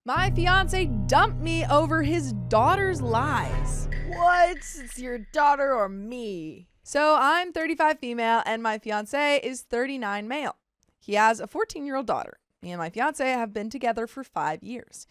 My fiance dumped me over his daughter's lies. What? It's your daughter or me? So I'm 35 female and my fiance is 39 male. He has a 14-year-old daughter. Me and my fiance have been together for 5 years.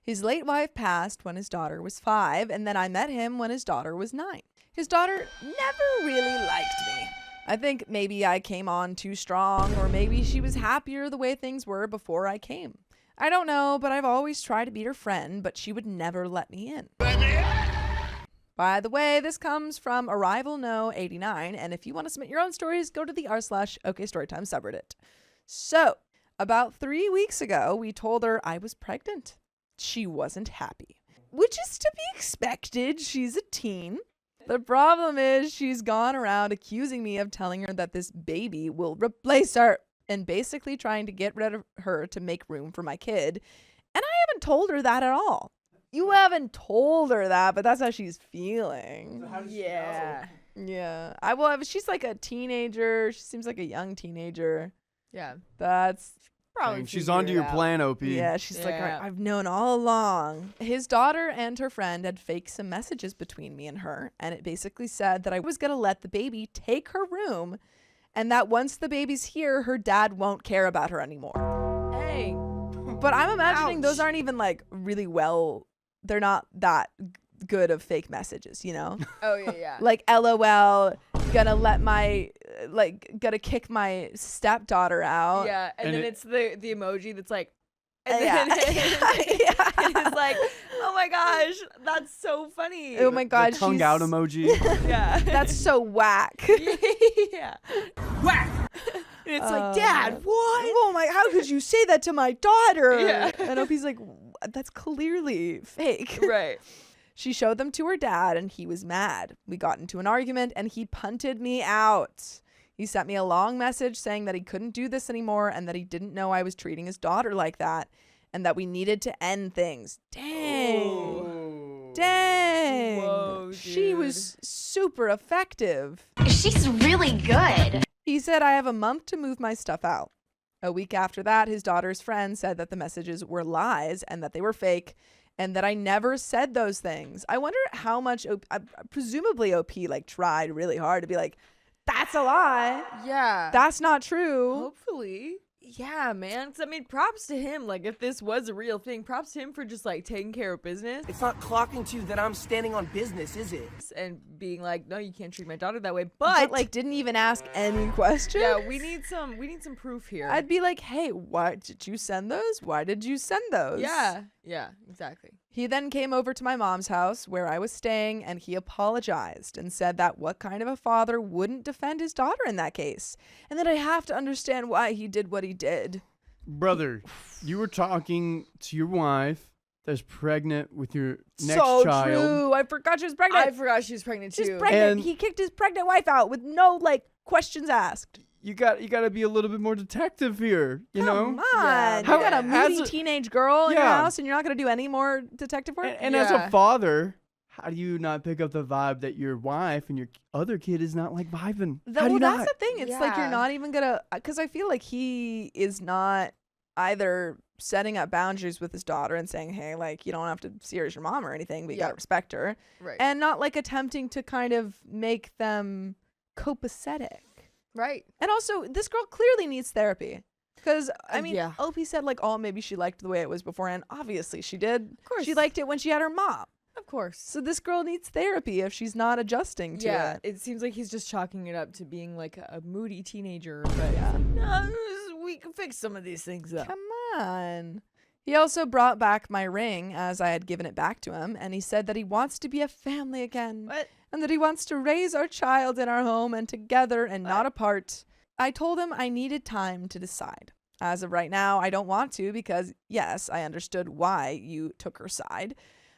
His late wife passed when his daughter was 5, and then I met him when his daughter was 9. His daughter never really liked me. I think maybe I came on too strong, or maybe she was happier the way things were before I came. I don't know, but I've always tried to be her friend, but she would never let me in. By the way, this comes from Arrival No 89, and if you want to submit your own stories, go to the r/OKStorytime subreddit. So, about 3 weeks ago, we told her I was pregnant. She wasn't happy, which is to be expected. She's a teen. The problem is she's gone around accusing me of telling her that this baby will replace her and basically trying to get rid of her to make room for my kid. And I haven't told her that at all. You haven't told her that, but that's how she's feeling. So how does she Yeah. Yeah. She's like a teenager. She seems like a young teenager. Yeah. That's Probably. She's onto your plan, OP. yeah, she's like, Yeah. I've known all along. His daughter and her friend had faked some messages between me and her, and it basically said that I was going to let the baby take her room, and that once the baby's here, her dad won't care about her anymore. Hey. But I'm imagining those Ouch. aren't even like really well, they're not that good of fake messages, you know? Oh, yeah. Like, LOL, gonna kick my stepdaughter out. Yeah, and then it- it's the emoji that's like, and Yeah. then Yeah. and it's like, oh my gosh, that's so funny. Oh my god, The tongue out emoji. Yeah. That's so whack. Yeah. Whack. And it's like, Dad, what? Oh my, how could you say that to my daughter? Yeah. And Opie's like, that's clearly fake. Right. She showed them to her dad and he was mad. We got into an argument and he punted me out. He sent me a long message saying that he couldn't do this anymore and that he didn't know I was treating his daughter like that and that we needed to end things. Dang. Oh. Dang. Whoa, She dude. was super effective. She's really good. He said I have a month to move my stuff out. A week after that, his daughter's friend said that the messages were lies and that they were fake and that I never said those things. I wonder how much, presumably OP like tried really hard to be like, that's a lie. Yeah. That's not true. Hopefully. Yeah, man. 'Cause I mean, props to him. Like, if this was a real thing, props to him for just like taking care of business It's not clocking to that I'm standing on business, is it? and being like, no, you can't treat my daughter that way. But like didn't even ask any questions. yeah, we need some proof here. I'd be like, hey, why did you send those? Why did you send those? Yeah, exactly. He then came over to my mom's house where I was staying and he apologized and said that what kind of a father wouldn't defend his daughter in that case? And that I have to understand why he did what he did. Brother, you were talking to your wife that's pregnant with your next so child. true. I forgot she was pregnant. I forgot she was pregnant too. She's pregnant. And- He kicked his pregnant wife out with no like questions asked. You got to be a little bit more detective here, you Come know? on. Yeah, You got a man. moody As a- teenage girl in your Yeah. house and you're not going to do any more detective work? And as Yeah. a father, how do you not pick up the vibe that your wife and your other kid is not like vibing? How do you that's not? the thing. It's like you're Yeah. not even gonna, because I feel like he is not either setting up boundaries with his daughter and saying, hey, like, you don't have to see her as your mom or anything, but you Yeah. gotta respect her, Right. and not like attempting to kind of make them copacetic. Right. And also, this girl clearly needs therapy. Because, I mean, yeah. OP said, like, oh, maybe she liked the way it was beforehand. Obviously, she did. Of course. She liked it when she had her mom. Of course. So this girl needs therapy if she's not adjusting to Yeah, it. it seems like he's just chalking it up to being like a moody teenager. But Yeah. no, we can fix some of these things up. Come on. He also brought back my ring as I had given it back to him, and he said that he wants to be a family again. What? And that he wants to raise our child in our home and together and not What? apart. I told him I needed time to decide. As of right now, I don't want to because, yes, I understood why you took her side.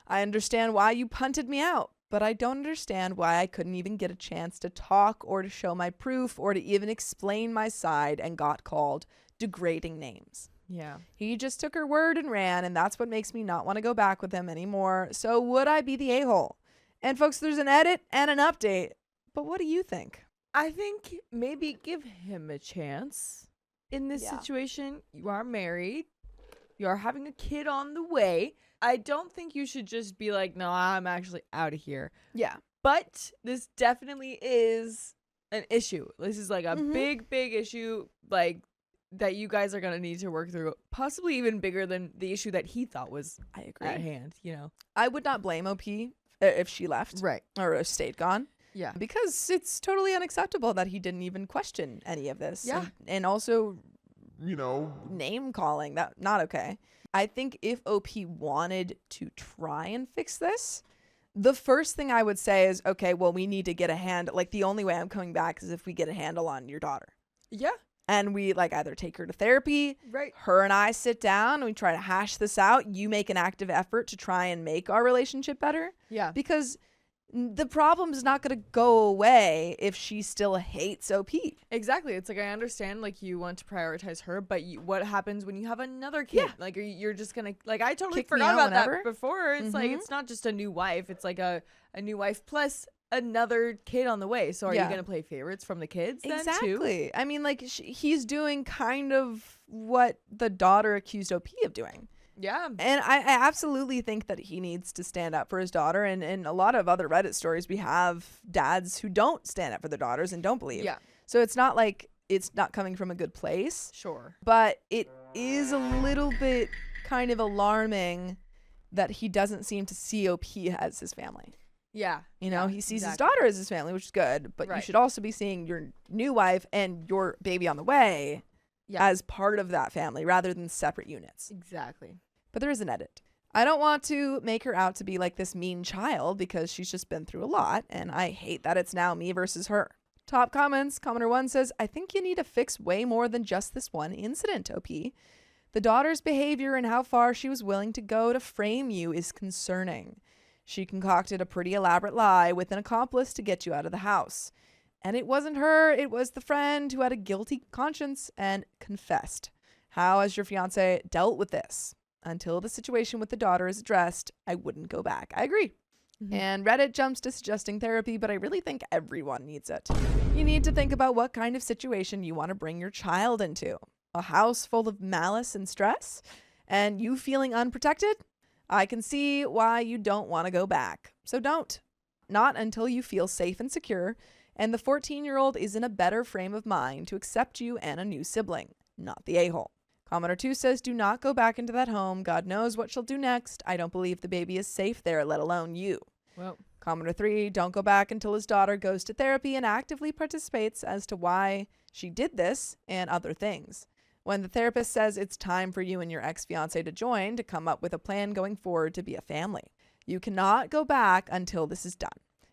I understand why you punted me out, but I don't understand why I couldn't even get a chance to talk or to show my proof or to even explain my side and got called degrading names. Yeah. He just took her word and ran, and that's what makes me not want to go back with him anymore. So would I be the a-hole? And folks, there's an edit and an update, but what do you think? I think maybe give him a chance in this Yeah. situation. You are married. You are having a kid on the way. I don't think you should just be like, no, I'm actually out of here. Yeah. But this definitely is an issue. This is like a big issue, like, that you guys are going to need to work through. Possibly even bigger than the issue that he thought was I agree. at hand, you know? I would not blame OP if she left Right. or stayed gone. Yeah. Because it's totally unacceptable that he didn't even question any of this. Yeah. And also, name calling, that not okay. I think if OP wanted to try and fix this, the first thing I would say is, okay, well, we need to get a handle. Like, the only way I'm coming back is if we get a handle on your daughter. Yeah. And we like either take her to therapy, Right. her and I sit down and we try to hash this out. You make an active effort to try and make our relationship better. Yeah. Because the problem is not going to go away if she still hates OP. Exactly. It's like, I understand, like, you want to prioritize her, but what happens when you have another kid? Yeah. Like, you're just gonna, like, I totally Kick me forgot out about whenever. that before. It's like, it's not just a new wife. It's like a new wife plus another kid on the way. So are you gonna play favorites from the kids then too? Exactly. I mean, like, he's doing kind of what the daughter accused OP of doing. Yeah. And I absolutely think that he needs to stand up for his daughter. And in a lot of other Reddit stories, we have dads who don't stand up for their daughters and don't believe. Yeah. So it's not like it's not coming from a good place. Sure. But it is a little bit kind of alarming that he doesn't seem to see OP as his family. Yeah. You know, Yeah, he sees his exactly. daughter as his family, which is good. But you Right. should also be seeing your new wife and your baby on the way as part of that family rather than separate units. Exactly. But there is an edit. I don't want to make her out to be like this mean child because she's just been through a lot, and I hate that it's now me versus her. Top comments. Commenter 1 says, I think you need to fix way more than just this one incident, OP. The daughter's behavior and how far she was willing to go to frame you is concerning. She concocted a pretty elaborate lie with an accomplice to get you out of the house. And it wasn't her, it was the friend who had a guilty conscience and confessed. How has your fiance dealt with this? Until the situation with the daughter is addressed, I wouldn't go back. I agree. And Reddit jumps to suggesting therapy, but I really think everyone needs it. You need to think about what kind of situation you want to bring your child into. A house full of malice and stress? And you feeling unprotected? I can see why you don't want to go back. So don't. Not until you feel safe and secure, and the 14-year-old is in a better frame of mind to accept you and a new sibling, not the a-hole. Commenter 2 says, do not go back into that home. God knows what she'll do next. I don't believe the baby is safe there, let alone you. Well, Commenter 3, don't go back until his daughter goes to therapy and actively participates as to why she did this and other things. When the therapist says it's time for you and your ex-fiancé to join to come up with a plan going forward to be a family. You cannot go back until this is done.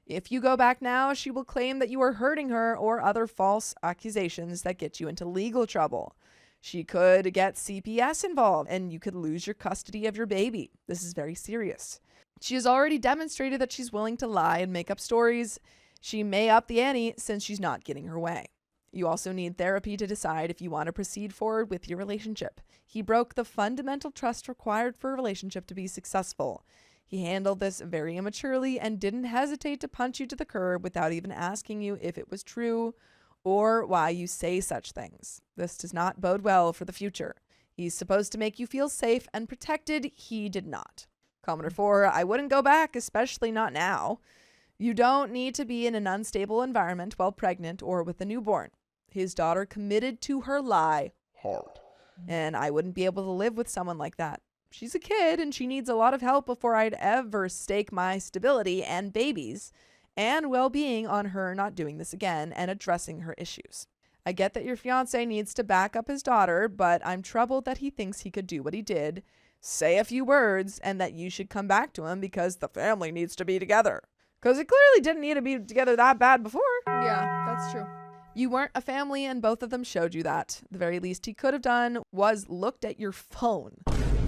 If you go back now, she will claim that you are hurting her or other false accusations that get you into legal trouble. She could get CPS involved and you could lose your custody of your baby. This is very serious. She has already demonstrated that she's willing to lie and make up stories. She may up the ante since she's not getting her way. You also need therapy to decide if you want to proceed forward with your relationship. He broke the fundamental trust required for a relationship to be successful. He handled this very immaturely and didn't hesitate to punch you to the curb without even asking you if it was true or why you say such things. This does not bode well for the future. He's supposed to make you feel safe and protected. He did not. Commenter 4, I wouldn't go back, especially not now. You don't need to be in an unstable environment while pregnant or with a newborn. His daughter committed to her lie hard. And I wouldn't be able to live with someone like that. She's a kid and she needs a lot of help before I'd ever stake my stability and babies and well-being on her not doing this again and addressing her issues. I get that your fiancé needs to back up his daughter, but I'm troubled that he thinks he could do what he did, say a few words, and that you should come back to him because the family needs to be together. Because it clearly didn't need to be together that bad before. yeah, that's true. You weren't a family and both of them showed you that. The very least he could have done was looked at your phone.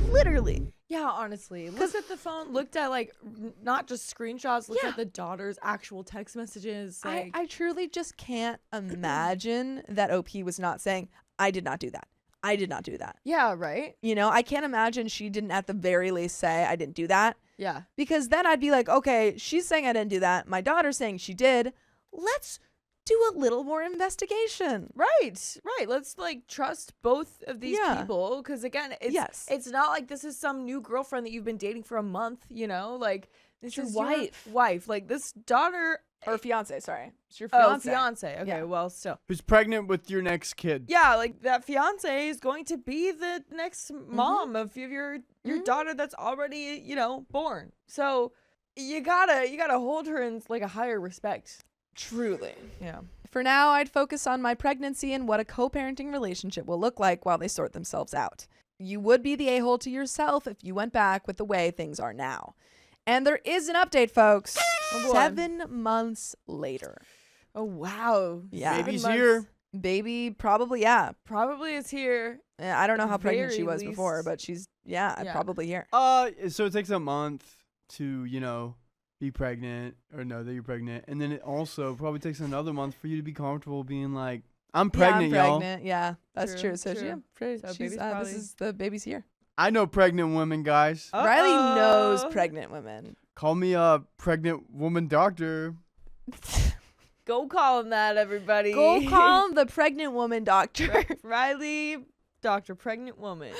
Literally. Yeah, honestly. Looked at the phone, looked at, like, not just screenshots, looked Yeah. at the daughter's actual text messages. Like, I truly just can't imagine that OP was not saying, I did not do that. I did not do that. yeah, right? You know, I can't imagine she didn't at the very least say, I didn't do that. Yeah. Because then I'd be like, okay, she's saying I didn't do that. My daughter's saying she did. Let's do a little more investigation. Right. Let's like trust both of these Yeah. people, because again, it's not like this is some new girlfriend that you've been dating for a month. Like this It's your is wife. wife. Like this daughter Or fiance, sorry. It's your Oh, fiance. fiance. Okay, Yeah. well, still. Who's pregnant with your next kid? Yeah, like that fiance is going to be the next mom of your daughter that's already, born. So you gotta hold her in like a higher respect. Truly. Yeah. For now, I'd focus on my pregnancy and what a co-parenting relationship will look like while they sort themselves out. You would be the a-hole to yourself if you went back with the way things are now. And there is an update, folks. Oh, boy. 7 months later. Oh wow. Yeah. 7 Baby's months. here. Baby probably, yeah. Probably is here. I don't know how pregnant she Very was before, least. but she's, Yeah. probably here. So it takes a month to, be pregnant or know that you're pregnant. And then it also probably takes another month for you to be comfortable being like, I'm pregnant, yeah, I'm y'all. pregnant. Yeah, that's True, true. So, true. So she's, baby's this probably- is the baby's here. I know pregnant women, guys. Riley knows Uh-oh. pregnant women. Call me a pregnant woman doctor. Go call him that, everybody. Go call him the pregnant woman doctor. Riley, Dr. Pregnant Woman.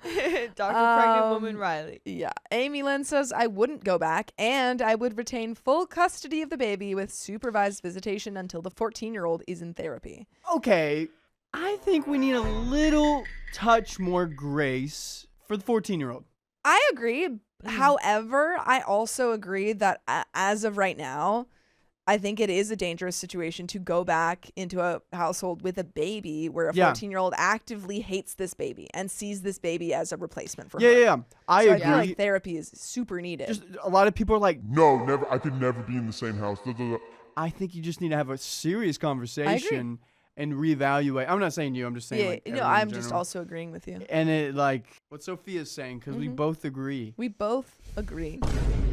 Dr. Pregnant Woman Um, Riley. Yeah. Amy Lynn says I wouldn't go back and I would retain full custody of the baby with supervised visitation until the 14-year-old is in therapy. Okay, I think we need a little touch more grace for the 14-year-old. I agree. However, I also agree that as of right now, I think it is a dangerous situation to go back into a household with a baby where a Yeah. 14-year-old actively hates this baby and sees this baby as a replacement for Yeah, her. yeah, yeah. I So agree. I feel like therapy is super needed. Just a lot of people are like, No, never. I could never be in the same house. Blah, blah, blah. I think you just need to have a serious conversation and reevaluate. I'm not saying you. I'm just saying. yeah, like, no, everyone in I'm just general. also agreeing with you. And it like what Sophia's saying because we Mhm. both agree. We both agree.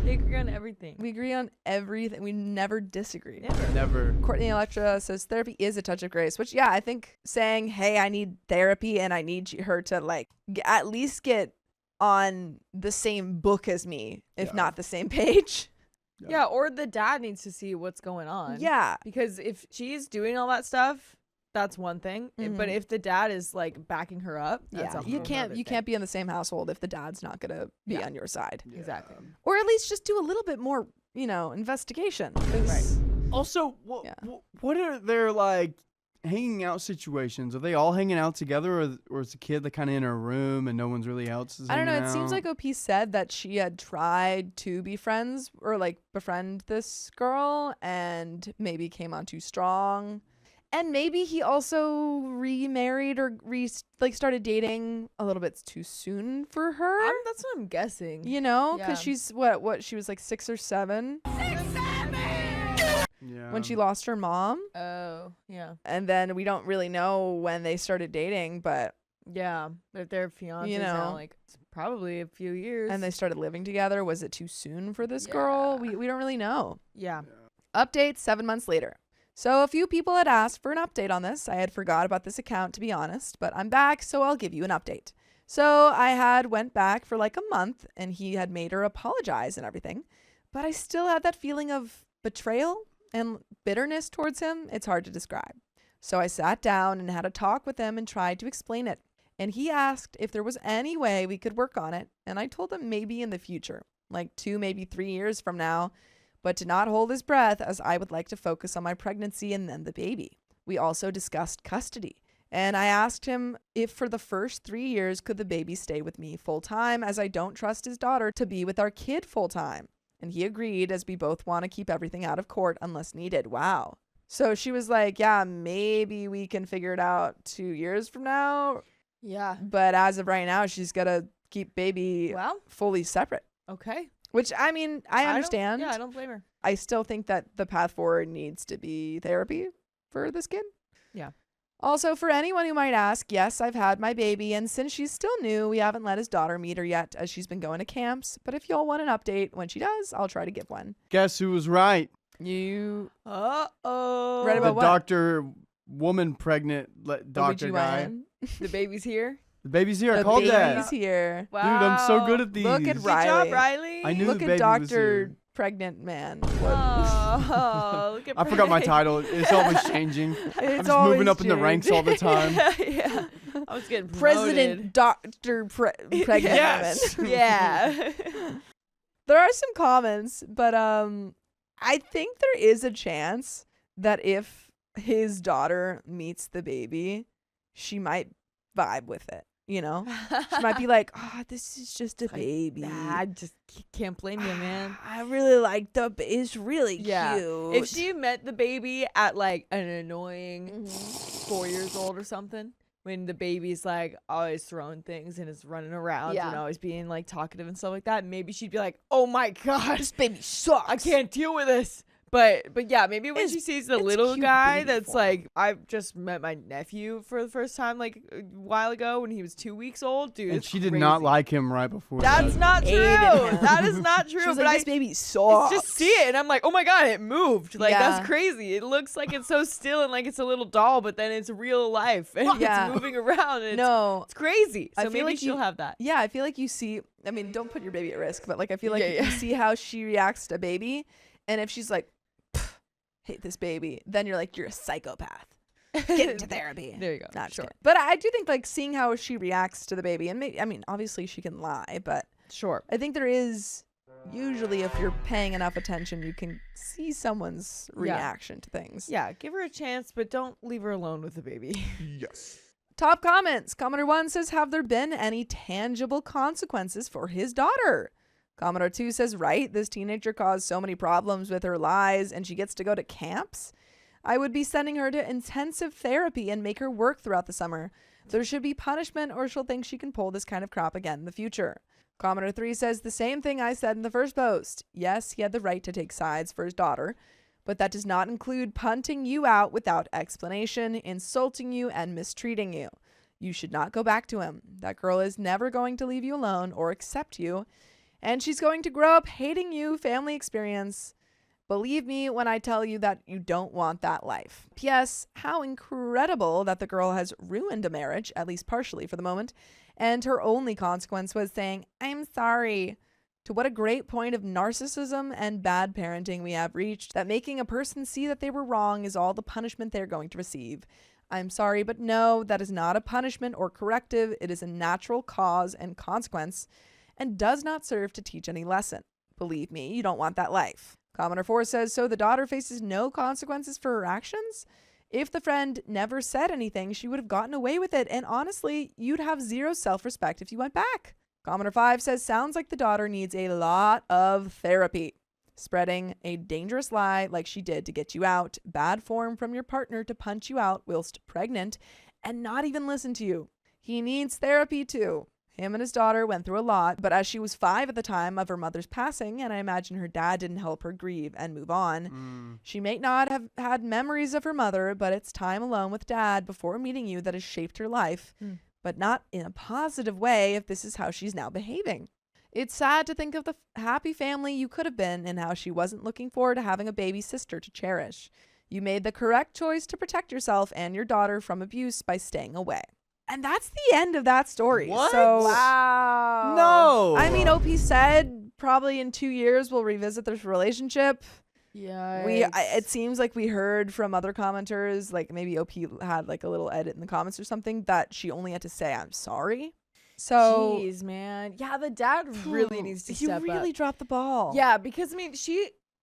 They agree on everything. We agree on everything. We never disagree. Never. Never. Courtney Electra says therapy is a touch of grace, which, yeah, I think saying, hey, I need therapy and I need her to, like, at least get on the same book as me, if Yeah. not the same page. Yeah, or the dad needs to see what's going on. Yeah. Because if she's doing all that stuff, that's one thing. But if the dad is like backing her up, that's Yeah. a You whole can't nother you thing. can't be in the same household if the dad's not going to be Yeah. on your side. Exactly. Or at least just do a little bit more, investigation. 'Cause- Also, Yeah. what are their like hanging out situations? Are they all hanging out together, or is the kid like kind of in her room and no one's really else? Is I don't know. hanging It seems out? like OP said that she had tried to be friends or like befriend this girl and maybe came on too strong. And maybe he also remarried or started dating a little bit too soon for her. That's what I'm guessing. Because Yeah. she's what she was like 6 or 7 yeah. when she lost her mom. Oh, yeah. And then we don't really know when they started dating, but Yeah. But if they're fiancés You now, know. like it's probably a few years. and they started living together. Was it too soon for this girl? Yeah. We don't really know. Yeah. Update 7 months later. So a few people had asked for an update on this. I had forgot about this account, to be honest, but I'm back, so I'll give you an update. So I had went back for like a month and he had made her apologize and everything, but I still had that feeling of betrayal and bitterness towards him. It's hard to describe. So I sat down and had a talk with him and tried to explain it. And he asked if there was any way we could work on it. And I told him maybe in the future, like 2, maybe 3 years from now, but to not hold his breath as I would like to focus on my pregnancy and then the baby. We also discussed custody. And I asked him if for the first 3 years could the baby stay with me full time, as I don't trust his daughter to be with our kid full time. And he agreed, as we both want to keep everything out of court unless needed. Wow. So she was like, yeah, maybe we can figure it out 2 years from now. Yeah. But as of right now, she's got to keep baby Well, fully separate. okay. Which, I mean, I understand. I don't blame her. I still think that the path forward needs to be therapy for this kid. Yeah. Also, for anyone who might ask, yes, I've had my baby, and since she's still new, we haven't let his daughter meet her yet, as she's been going to camps. But if y'all want an update when she does, I'll try to give one. Guess who was right? You Uh-oh. Right The about what? doctor, woman pregnant, doctor guy. OBGYN. The baby's here. The baby's here. I The called that. baby's here. Wow. Dude, I'm so good at these. Look at Good Riley. job, Riley. I knew Look the at baby was Dr. here. pregnant man. Oh, look at I forgot my title. It's always changing. I'm It's just moving always up in the ranks all the time. Yeah. I was getting President Dr. Pregnant Yes. woman. Yeah. There are some comments, but I think there is a chance that if his daughter meets the baby, she might vibe with it. You know, she might be like, "Oh, this is just a baby. Nah, I just can't blame you, man. I really like the. It's really Yeah. cute." If she met the baby at like an annoying Mm-hmm. 4 years old or something, when the baby's like always throwing things and is running around Yeah. and always being like talkative and stuff like that, maybe she'd be like, "Oh my god, this baby sucks. I can't deal with this." But yeah, maybe when It's- she sees the it's little cute guy baby that's form. like, I just met my nephew for the first time like a while ago when he was 2 weeks old, dude. And it's she did not crazy. like him right before That's that. not true. Hated him. That is not true. She was but like, I "This baby sucks." just see it and I'm like, oh my god, it moved. Like Yeah. that's crazy. It looks like it's so still and like it's a little doll, but then it's real life and Yeah. it's moving around and No, it's crazy. I So feel maybe like she'll you- have that. yeah, I feel like you see. I mean, don't put your baby at risk, but like I feel like Yeah, you yeah. see how she reacts to a baby, and if she's like, "Pff, hate this baby," then you're like, you're a psychopath. Get into therapy. There you go. Not just Sure. kidding. But I do think like seeing how she reacts to the baby, and maybe, I mean, obviously she can lie, but Sure. I think there is usually, if you're paying enough attention, you can see someone's reaction to things. Yeah, give her a chance, but don't leave her alone with the baby. Yes. Top comments. Commenter 1 says, have there been any tangible consequences for his daughter? Commenter 2 says, right, this teenager caused so many problems with her lies and she gets to go to camps. I would be sending her to intensive therapy and make her work throughout the summer. There should be punishment or she'll think she can pull this kind of crap again in the future. Commenter 3 says the same thing I said in the first post. Yes, he had the right to take sides for his daughter, but that does not include punting you out without explanation, insulting you, and mistreating you. You should not go back to him. That girl is never going to leave you alone or accept you, and she's going to grow up hating you. Family experience. Believe me when I tell you that you don't want that life. P.S. How incredible that the girl has ruined a marriage, at least partially for the moment, and her only consequence was saying, "I'm sorry." To what a great point of narcissism and bad parenting we have reached, that making a person see that they were wrong is all the punishment they're going to receive. I'm sorry, but no, that is not a punishment or corrective. It is a natural cause and consequence and does not serve to teach any lesson. Believe me, you don't want that life. Commenter 4 says, so the daughter faces no consequences for her actions? If the friend never said anything, she would have gotten away with it. And honestly, you'd have zero self-respect if you went back. Commenter 5 says, sounds like the daughter needs a lot of therapy. Spreading a dangerous lie like she did to get you out. Bad form from your partner to punch you out whilst pregnant and not even listen to you. He needs therapy too. Him and his daughter went through a lot, but as she was 5 at the time of her mother's passing, and I imagine her dad didn't help her grieve and move on, she may not have had memories of her mother, but it's time alone with dad before meeting you that has shaped her life. But not in a positive way if this is how she's now behaving. It's sad to think of the happy family you could have been and how she wasn't looking forward to having a baby sister to cherish. You made the correct choice to protect yourself and your daughter from abuse by staying away. And that's the end of that story. What? So, Wow. No. I mean, OP said probably in 2 years we'll revisit this relationship. Yeah. It seems like we heard from other commenters, like maybe OP had like a little edit in the comments or something, that she only had to say I'm sorry. So Jeez, man. Yeah, the dad really needs to he step really up. dropped the ball. Yeah, because I mean,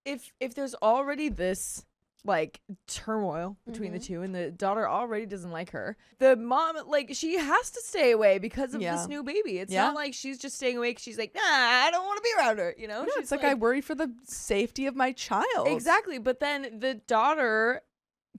if there's already this like turmoil between the two and the daughter already doesn't like her, the mom, like, she has to stay away because of Yeah. this new baby. It's Yeah. not like she's just staying away because she's like, nah, I don't want to be around her, you know? No, She's it's like I worry for the safety of my child. Exactly, but then the daughter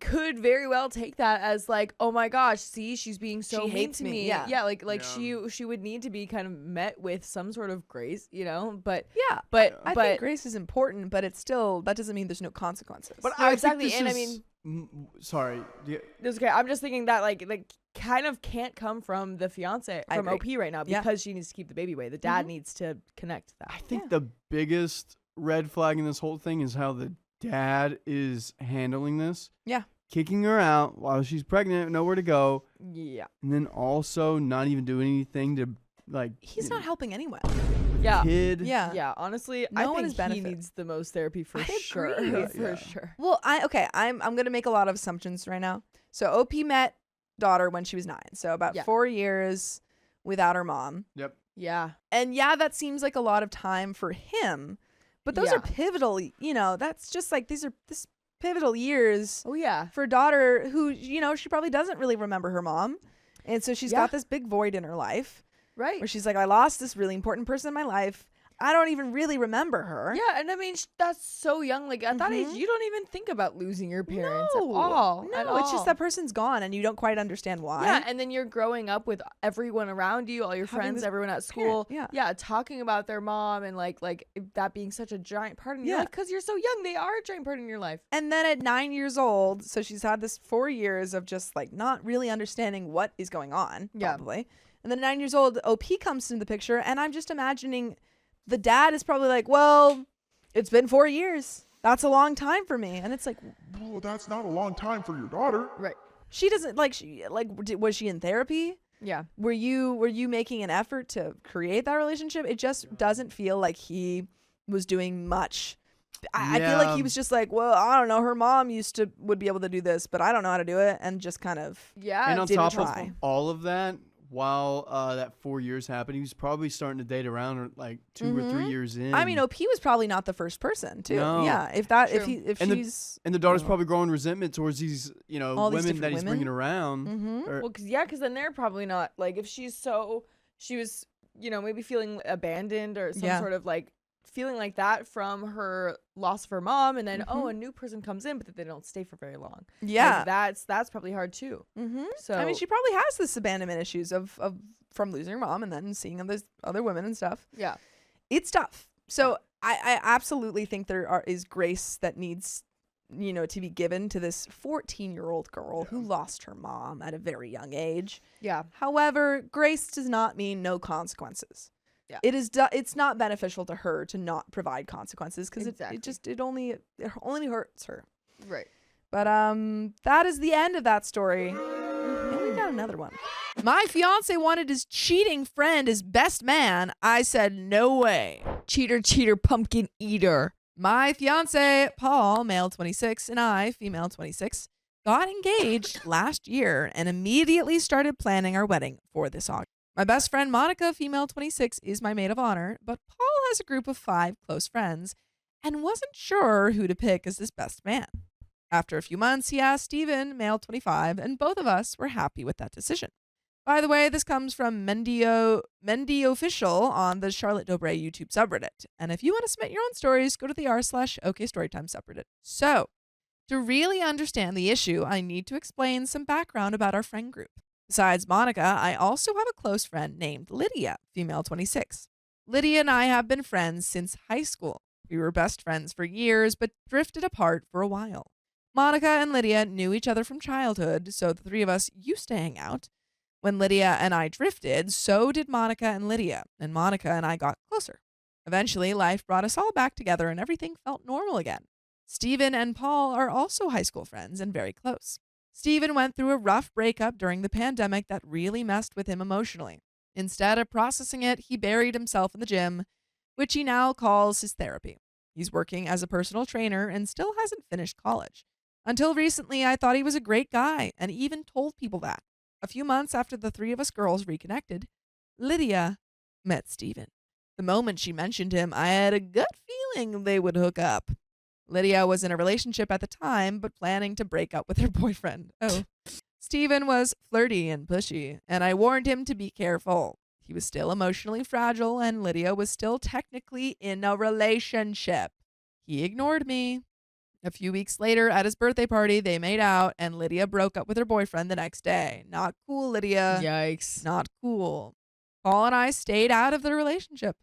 could very well take that as like, oh my gosh, see, she's being so She mean hates to me, me. yeah. like Yeah. she would need to be kind of met with some sort of grace, you know? But Yeah. I but think grace is important, but it's still, that doesn't mean there's no consequences. But No, I exactly, think this and I is- sorry. Yeah, it's okay. I'm just thinking that like kind of can't come from the fiance I from agree. OP right now Yeah. because she needs to keep the baby away. The dad needs to connect that. I think the biggest red flag in this whole thing is how the dad is handling this. Yeah. Kicking her out while she's pregnant, nowhere to go, Yeah. and then also not even doing anything to like. He's you not know, helping anyone. with Yeah. kid. Yeah. Yeah, honestly, No I one think is he benefit. needs the most therapy for I sure. agree. For Yeah. sure. Well, I'm gonna make a lot of assumptions right now. So OP met daughter when she was 9, so about Yeah. 4 years without her mom. Yep. Yeah. And yeah, that seems like a lot of time for him, but those Yeah. are pivotal. That's just like this pivotal years Oh yeah. for a daughter who she probably doesn't really remember her mom, and so she's Yeah. got this big void in her life Right. where she's like, I lost this really important person in my life. I don't even really remember her. Yeah, and I mean that's so young. Like at that age, Mhm. you don't even think about losing your parents No. at all. No, at it's just all. that person's gone and you don't quite understand why. Yeah, and then you're growing up with everyone around you, all your Having friends, this everyone at school. parent, yeah. talking about their mom and like that being such a giant part of your Yeah. life because you're so young. They are a giant part in your life. And then at 9 years old, so she's had this 4 years of just like not really understanding what is going on, Yeah. probably. And then at 9 years old, OP comes into the picture, and I'm just imagining the dad is probably like, well, it's been 4 years. That's a long time for me. And it's like, Well, that's not a long time for your daughter. Right. she doesn't was she in therapy? Yeah. Were you making an effort to create that relationship? It just doesn't feel like he was doing much. I feel like he Yeah. was just like, well, I don't know. Her mom would be able to do this, but I don't know how to do it, and just kind of Yeah. And on didn't top try. of all of that, while that 4 years happened, he was probably starting to date around like 2 or 3 years in. I mean, OP was probably not the first person, too. No. Yeah, if True. if And the- she's and the daughter's probably growing resentment towards these, All these women that different he's women? bringing around. Mhm. Or- Well, because then they're probably not like if she was maybe feeling abandoned or some Yeah. sort of like feeling like that from her loss of her mom, and then Mhm. a new person comes in, but that they don't stay for very long. yeah. Like, that's probably hard too. Mm-hmm. So I mean, she probably has this abandonment issues of from losing her mom and then seeing other women and stuff. yeah. It's tough. So I absolutely think there is grace that needs to be given to this 14-year-old girl who lost her mom at a very young age. Yeah. However, grace does not mean no consequences. Yeah. It's not beneficial to her to not provide consequences because Exactly. it only hurts her. Right. But that is the end of that story. And we got another one. My fiance wanted his cheating friend as best man. I said no way. Cheater, pumpkin eater. My fiance, Paul, male 26, and I, female 26, got engaged last year and immediately started planning our wedding for this August. My best friend, Monica, female 26, is my maid of honor, but Paul has a group of 5 close friends and wasn't sure who to pick as his best man. After a few months, he asked Steven, male 25, and both of us were happy with that decision. By the way, this comes from Mendy Official on the Charlotte Dobre YouTube subreddit. And if you want to submit your own stories, go to the r/OKStorytime subreddit. So, to really understand the issue, I need to explain some background about our friend group. Besides Monica, I also have a close friend named Lydia, female 26. Lydia and I have been friends since high school. We were best friends for years, but drifted apart for a while. Monica and Lydia knew each other from childhood, so the 3 of us used to hang out. When Lydia and I drifted, so did Monica and Lydia, and Monica and I got closer. Eventually, life brought us all back together and everything felt normal again. Stephen and Paul are also high school friends and very close. Stephen went through a rough breakup during the pandemic that really messed with him emotionally. Instead of processing it, he buried himself in the gym, which he now calls his therapy. He's working as a personal trainer and still hasn't finished college. Until recently, I thought he was a great guy and even told people that. A few months after the 3 of us girls reconnected, Lydia met Stephen. The moment she mentioned him, I had a gut feeling they would hook up. Lydia was in a relationship at the time, but planning to break up with her boyfriend. Oh. Stephen was flirty and pushy, and I warned him to be careful. He was still emotionally fragile, and Lydia was still technically in a relationship. He ignored me. A few weeks later, at his birthday party, they made out, and Lydia broke up with her boyfriend the next day. Not cool, Lydia. Yikes. Not cool. Paul and I stayed out of the relationship.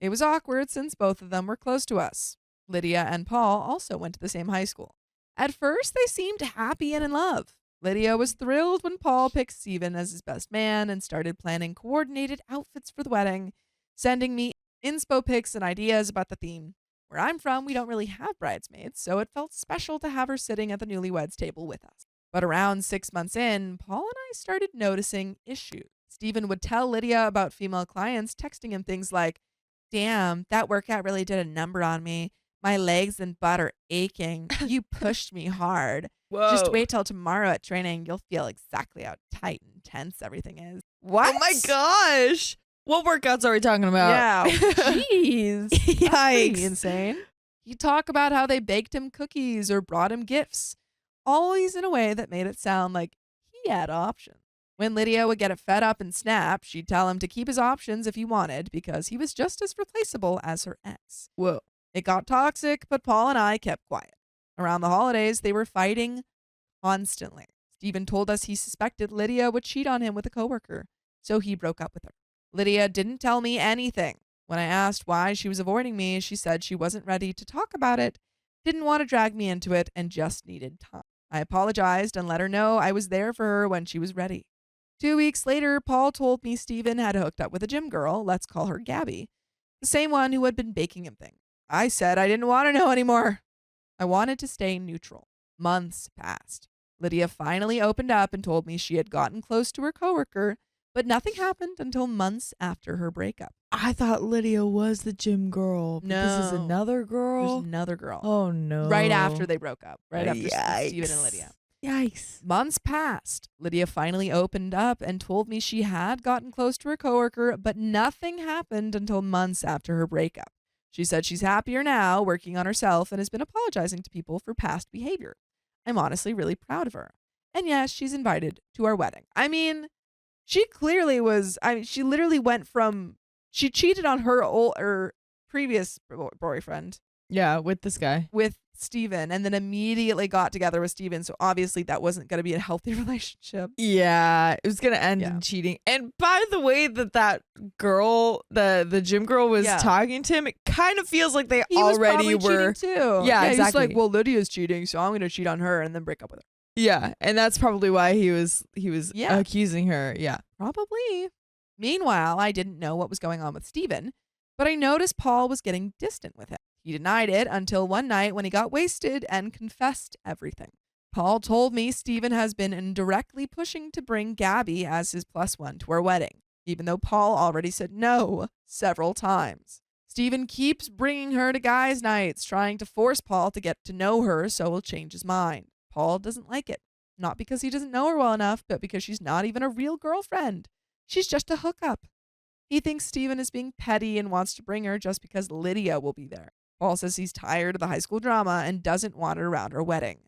It was awkward since both of them were close to us. Lydia and Paul also went to the same high school. At first, they seemed happy and in love. Lydia was thrilled when Paul picked Stephen as his best man and started planning coordinated outfits for the wedding, sending me inspo pics and ideas about the theme. Where I'm from, we don't really have bridesmaids, so it felt special to have her sitting at the newlyweds table with us. But around 6 months in, Paul and I started noticing issues. Stephen would tell Lydia about female clients texting him things like, damn, that workout really did a number on me. My legs and butt are aching. You pushed me hard. Whoa. Just wait till tomorrow at training. You'll feel exactly how tight and tense everything is. What? Oh my gosh. What workouts are we talking about? Yeah. Jeez. That's pretty Yikes. insane. He'd talk about how they baked him cookies or brought him gifts, always in a way that made it sound like he had options. When Lydia would get fed up and snap, she'd tell him to keep his options if he wanted because he was just as replaceable as her ex. Whoa. It got toxic, but Paul and I kept quiet. Around the holidays, they were fighting constantly. Steven told us he suspected Lydia would cheat on him with a coworker, so he broke up with her. Lydia didn't tell me anything. When I asked why she was avoiding me, she said she wasn't ready to talk about it, didn't want to drag me into it, and just needed time. I apologized and let her know I was there for her when she was ready. 2 weeks later, Paul told me Steven had hooked up with a gym girl, let's call her Gabby, the same one who had been baking him things. I said I didn't want to know anymore. I wanted to stay neutral. Months passed. Lydia finally opened up and told me she had gotten close to her coworker, but nothing happened until months after her breakup. I thought Lydia was the gym girl. But this is No. another There's girl. another girl. Oh no. Right after they broke up. Right after Yikes. Steven and Lydia. Yikes. Months passed. Lydia finally opened up and told me she had gotten close to her coworker, but nothing happened until months after her breakup. She said she's happier now, working on herself, and has been apologizing to people for past behavior. I'm honestly really proud of her. And yes, she's invited to our wedding. I mean, she clearly was, she literally went from, she cheated on her previous boyfriend Yeah, with this guy. with Steven and then immediately got together with Steven. So obviously that wasn't going to be a healthy relationship. Yeah, it was gonna end Yeah. in cheating. And by the way that girl, the gym girl was Yeah. talking to him, it kind of feels like they He was already probably were. cheating too. Yeah, He's like, exactly. well, Lydia's cheating, so I'm going to cheat on her and then break up with her. Yeah, and that's probably why he was Yeah. accusing her. Yeah. Probably. Meanwhile, I didn't know what was going on with Steven, but I noticed Paul was getting distant with him. He denied it until one night when he got wasted and confessed everything. Paul told me Steven has been indirectly pushing to bring Gabby as his +1 to our wedding, even though Paul already said no several times. Steven keeps bringing her to guys' nights, trying to force Paul to get to know her so he'll change his mind. Paul doesn't like it. Not because he doesn't know her well enough, but because she's not even a real girlfriend. She's just a hookup. He thinks Steven is being petty and wants to bring her just because Lydia will be there. Paul says he's tired of the high school drama and doesn't want her around our wedding.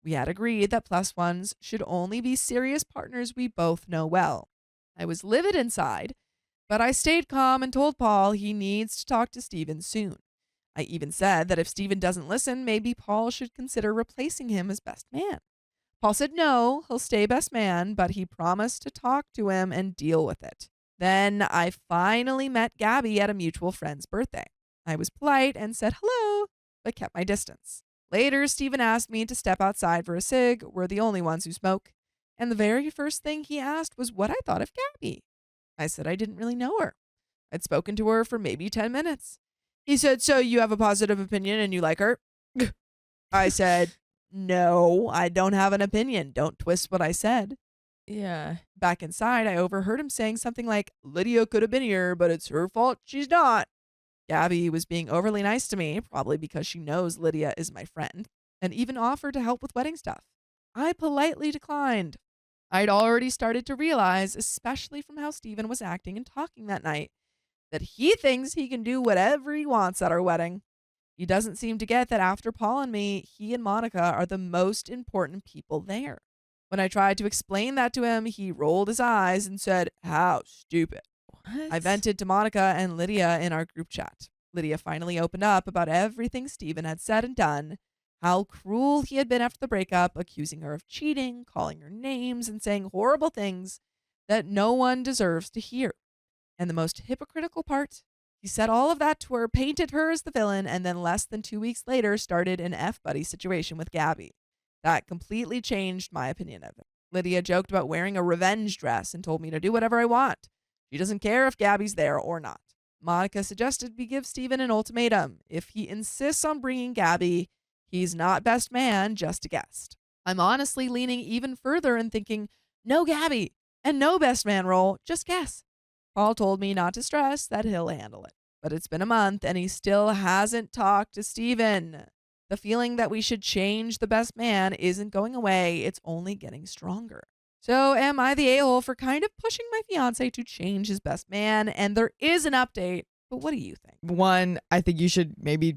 We had agreed that +1s should only be serious partners we both know well. I was livid inside, but I stayed calm and told Paul he needs to talk to Steven soon. I even said that if Steven doesn't listen, maybe Paul should consider replacing him as best man. Paul said no, he'll stay best man, but he promised to talk to him and deal with it. Then I finally met Gabby at a mutual friend's birthday. I was polite and said hello, but kept my distance. Later, Steven asked me to step outside for a cig. We're the only ones who smoke. And the very first thing he asked was what I thought of Gabby. I said I didn't really know her. I'd spoken to her for maybe 10 minutes. He said, so you have a positive opinion and you like her? I said, no, I don't have an opinion. Don't twist what I said. Yeah. Back inside, I overheard him saying something like, Lydia could have been here, but it's her fault she's not. Gabby was being overly nice to me, probably because she knows Lydia is my friend, and even offered to help with wedding stuff. I politely declined. I'd already started to realize, especially from how Steven was acting and talking that night, that he thinks he can do whatever he wants at our wedding. He doesn't seem to get that after Paul and me, he and Monica are the most important people there. When I tried to explain that to him, he rolled his eyes and said, how stupid. What? I vented to Monica and Lydia in our group chat. Lydia finally opened up about everything Steven had said and done, how cruel he had been after the breakup, accusing her of cheating, calling her names, and saying horrible things that no one deserves to hear. And the most hypocritical part, he said all of that to her, painted her as the villain, and then less than 2 weeks later started an F-buddy situation with Gabby. That completely changed my opinion of him. Lydia joked about wearing a revenge dress and told me to do whatever I want. She doesn't care if Gabby's there or not. Monica suggested we give Steven an ultimatum. If he insists on bringing Gabby, he's not best man, just a guest. I'm honestly leaning even further and thinking, no Gabby and no best man role, just guess. Paul told me not to stress, that he'll handle it. But it's been a month and he still hasn't talked to Steven. The feeling that we should change the best man isn't going away. It's only getting stronger. So am I the a-hole for kind of pushing my fiance to change his best man? And there is an update, but what do you think? One, I think you should maybe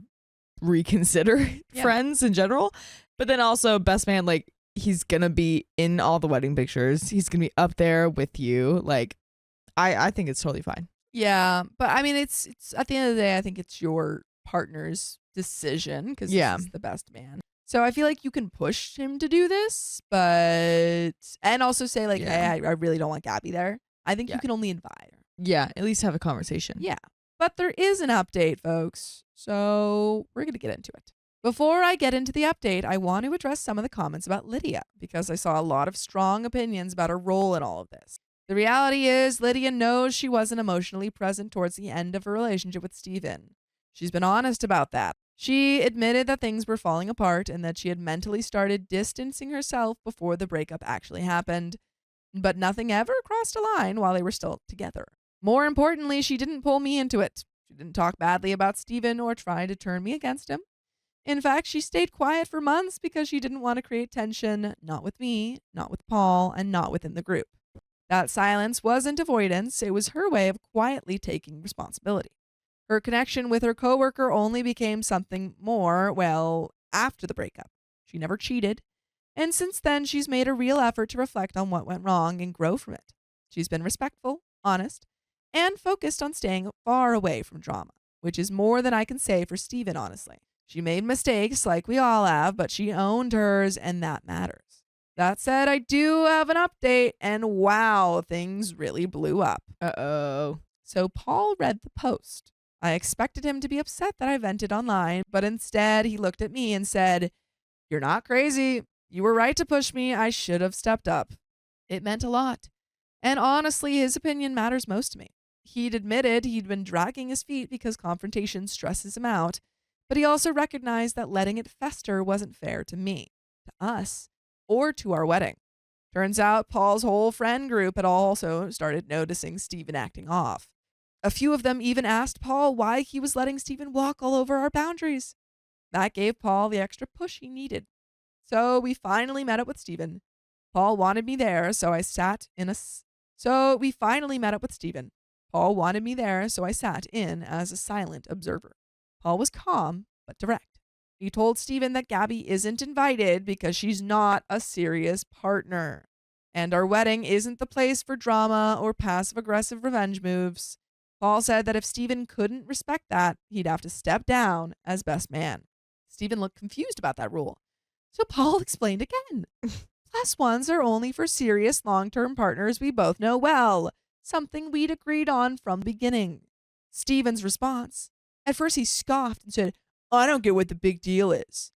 reconsider friends in general. But then also best man, like he's going to be in all the wedding pictures. He's going to be up there with you. Like I think it's totally fine. Yeah, but I mean, it's at the end of the day, I think it's your partner's decision because he's the best man. So I feel like you can push him to do this, and also say like, hey, I really don't want Gabby there. I think you can only invite her. Yeah, at least have a conversation. Yeah, but there is an update, folks. So we're going to get into it. Before I get into the update, I want to address some of the comments about Lydia because I saw a lot of strong opinions about her role in all of this. The reality is Lydia knows she wasn't emotionally present towards the end of her relationship with Steven. She's been honest about that. She admitted that things were falling apart and that she had mentally started distancing herself before the breakup actually happened, but nothing ever crossed a line while they were still together. More importantly, she didn't pull me into it. She didn't talk badly about Steven or try to turn me against him. In fact, she stayed quiet for months because she didn't want to create tension, not with me, not with Paul, and not within the group. That silence wasn't avoidance, it was her way of quietly taking responsibility. Her connection with her coworker only became something more, after the breakup. She never cheated, and since then she's made a real effort to reflect on what went wrong and grow from it. She's been respectful, honest, and focused on staying far away from drama, which is more than I can say for Steven, honestly. She made mistakes like we all have, but she owned hers, and that matters. That said, I do have an update, and wow, things really blew up. Uh-oh. So Paul read the post. I expected him to be upset that I vented online, but instead he looked at me and said, "You're not crazy. You were right to push me. I should have stepped up." It meant a lot. And honestly, his opinion matters most to me. He'd admitted he'd been dragging his feet because confrontation stresses him out, but he also recognized that letting it fester wasn't fair to me, to us, or to our wedding. Turns out Paul's whole friend group had also started noticing Steven acting off. A few of them even asked Paul why he was letting Steven walk all over our boundaries. That gave Paul the extra push he needed. So we finally met up with Steven. Paul wanted me there, so I sat in as a silent observer. Paul was calm, but direct. He told Steven that Gabby isn't invited because she's not a serious partner. And our wedding isn't the place for drama or passive-aggressive revenge moves. Paul said that if Steven couldn't respect that, he'd have to step down as best man. Steven looked confused about that rule. So Paul explained again. +1s are only for serious long-term partners we both know well, something we'd agreed on from the beginning. Steven's response. At first he scoffed and said, "I don't get what the big deal is."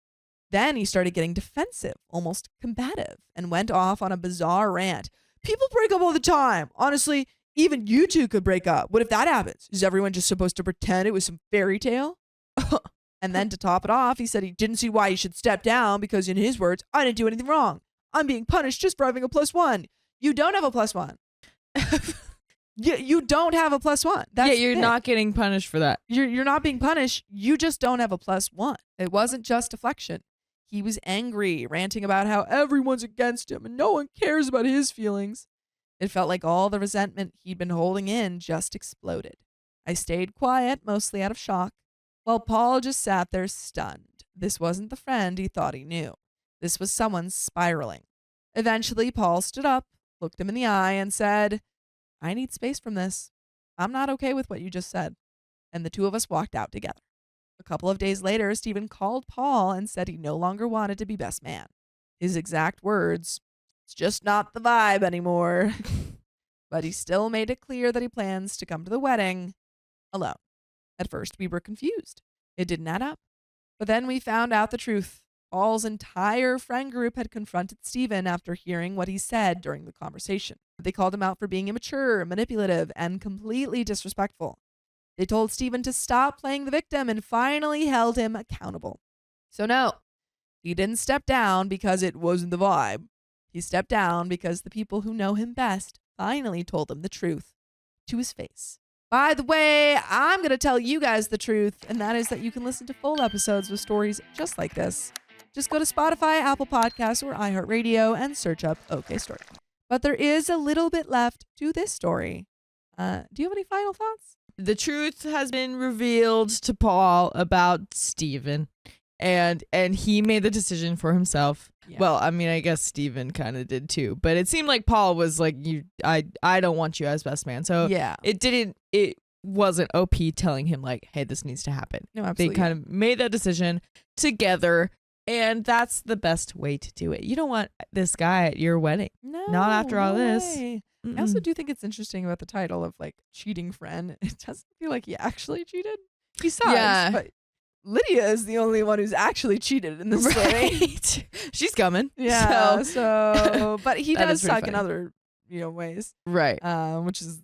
Then he started getting defensive, almost combative, and went off on a bizarre rant. "People break up all the time. Honestly, even you two could break up. What if that happens? Is everyone just supposed to pretend it was some fairy tale?" And then to top it off, he said he didn't see why he should step down because, in his words, "I didn't do anything wrong. I'm being punished just for having a +1. You don't have a +1. You don't have a +1. That's you're not getting punished for that. You're not being punished. You just don't have a +1. It wasn't just deflection. He was angry, ranting about how everyone's against him and no one cares about his feelings. It felt like all the resentment he'd been holding in just exploded. I stayed quiet, mostly out of shock, while Paul just sat there stunned. This wasn't the friend he thought he knew. This was someone spiraling. Eventually, Paul stood up, looked him in the eye, and said, "I need space from this. I'm not okay with what you just said." And the two of us walked out together. A couple of days later, Steven called Paul and said he no longer wanted to be best man. His exact words, "It's just not the vibe anymore." But he still made it clear that he plans to come to the wedding alone. At first, we were confused. It didn't add up. But then we found out the truth. Paul's entire friend group had confronted Steven after hearing what he said during the conversation. They called him out for being immature, manipulative, and completely disrespectful. They told Steven to stop playing the victim and finally held him accountable. So no, he didn't step down because it wasn't the vibe. He stepped down because the people who know him best finally told him the truth to his face. By the way, I'm going to tell you guys the truth, and that is that you can listen to full episodes with stories just like this. Just go to Spotify, Apple Podcasts, or iHeartRadio and search up OK Story. But there is a little bit left to this story. Do you have any final thoughts? The truth has been revealed to Paul about Steven, and he made the decision for himself. Yeah. Well, I mean, I guess Steven kind of did too, but it seemed like Paul was like, I don't want you as best man. So Yeah. it wasn't OP telling him like, hey, this needs to happen. No, absolutely. They kind of made that decision together, and that's the best way to do it. You don't want this guy at your wedding. No, Not after all this. way. I also do think it's interesting about the title of like cheating friend. It doesn't feel like he actually cheated. He sucks, Yeah. but Lydia is the only one who's actually cheated in this story. Right. She's coming. Yeah. So, So, but he That does is pretty suck in funny. other ways, right. which is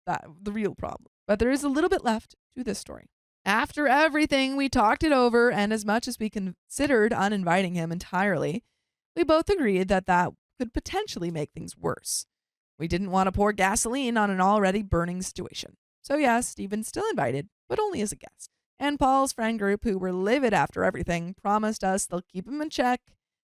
that the real problem. But there is a little bit left to this story. After everything, we talked it over, and as much as we considered uninviting him entirely, we both agreed that could potentially make things worse. We didn't want to pour gasoline on an already burning situation. So yes, Stephen's still invited, but only as a guest. And Paul's friend group, who were livid after everything, promised us they'll keep him in check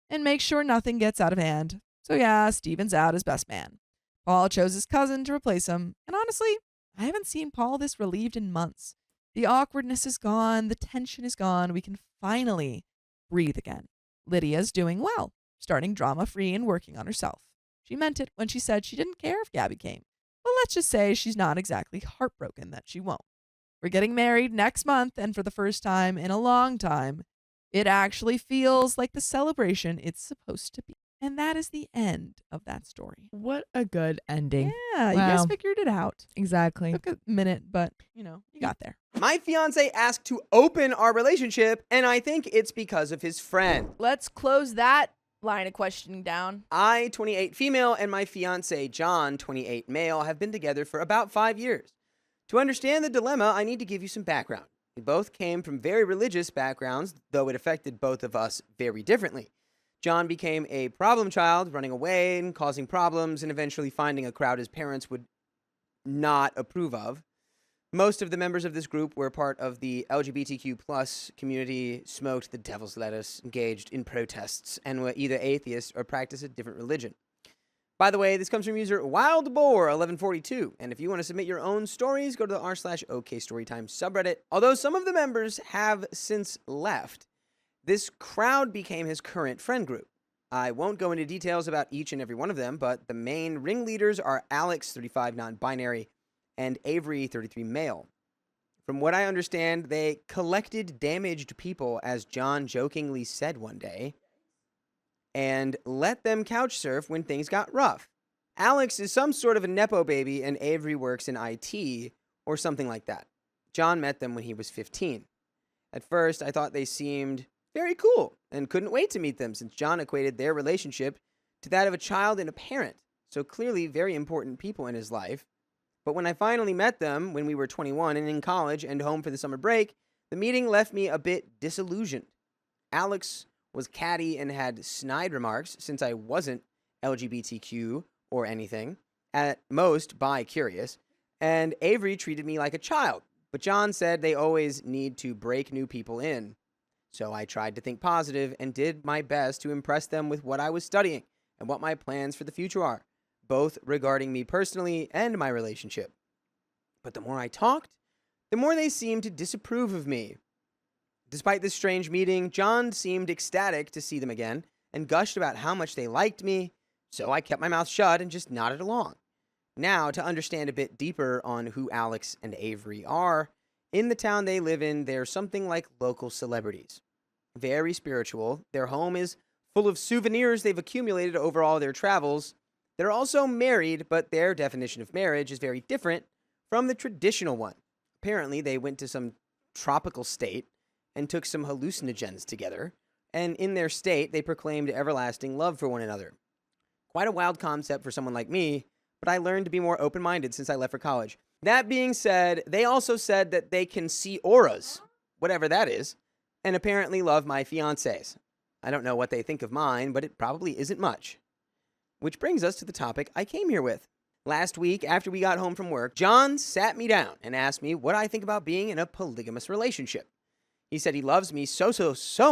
and make sure nothing gets out of hand. So yeah, Stephen's out as best man. Paul chose his cousin to replace him, and honestly, I haven't seen Paul this relieved in months. The awkwardness is gone, the tension is gone, we can finally breathe again. Lydia's doing well, starting drama-free and working on herself. She meant it when she said she didn't care if Gabby came. But let's just say she's not exactly heartbroken that she won't. We're getting married next month, and for the first time in a long time, it actually feels like the celebration it's supposed to be. And that is the end of that story. What a good ending. Yeah, you guys Wow. figured it out. Exactly. Took a minute, but, you got there. My fiance asked to open our relationship, and I think it's because of his friend. Let's close that line of questioning down. I, 28 female, and my fiance, John, 28 male, have been together for about 5 years. To understand the dilemma, I need to give you some background. We both came from very religious backgrounds, though it affected both of us very differently. John became a problem child, running away and causing problems, and eventually finding a crowd his parents would not approve of. Most of the members of this group were part of the LGBTQ plus community, smoked the devil's lettuce, engaged in protests, and were either atheists or practiced a different religion. By the way, this comes from user WildBoar1142, and if you want to submit your own stories, go to the r/OKStorytime subreddit. Although some of the members have since left, this crowd became his current friend group. I won't go into details about each and every one of them, but the main ringleaders are Alex, 35 non-binary, and Avery, 33 male. From what I understand, they collected damaged people, as John jokingly said one day, and let them couch surf when things got rough. Alex is some sort of a Nepo baby, and Avery works in IT or something like that. John met them when he was 15. At first, I thought they seemed very cool and couldn't wait to meet them, since John equated their relationship to that of a child and a parent, so clearly very important people in his life. But when I finally met them when we were 21 and in college and home for the summer break, the meeting left me a bit disillusioned. Alex was catty and had snide remarks, since I wasn't LGBTQ or anything, at most bi-curious, and Avery treated me like a child. But John said they always need to break new people in. So I tried to think positive and did my best to impress them with what I was studying and what my plans for the future are, both regarding me personally and my relationship. But the more I talked, the more they seemed to disapprove of me. Despite this strange meeting, John seemed ecstatic to see them again and gushed about how much they liked me, so I kept my mouth shut and just nodded along. Now, to understand a bit deeper on who Alex and Avery are, in the town they live in, they're something like local celebrities. Very spiritual. Their home is full of souvenirs they've accumulated over all their travels. They're also married, but their definition of marriage is very different from the traditional one. Apparently, they went to some tropical state and took some hallucinogens together, and in their state, they proclaimed everlasting love for one another. Quite a wild concept for someone like me, but I learned to be more open-minded since I left for college. That being said, they also said that they can see auras, whatever that is, and apparently love my fiancés. I don't know what they think of mine, but it probably isn't much. Which brings us to the topic I came here with. Last week, after we got home from work, John sat me down and asked me what I think about being in a polygamous relationship. He said he loves me so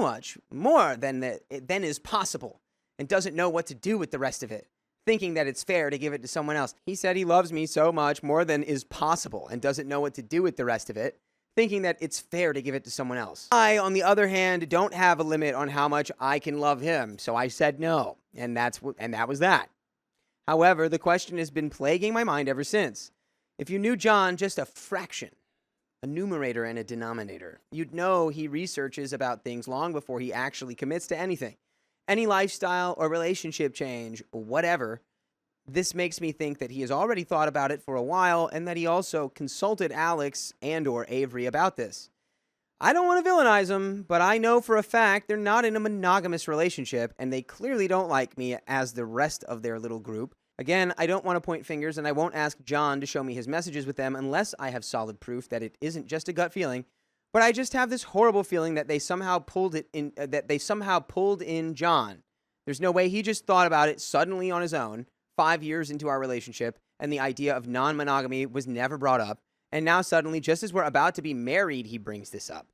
much, more than is possible, and doesn't know what to do with the rest of it, thinking that it's fair to give it to someone else. He said he loves me so much, more than is possible, and doesn't know what to do with the rest of it, thinking that it's fair to give it to someone else. I, on the other hand, don't have a limit on how much I can love him, so I said no, and that was that. However, the question has been plaguing my mind ever since. If you knew John just a fraction, a numerator and a denominator, you'd know he researches about things long before he actually commits to anything. Any lifestyle or relationship change, whatever. This makes me think that he has already thought about it for a while and that he also consulted Alex and/or Avery about this. I don't want to villainize them, but I know for a fact they're not in a monogamous relationship, and they clearly don't like me as the rest of their little group. Again, I don't want to point fingers, and I won't ask John to show me his messages with them unless I have solid proof that it isn't just a gut feeling. But I just have this horrible feeling that they somehow pulled in John. There's no way he just thought about it suddenly on his own, 5 years into our relationship, and the idea of non-monogamy was never brought up. And now suddenly, just as we're about to be married, he brings this up.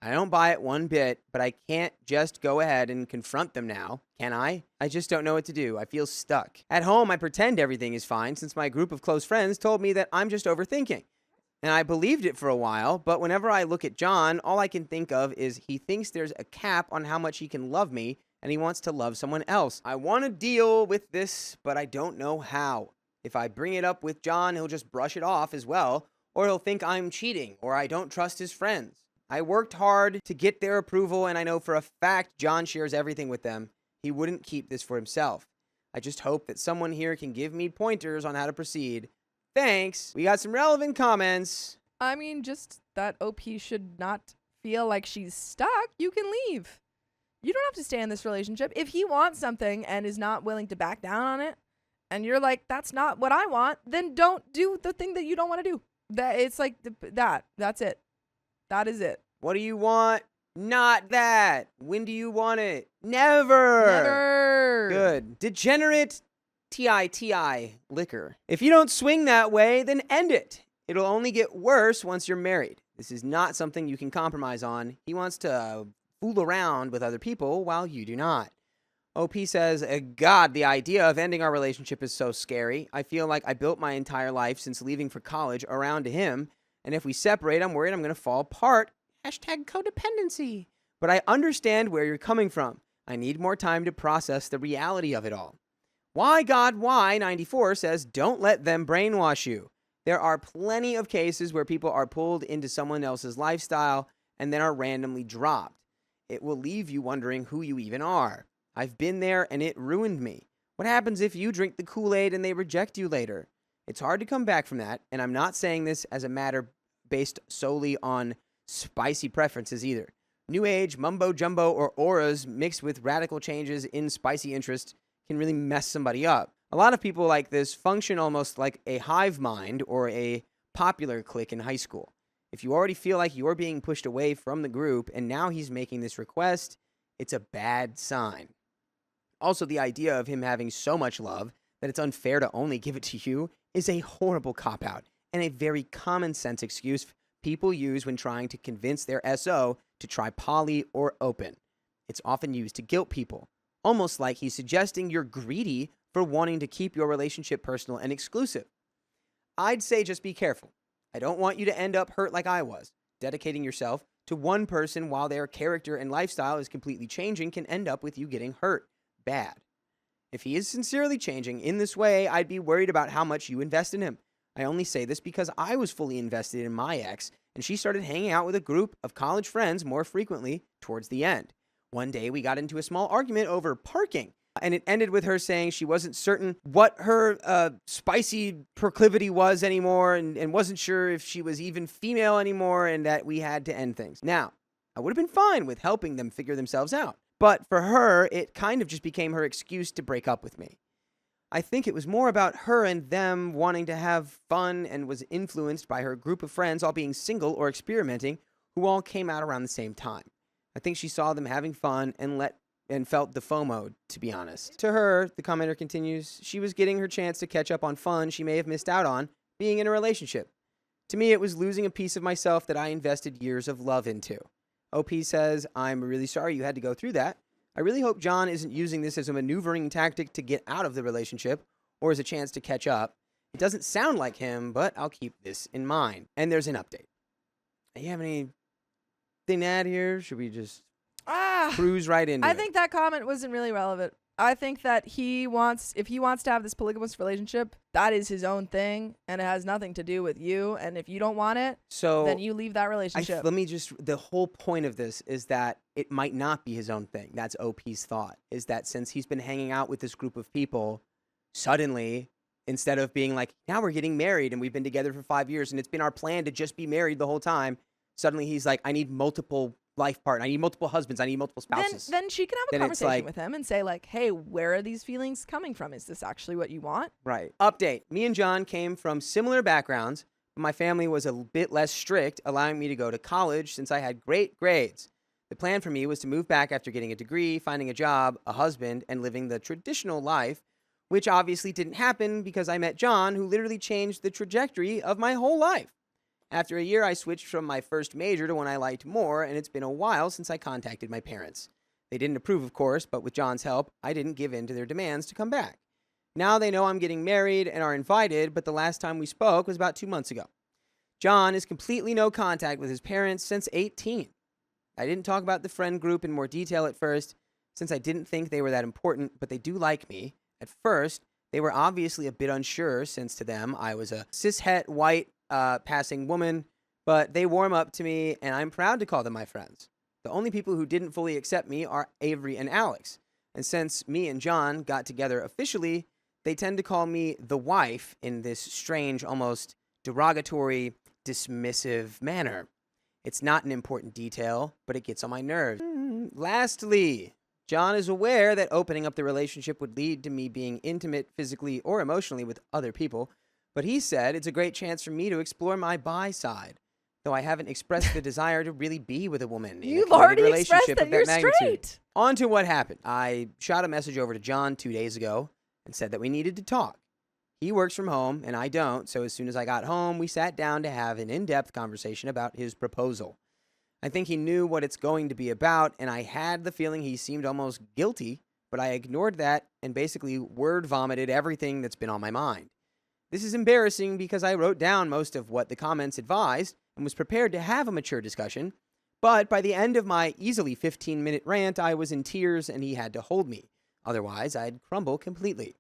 I don't buy it one bit, but I can't just go ahead and confront them now, can I? I just don't know what to do. I feel stuck. At home, I pretend everything is fine since my group of close friends told me that I'm just overthinking. And I believed it for a while, but whenever I look at John, all I can think of is he thinks there's a cap on how much he can love me, and he wants to love someone else. I want to deal with this, but I don't know how. If I bring it up with John, he'll just brush it off as well, or he'll think I'm cheating, or I don't trust his friends. I worked hard to get their approval, and I know for a fact John shares everything with them. He wouldn't keep this for himself. I just hope that someone here can give me pointers on how to proceed. Thanks. We got some relevant comments. I mean, just that OP should not feel like she's stuck. You can leave. You don't have to stay in this relationship. If he wants something and is not willing to back down on it, and you're like, that's not what I want, then don't do the thing that you don't want to do. It's like that. That's it. That is it. What do you want? Not that. When do you want it? Never. Never. Good. Degenerate TITI liquor. If you don't swing that way, then end it. It'll only get worse once you're married. This is not something you can compromise on. He wants to fool around with other people while you do not. OP says, God, the idea of ending our relationship is so scary. I feel like I built my entire life since leaving for college around to him. And if we separate, I'm worried I'm going to fall apart. Hashtag codependency. But I understand where you're coming from. I need more time to process the reality of it all. Why God Why 94 says, don't let them brainwash you. There are plenty of cases where people are pulled into someone else's lifestyle and then are randomly dropped. It will leave you wondering who you even are. I've been there and it ruined me. What happens if you drink the Kool-Aid and they reject you later? It's hard to come back from that, and I'm not saying this as a matter based solely on spicy preferences either. New age, mumbo-jumbo, or auras mixed with radical changes in spicy interests can really mess somebody up. A lot of people like this function almost like a hive mind or a popular clique in high school. If you already feel like you're being pushed away from the group and now he's making this request, it's a bad sign. Also, the idea of him having so much love that it's unfair to only give it to you is a horrible cop-out and a very common sense excuse people use when trying to convince their SO to try poly or open. It's often used to guilt people, almost like he's suggesting you're greedy for wanting to keep your relationship personal and exclusive. I'd say just be careful. I don't want you to end up hurt like I was. Dedicating yourself to one person while their character and lifestyle is completely changing can end up with you getting hurt bad. If he is sincerely changing in this way, I'd be worried about how much you invest in him. I only say this because I was fully invested in my ex, and she started hanging out with a group of college friends more frequently towards the end. One day, we got into a small argument over parking, and it ended with her saying she wasn't certain what her spicy proclivity was anymore and wasn't sure if she was even female anymore and that we had to end things. Now, I would have been fine with helping them figure themselves out, but for her, it kind of just became her excuse to break up with me. I think it was more about her and them wanting to have fun and was influenced by her group of friends all being single or experimenting who all came out around the same time. I think she saw them having fun and and felt the FOMO, to be honest. To her, the commenter continues, she was getting her chance to catch up on fun she may have missed out on being in a relationship. To me, it was losing a piece of myself that I invested years of love into. OP says, I'm really sorry you had to go through that. I really hope John isn't using this as a maneuvering tactic to get out of the relationship or as a chance to catch up. It doesn't sound like him, but I'll keep this in mind. And there's an update. You have anything to add here? Should we just cruise right into it? I think that comment wasn't really relevant. I think that if he wants to have this polygamous relationship, that is his own thing, and it has nothing to do with you. And if you don't want it, then you leave that relationship. The whole point of this is that it might not be his own thing. That's OP's thought, is that since he's been hanging out with this group of people, suddenly, instead of being like, now we're getting married and we've been together for 5 years and it's been our plan to just be married the whole time, suddenly he's like, I need multiple life partners. I need multiple husbands. I need multiple spouses. Then she can have a conversation with him and say like, hey, where are these feelings coming from? Is this actually what you want? Right. Update. Me and John came from similar backgrounds, but my family was a bit less strict, allowing me to go to college since I had great grades. The plan for me was to move back after getting a degree, finding a job, a husband, and living the traditional life, which obviously didn't happen because I met John, who literally changed the trajectory of my whole life. After a year, I switched from my first major to one I liked more, and it's been a while since I contacted my parents. They didn't approve, of course, but with John's help, I didn't give in to their demands to come back. Now they know I'm getting married and are invited, but the last time we spoke was about 2 months ago. John is completely no contact with his parents since 18. I didn't talk about the friend group in more detail at first, since I didn't think they were that important, but they do like me. At first, they were obviously a bit unsure, since to them I was a cishet white passing woman, but they warm up to me, and I'm proud to call them my friends. The only people who didn't fully accept me are Avery and Alex, and since me and John got together officially, they tend to call me the wife in this strange, almost derogatory, dismissive manner. It's not an important detail, but it gets on my nerves. Lastly, John is aware that opening up the relationship would lead to me being intimate physically or emotionally with other people, but he said it's a great chance for me to explore my bi side, though I haven't expressed the desire to really be with a woman in You've a already relationship expressed that of you're magnitude. straight. On to what happened. I shot a message over to John 2 days ago and said that we needed to talk. He works from home and I don't, so as soon as I got home, we sat down to have an in-depth conversation about his proposal. I think he knew what it's going to be about, and I had the feeling he seemed almost guilty, but I ignored that and basically word vomited everything that's been on my mind. This is embarrassing because I wrote down most of what the comments advised and was prepared to have a mature discussion, but by the end of my easily 15-minute rant, I was in tears and he had to hold me. Otherwise, I'd crumble completely.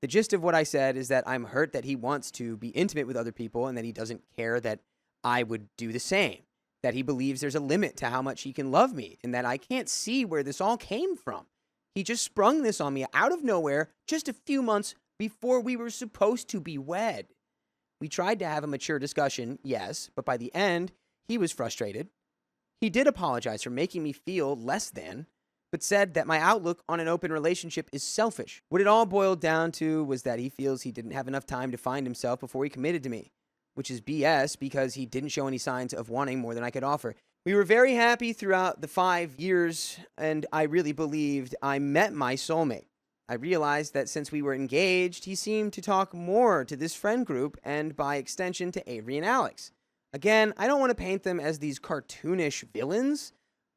The gist of what I said is that I'm hurt that he wants to be intimate with other people and that he doesn't care that I would do the same, that he believes there's a limit to how much he can love me, and that I can't see where this all came from. He just sprung this on me out of nowhere just a few months before we were supposed to be wed. We tried to have a mature discussion, yes, but by the end, he was frustrated. He did apologize for making me feel less than, but said that my outlook on an open relationship is selfish. What it all boiled down to was that he feels he didn't have enough time to find himself before he committed to me, which is BS because he didn't show any signs of wanting more than I could offer. We were very happy throughout the 5 years, and I really believed I met my soulmate. I realized that since we were engaged, he seemed to talk more to this friend group and by extension to Avery and Alex. Again, I don't want to paint them as these cartoonish villains.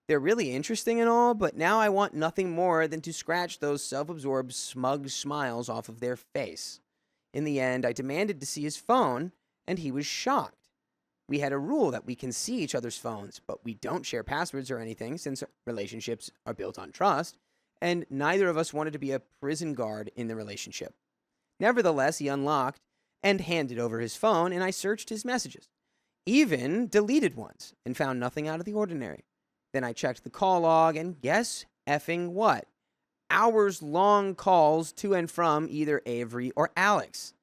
They're really interesting and all, but now I want nothing more than to scratch those self-absorbed, smug smiles off of their face. In the end, I demanded to see his phone, and he was shocked. We had a rule that we can see each other's phones, but we don't share passwords or anything since relationships are built on trust, and neither of us wanted to be a prison guard in the relationship. Nevertheless, he unlocked and handed over his phone, and I searched his messages, even deleted ones, and found nothing out of the ordinary. Then I checked the call log, and guess effing what? Hours-long calls to and from either Avery or Alex.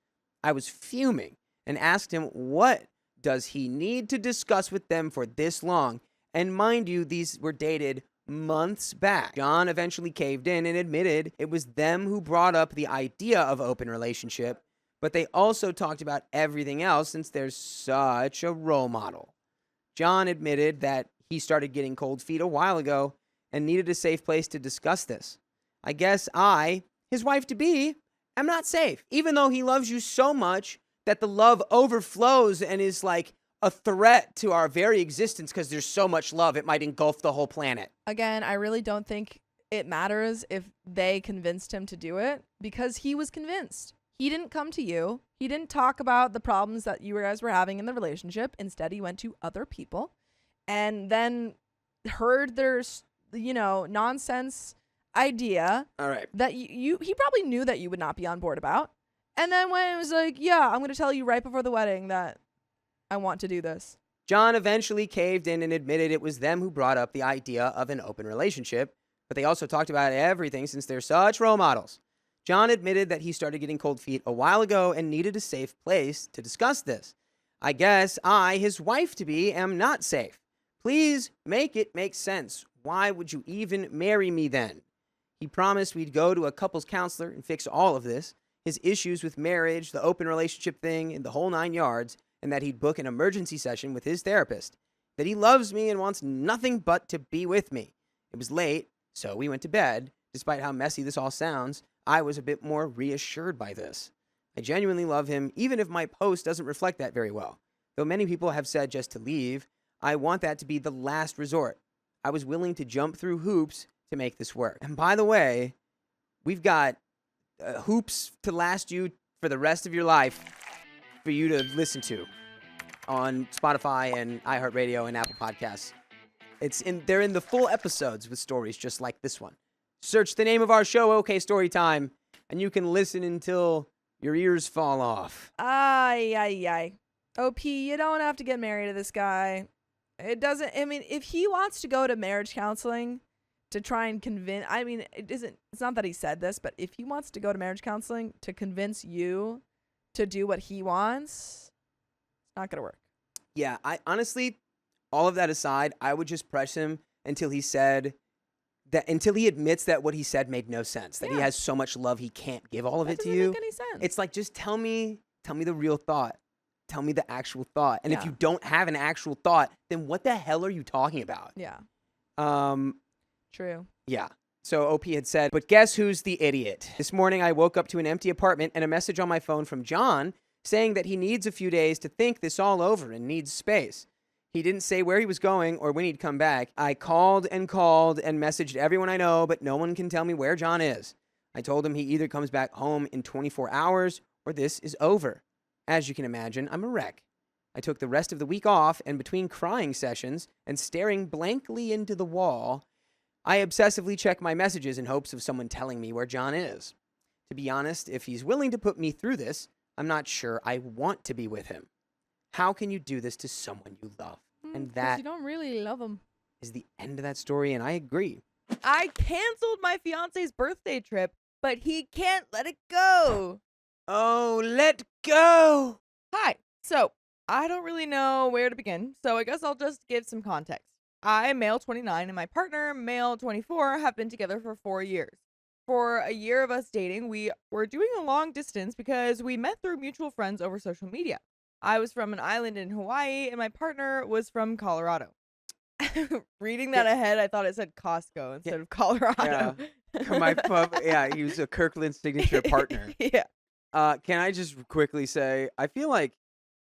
I was fuming and asked him what does he need to discuss with them for this long, and mind you, these were dated months back. John eventually caved in and admitted it was them who brought up the idea of open relationship, but they also talked about everything else since there's such a role model. John admitted that he started getting cold feet a while ago, and needed a safe place to discuss this. I guess I, his wife-to-be, am not safe, even though he loves you so much that the love overflows and is like a threat to our very existence because there's so much love it might engulf the whole planet. Again, I really don't think it matters if they convinced him to do it because he was convinced. He didn't come to you. He didn't talk about the problems that you guys were having in the relationship. Instead, he went to other people and then heard their, nonsense idea. All right. That he probably knew that you would not be on board about. And then when it was like, yeah, I'm going to tell you right before the wedding that I want to do this. John eventually caved in and admitted it was them who brought up the idea of an open relationship, but they also talked about everything since they're such role models. John admitted that he started getting cold feet a while ago and needed a safe place to discuss this. I guess I, his wife-to-be, am not safe. Please make it make sense. Why would you even marry me then? He promised we'd go to a couples counselor and fix all of this, his issues with marriage, the open relationship thing, and the whole 9 yards, and that he'd book an emergency session with his therapist, that he loves me and wants nothing but to be with me. It was late, so we went to bed. Despite how messy this all sounds, I was a bit more reassured by this. I genuinely love him, even if my post doesn't reflect that very well. Though many people have said just to leave, I want that to be the last resort. I was willing to jump through hoops to make this work. And by the way, we've got hoops to last you for the rest of your life for you to listen to on Spotify and iHeartRadio and Apple Podcasts. They're in the full episodes with stories just like this one. Search the name of our show, OK Storytime, and you can listen until your ears fall off. Ay. OP, you don't have to get married to this guy. If he wants to go to marriage counseling to try and convince, it's not that he said this, but if he wants to go to marriage counseling to convince you to do what he wants, it's not going to work. Yeah, I honestly, all of that aside, I would just press him until he admits that what he said made no sense, that he has so much love he can't give all of it to you. Doesn't make any sense. It's like, just tell me the real thought. Tell me the actual thought. And if you don't have an actual thought, then what the hell are you talking about? Yeah. True. Yeah. So OP had said, but guess who's the idiot? This morning I woke up to an empty apartment and a message on my phone from John saying that he needs a few days to think this all over and needs space. He didn't say where he was going or when he'd come back. I called and messaged everyone I know, but no one can tell me where John is. I told him he either comes back home in 24 hours or this is over. As you can imagine, I'm a wreck. I took the rest of the week off, and between crying sessions and staring blankly into the wall, I obsessively check my messages in hopes of someone telling me where John is. To be honest, if he's willing to put me through this, I'm not sure I want to be with him. How can you do this to someone you love? And that you don't really love him. is the end of that story, and I agree. I canceled my fiance's birthday trip, but he can't let it go. Oh, let go! Hi. So, I don't really know where to begin, so I guess I'll just give some context. I, male 29, and my partner, male 24, have been together for 4 years. For a year of us dating, we were doing a long distance because we met through mutual friends over social media. I was from an island in Hawaii, and my partner was from Colorado. Reading that ahead, I thought it said Costco instead of Colorado. Yeah. He was a Kirkland signature partner. Yeah. Can I just quickly say, I feel like,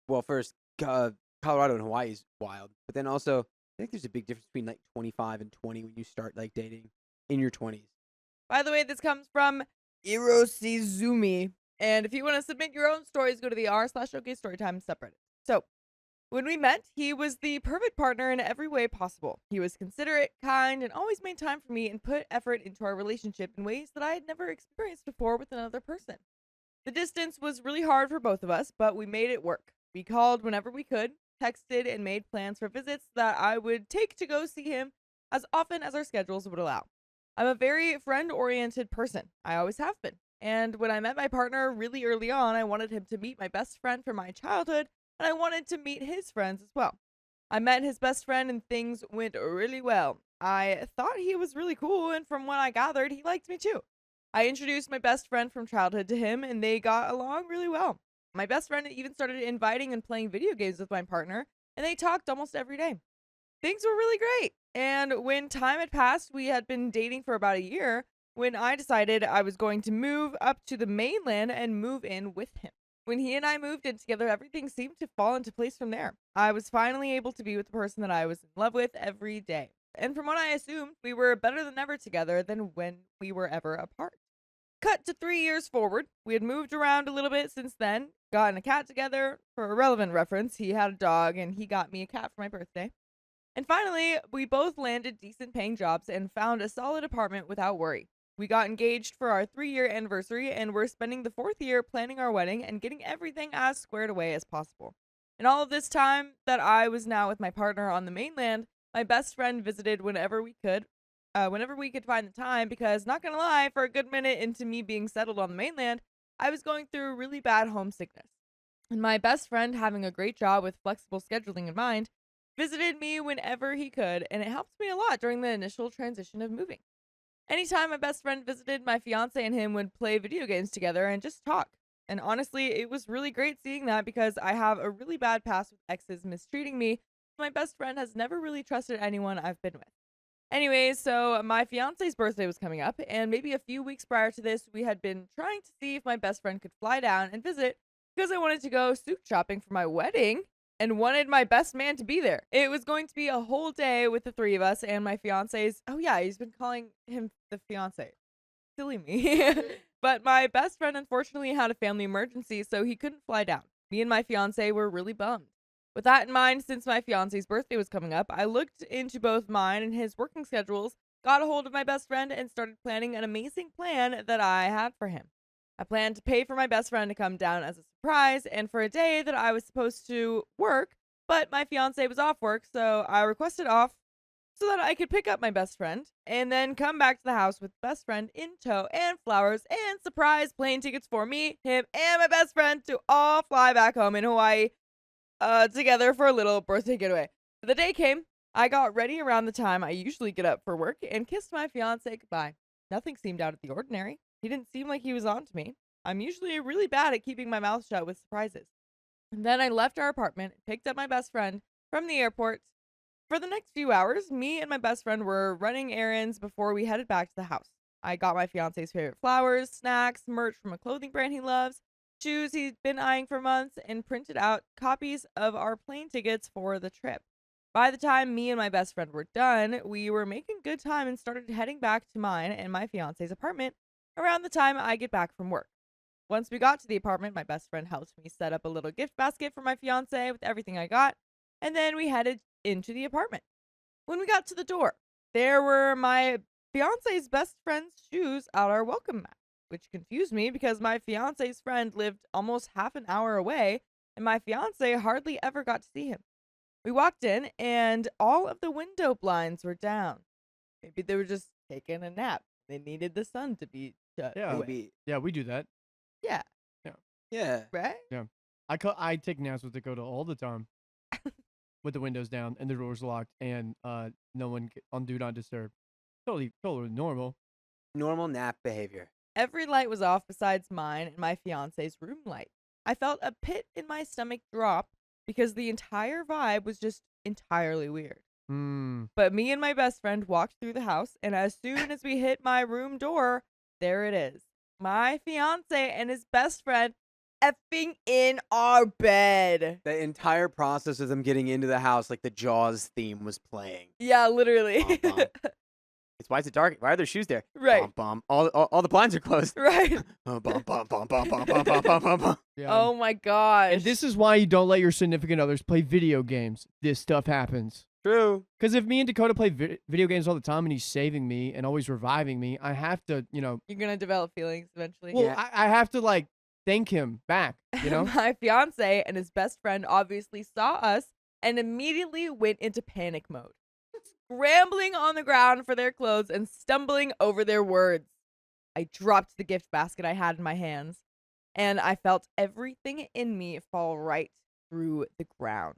well, first, Colorado and Hawaii is wild, but then also, I think there's a big difference between like 25 and 20 when you start like dating in your 20s. By the way, this comes from Irosizumi. And if you want to submit your own stories, go to the r/OK Storytime subreddit. So, when we met, he was the perfect partner in every way possible. He was considerate, kind, and always made time for me and put effort into our relationship in ways that I had never experienced before with another person. The distance was really hard for both of us, but we made it work. We called whenever we could, texted, and made plans for visits that I would take to go see him as often as our schedules would allow. I'm a very friend-oriented person. I always have been. And when I met my partner really early on, I wanted him to meet my best friend from my childhood, and I wanted to meet his friends as well. I met his best friend and things went really well. I thought he was really cool, and from what I gathered, he liked me too. I introduced my best friend from childhood to him, and they got along really well. My best friend even started inviting and playing video games with my partner, and they talked almost every day. Things were really great. And when time had passed, we had been dating for about a year when I decided I was going to move up to the mainland and move in with him. When he and I moved in together, everything seemed to fall into place from there. I was finally able to be with the person that I was in love with every day. And from what I assumed, we were better than ever together than when we were ever apart. Cut to 3 years forward. We had moved around a little bit since then, gotten a cat together. For a relevant reference, he had a dog and he got me a cat for my birthday. And finally, we both landed decent paying jobs and found a solid apartment without worry. We got engaged for our 3-year anniversary and we're spending the 4th year planning our wedding and getting everything as squared away as possible. And all of this time that I was now with my partner on the mainland, my best friend visited whenever we could find the time, because not gonna lie, for a good minute into me being settled on the mainland, I was going through really bad homesickness. And my best friend, having a great job with flexible scheduling in mind, visited me whenever he could, and it helped me a lot during the initial transition of moving. Anytime my best friend visited, my fiance and him would play video games together and just talk. And honestly, it was really great seeing that because I have a really bad past with exes mistreating me. My best friend has never really trusted anyone I've been with. Anyways, so my fiance's birthday was coming up, and maybe a few weeks prior to this, we had been trying to see if my best friend could fly down and visit because I wanted to go suit shopping for my wedding and wanted my best man to be there. It was going to be a whole day with the 3 of us and my fiance's. Oh yeah, he's been calling him the fiance. Silly me. But my best friend unfortunately had a family emergency, so he couldn't fly down. Me and my fiance were really bummed. With that in mind, since my fiance's birthday was coming up, I looked into both mine and his working schedules, got a hold of my best friend, and started planning an amazing plan that I had for him. I planned to pay for my best friend to come down as a surprise and for a day that I was supposed to work, but my fiance was off work, so I requested off so that I could pick up my best friend and then come back to the house with best friend in tow and flowers and surprise plane tickets for me, him, and my best friend to all fly back home in Hawaii together for a little birthday getaway. The day came. I got ready around the time I usually get up for work and kissed my fiance goodbye. Nothing seemed out of the ordinary. He didn't seem like he was on to me. I'm usually really bad at keeping my mouth shut with surprises. And then I left our apartment, picked up my best friend from the airport. For the next few hours, me and my best friend were running errands before we headed back to the house. I got my fiance's favorite flowers, snacks, merch from a clothing brand he loves, shoes he's been eyeing for months, and printed out copies of our plane tickets for the trip. By the time me and my best friend were done, we were making good time and started heading back to mine and my fiance's apartment around the time I get back from work. Once we got to the apartment, my best friend helped me set up a little gift basket for my fiance with everything I got, and then we headed into the apartment. When we got to the door, there were my fiance's best friend's shoes out our welcome mat, which confused me because my fiance's friend lived almost half an hour away, and my fiance hardly ever got to see him. We walked in, and all of the window blinds were down. Maybe they were just taking a nap. They needed the sun to be shut away. Maybe. Yeah, we do that. Yeah. Yeah. Right? I take naps with Dakota all the time, with the windows down and the doors locked, and no one on do not disturb. Totally normal. Normal nap behavior. Every light was off besides mine and my fiance's room light. I felt a pit in my stomach drop because the entire vibe was just entirely weird. But me and my best friend walked through the house, and as soon as we hit my room door, there it is. My fiance and his best friend effing in our bed. The entire process of them getting into the house, like the Jaws theme was playing. Yeah, literally. Bum, bum. Why is it dark? Why are there shoes there? Right. Bum, bum. All the blinds are closed. Right. Bum, bum, bum, bum, bum, bum, bum, bum, bum, bum. Yeah. Oh my gosh. And this is why you don't let your significant others play video games. This stuff happens. True. Because if me and Dakota play video games all the time and he's saving me and always reviving me, I have to, You're going to develop feelings eventually. well, Yeah. I have to, like, thank him back, you know? My fiance and his best friend obviously saw us and immediately went into panic mode, scrambling on the ground for their clothes and stumbling over their words. I dropped the gift basket I had in my hands, and I felt everything in me fall right through the ground.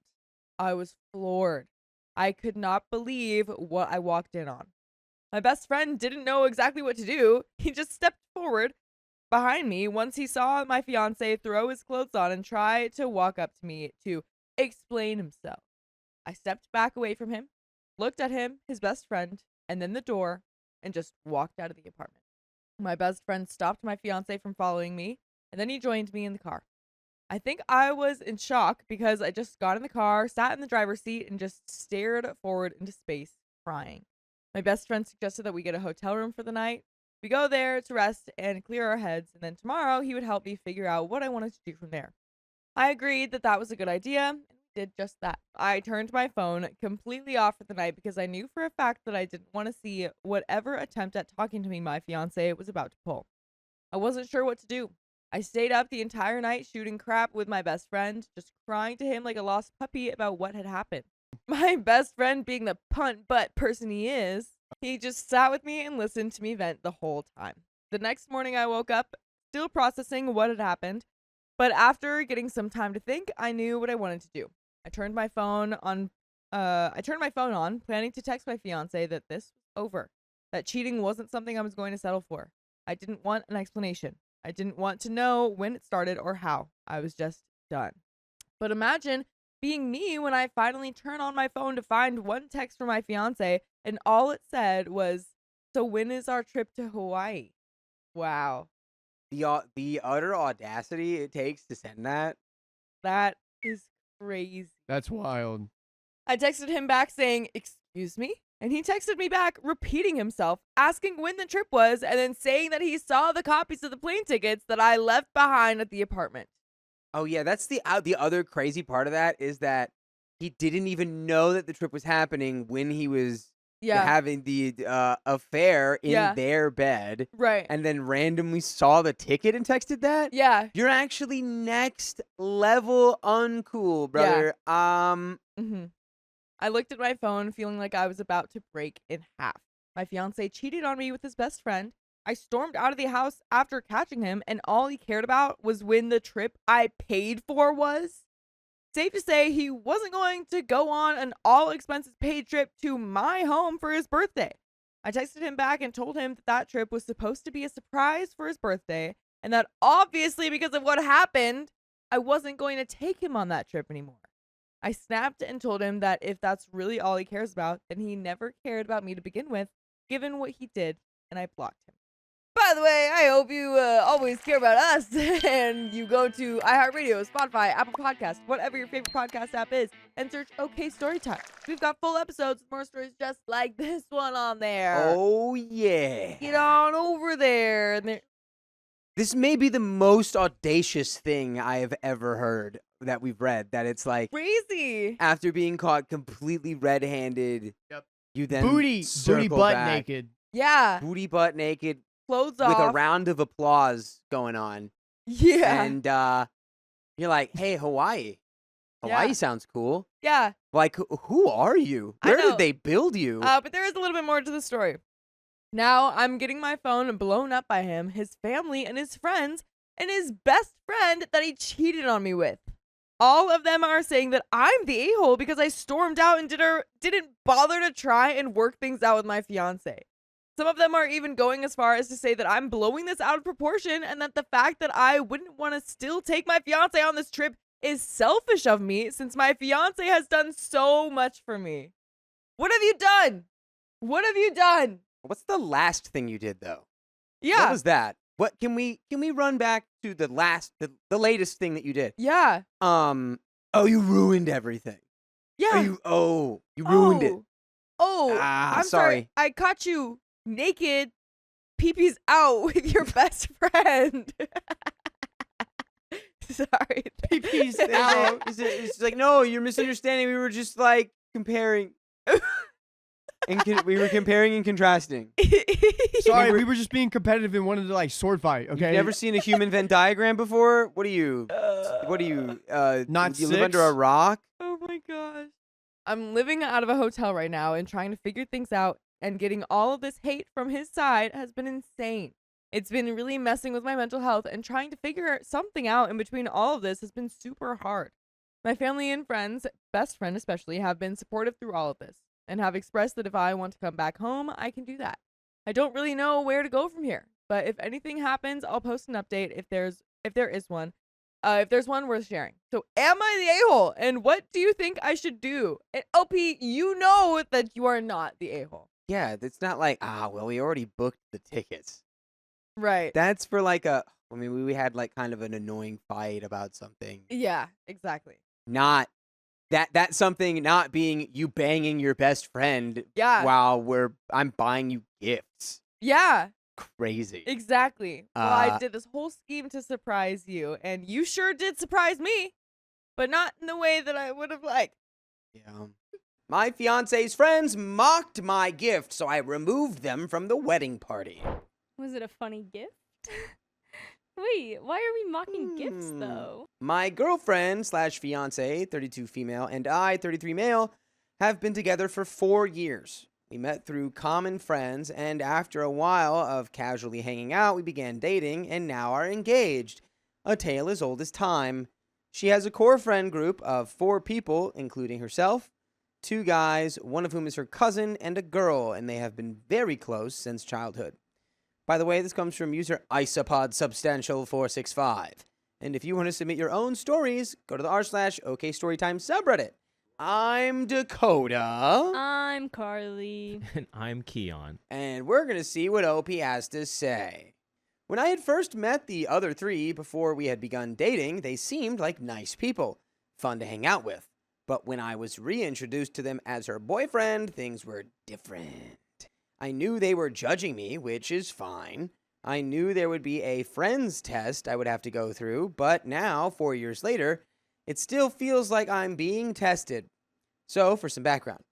I was floored. I could not believe what I walked in on. My best friend didn't know exactly what to do. He just stepped forward behind me once he saw my fiance throw his clothes on and try to walk up to me to explain himself. I stepped back away from him, looked at him, his best friend, and then the door, and just walked out of the apartment. My best friend stopped my fiance from following me, and then he joined me in the car. I think I was in shock because I just got in the car, sat in the driver's seat, and just stared forward into space, crying. My best friend suggested that we get a hotel room for the night. We go there to rest and clear our heads, and then tomorrow he would help me figure out what I wanted to do from there. I agreed that that was a good idea, and we did just that. I turned my phone completely off for the night because I knew for a fact that I didn't want to see whatever attempt at talking to me my fiancé was about to pull. I wasn't sure what to do. I stayed up the entire night shooting crap with my best friend, just crying to him like a lost puppy about what had happened. My best friend, being the punt butt person he is, he just sat with me and listened to me vent the whole time. The next morning I woke up, still processing what had happened, but after getting some time to think, I knew what I wanted to do. I turned my phone on, planning to text my fiancé that this was over, that cheating wasn't something I was going to settle for. I didn't want an explanation. I didn't want to know when it started or how. I was just done. But imagine being me when I finally turn on my phone to find one text from my fiancé, and all it said was, "So when is our trip to Hawaii?" Wow. The utter audacity it takes to send that. That is crazy. That's wild. I texted him back saying, "Excuse me?" And he texted me back, repeating himself, asking when the trip was, and then saying that he saw the copies of the plane tickets that I left behind at the apartment. Oh yeah, that's the other crazy part of that is that he didn't even know that the trip was happening when he was having the affair in their bed. Right. And then randomly saw the ticket and texted that? Yeah. You're actually next level uncool, brother. Mm-hmm. I looked at my phone feeling like I was about to break in half. My fiance cheated on me with his best friend. I stormed out of the house after catching him, and all he cared about was when the trip I paid for was. Safe to say, he wasn't going to go on an all-expenses paid trip to my home for his birthday. I texted him back and told him that that trip was supposed to be a surprise for his birthday, and that obviously because of what happened, I wasn't going to take him on that trip anymore. I snapped and told him that if that's really all he cares about, then he never cared about me to begin with, given what he did, and I blocked him. By the way, I hope you always care about us and you go to iHeartRadio, Spotify, Apple Podcasts, whatever your favorite podcast app is, and search OK Storytime. We've got full episodes with more stories just like this one on there. Oh, yeah. Get on over there. This may be the most audacious thing I have ever heard that we've read. That it's like crazy. After being caught completely red-handed, you then booty butt back. naked. Yeah. Booty butt naked. Clothes off. With a round of applause going on. Yeah. And you're like, hey, Hawaii. Hawaii sounds cool. Yeah. Like, who are you? Where did they build you? But there is a little bit more to the story. Now I'm getting my phone blown up by him, his family, and his friends, and his best friend that he cheated on me with. All of them are saying that I'm the a-hole because I stormed out and didn't bother to try and work things out with my fiancé. Some of them are even going as far as to say that I'm blowing this out of proportion and that the fact that I wouldn't want to still take my fiancé on this trip is selfish of me since my fiancé has done so much for me. What have you done? What have you done? What's the last thing you did though? Yeah. What was that? What can we run back to the latest thing that you did? Yeah. Oh, you ruined everything. Yeah. You ruined it. Oh, I'm sorry. I caught you naked, pee-pees out with your best friend. Sorry. Pee-pees out. It's like, no, you're misunderstanding. We were just like comparing. We were comparing and contrasting. Sorry, we were just being competitive and wanted to like sword fight. Okay. You've never seen a human Venn diagram before? What are you? Not you live under a rock? Oh my gosh. I'm living out of a hotel right now and trying to figure things out, and getting all of this hate from his side has been insane. It's been really messing with my mental health, and trying to figure something out in between all of this has been super hard. My family and friends, best friend especially, have been supportive through all of this and have expressed that if I want to come back home, I can do that. I don't really know where to go from here, but if anything happens, I'll post an update if there is one. if there's one worth sharing. So, am I the a-hole? And what do you think I should do? And LP, you know that you are not the a-hole. Yeah, it's not like, well, we already booked the tickets. Right. That's for like we had like kind of an annoying fight about something. Yeah, exactly. Not that's something not being you banging your best friend Yeah. while I'm buying you gifts. Yeah, Crazy. exactly. Well, I did this whole scheme to surprise you, and you sure did surprise me, but not in the way that I would have liked. Yeah. My fiance's friends mocked my gift, so I removed them from the wedding party. Was it a funny gift? Wait, why are we mocking gifts, though? My girlfriend / fiancé, 32 female, and I, 33 male, have been together for 4 years. We met through common friends, and after a while of casually hanging out, we began dating and now are engaged. A tale as old as time. She has a core friend group of 4 people, including herself, 2 guys, one of whom is her cousin, and a girl, and they have been very close since childhood. By the way, this comes from user isopod_substantial465. And if you want to submit your own stories, go to the r/OKStorytime subreddit. I'm Dakota. I'm Carly. And I'm Keon. And we're going to see what OP has to say. When I had first met the other 3 before we had begun dating, they seemed like nice people, fun to hang out with. But when I was reintroduced to them as her boyfriend, things were different. I knew they were judging me, which is fine. I knew there would be a friends test I would have to go through, but now, 4 years later, it still feels like I'm being tested. So, for some background,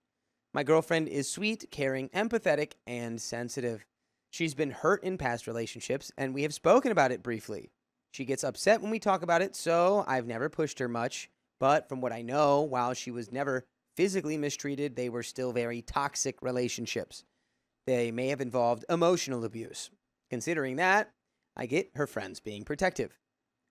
my girlfriend is sweet, caring, empathetic, and sensitive. She's been hurt in past relationships, and we have spoken about it briefly. She gets upset when we talk about it, so I've never pushed her much. But from what I know, while she was never physically mistreated, they were still very toxic relationships. They may have involved emotional abuse. Considering that, I get her friends being protective.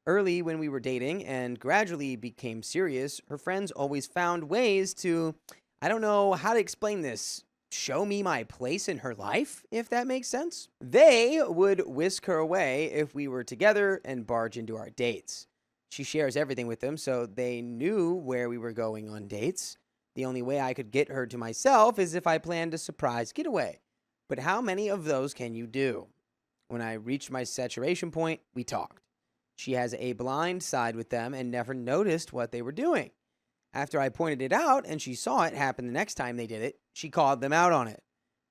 Early when we were dating and gradually became serious, her friends always found ways to, I don't know how to explain this, show me my place in her life, if that makes sense. They would whisk her away if we were together and barge into our dates. She shares everything with them, so they knew where we were going on dates. The only way I could get her to myself is if I planned a surprise getaway. But how many of those can you do? When I reached my saturation point, we talked. She has a blind side with them and never noticed what they were doing. After I pointed it out and she saw it happen the next time they did it, she called them out on it,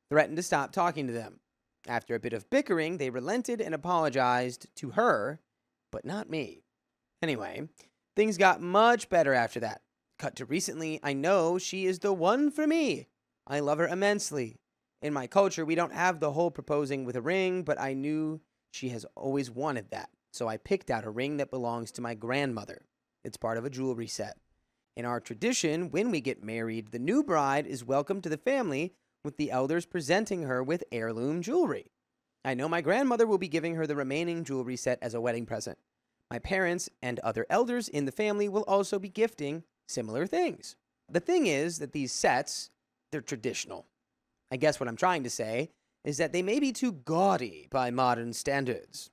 threatened to stop talking to them. After a bit of bickering, they relented and apologized to her, but not me. Anyway, things got much better after that. Cut to recently, I know she is the one for me. I love her immensely. In my culture, we don't have the whole proposing with a ring, but I knew she has always wanted that. So I picked out a ring that belongs to my grandmother. It's part of a jewelry set. In our tradition, when we get married, the new bride is welcomed to the family with the elders presenting her with heirloom jewelry. I know my grandmother will be giving her the remaining jewelry set as a wedding present. My parents and other elders in the family will also be gifting similar things. The thing is that these sets, they're traditional. I guess what I'm trying to say is that they may be too gaudy by modern standards.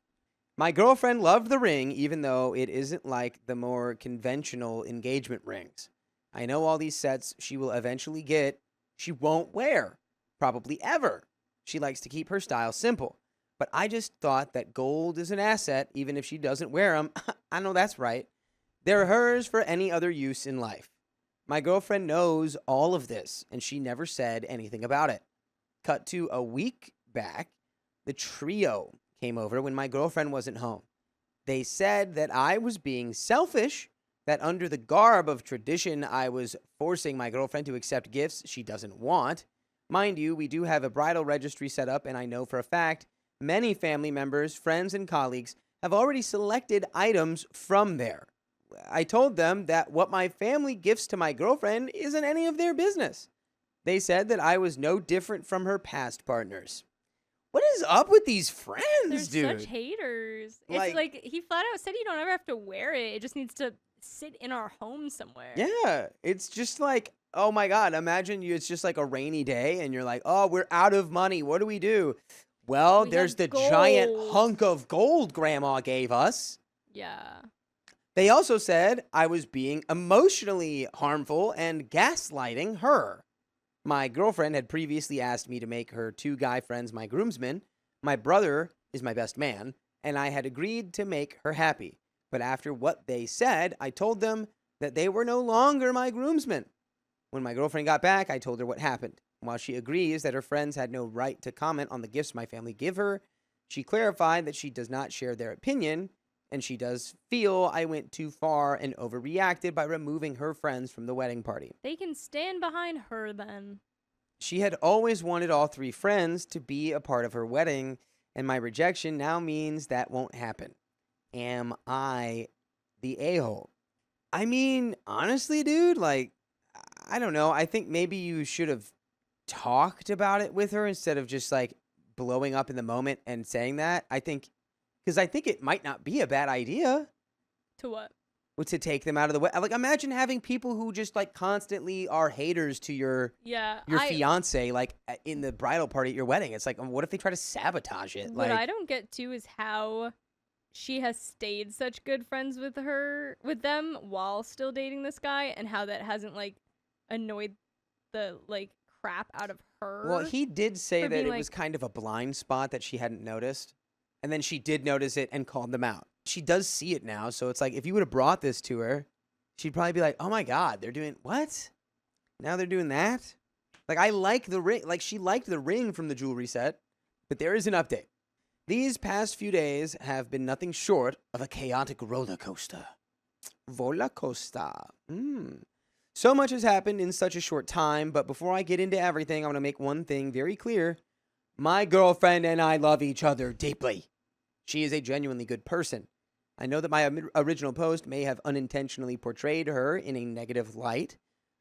My girlfriend loved the ring, even though it isn't like the more conventional engagement rings. I know all these sets she will eventually get, she won't wear, probably ever. She likes to keep her style simple. But I just thought that gold is an asset, even if she doesn't wear them. I know that's right. They're hers for any other use in life. My girlfriend knows all of this, and she never said anything about it. Cut to a week back, the trio came over when my girlfriend wasn't home. They said that I was being selfish, that under the garb of tradition, I was forcing my girlfriend to accept gifts she doesn't want. Mind you, we do have a bridal registry set up, and I know for a fact many family members, friends, and colleagues have already selected items from there. I told them that what my family gifts to my girlfriend isn't any of their business. They said that I was no different from her past partners. What is up with these friends, They're dude? such haters. Like- It's like he flat out said you don't ever have to wear it. It just needs to sit in our home somewhere. Yeah, it's just like, oh my God, imagine it's just like a rainy day and you're like, oh, we're out of money. What do we do? Well, We there's have the giant gold. hunk of gold Grandma gave us. Yeah. They also said I was being emotionally harmful and gaslighting her. My girlfriend had previously asked me to make her 2 guy friends my groomsmen. My brother is my best man, and I had agreed to make her happy. But after what they said, I told them that they were no longer my groomsmen. When my girlfriend got back, I told her what happened. While she agrees that her friends had no right to comment on the gifts my family give her, she clarified that she does not share their opinion, and she does feel I went too far and overreacted by removing her friends from the wedding party. They can stand behind her then. She had always wanted all 3 friends to be a part of her wedding, and my rejection now means that won't happen. Am I the a-hole? I mean, honestly, dude, like, I don't know. I think maybe you should have talked about it with her instead of just, like, blowing up in the moment and saying that. Because I think it might not be a bad idea. To what? To take them out of the way. Like, imagine having people who just, like, constantly are haters to your fiance, like, in the bridal party at your wedding. It's like, what if they try to sabotage it? What I don't get, too, is how she has stayed such good friends with them while still dating this guy, and how that hasn't, like, annoyed the, like, crap out of her. Well, he did say that it was kind of a blind spot that she hadn't noticed. And then she did notice it and called them out. She does see it now, so it's like, if you would have brought this to her, she'd probably be like, oh my God, they're doing what? Now they're doing that? Like, I like the ring. Like, she liked the ring from the jewelry set, but there is an update. These past few days have been nothing short of a chaotic roller coaster. Roller coaster. So much has happened in such a short time, but before I get into everything, I want to make one thing very clear. My girlfriend and I love each other deeply. She is a genuinely good person. I know that my original post may have unintentionally portrayed her in a negative light,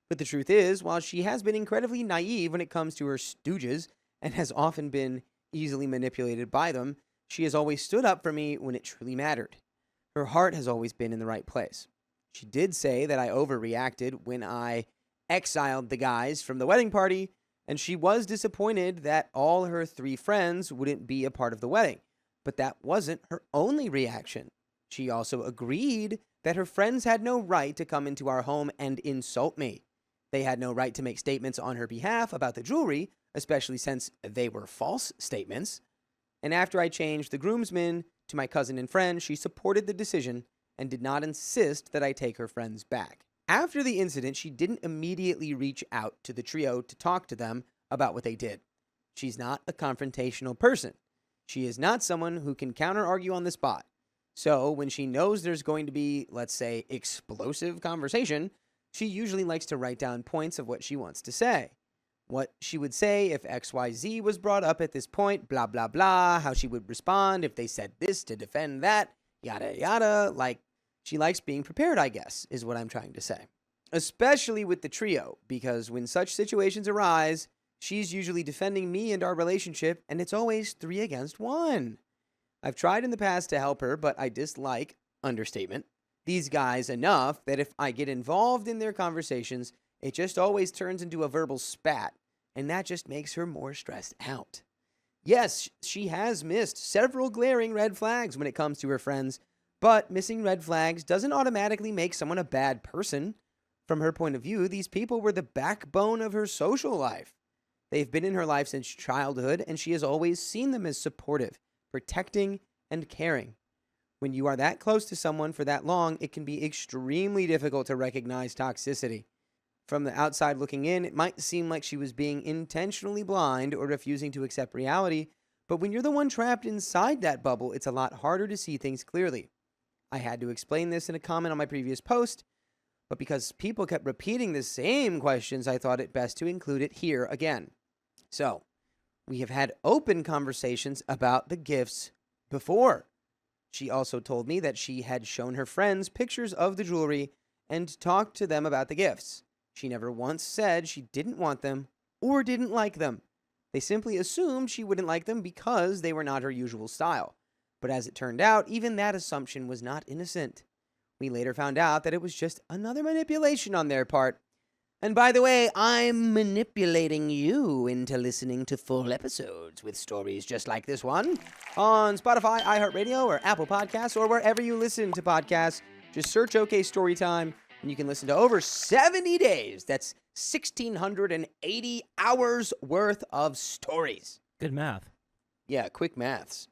but the truth is, while she has been incredibly naive when it comes to her stooges and has often been easily manipulated by them, she has always stood up for me when it truly mattered. Her heart has always been in the right place. She did say that I overreacted when I exiled the guys from the wedding party, and she was disappointed that all her 3 friends wouldn't be a part of the wedding. But that wasn't her only reaction. She also agreed that her friends had no right to come into our home and insult me. They had no right to make statements on her behalf about the jewelry, especially since they were false statements. And after I changed the groomsmen to my cousin and friend, she supported the decision and did not insist that I take her friends back. After the incident, she didn't immediately reach out to the trio to talk to them about what they did. She's not a confrontational person. She is not someone who can counter-argue on the spot. So when she knows there's going to be, let's say, explosive conversation, she usually likes to write down points of what she wants to say. What she would say if XYZ was brought up at this point, blah, blah, blah, how she would respond if they said this to defend that, yada, yada. Like, she likes being prepared, I guess, is what I'm trying to say. Especially with the trio, because when such situations arise, she's usually defending me and our relationship, and it's always 3 against 1. I've tried in the past to help her, but I dislike, understatement, these guys enough that if I get involved in their conversations, it just always turns into a verbal spat, and that just makes her more stressed out. Yes, she has missed several glaring red flags when it comes to her friends, but missing red flags doesn't automatically make someone a bad person. From her point of view, these people were the backbone of her social life. They've been in her life since childhood, and she has always seen them as supportive, protecting, and caring. When you are that close to someone for that long, it can be extremely difficult to recognize toxicity. From the outside looking in, it might seem like she was being intentionally blind or refusing to accept reality, but when you're the one trapped inside that bubble, it's a lot harder to see things clearly. I had to explain this in a comment on my previous post, but because people kept repeating the same questions, I thought it best to include it here again. So, we have had open conversations about the gifts before. She also told me that she had shown her friends pictures of the jewelry and talked to them about the gifts. She never once said she didn't want them or didn't like them. They simply assumed she wouldn't like them because they were not her usual style. But as it turned out, even that assumption was not innocent. We later found out that it was just another manipulation on their part. And by the way, I'm manipulating you into listening to full episodes with stories just like this one on Spotify, iHeartRadio, or Apple Podcasts, or wherever you listen to podcasts. Just search OK Storytime, and you can listen to over 70 days. That's 1,680 hours worth of stories. Good math. Yeah, quick maths.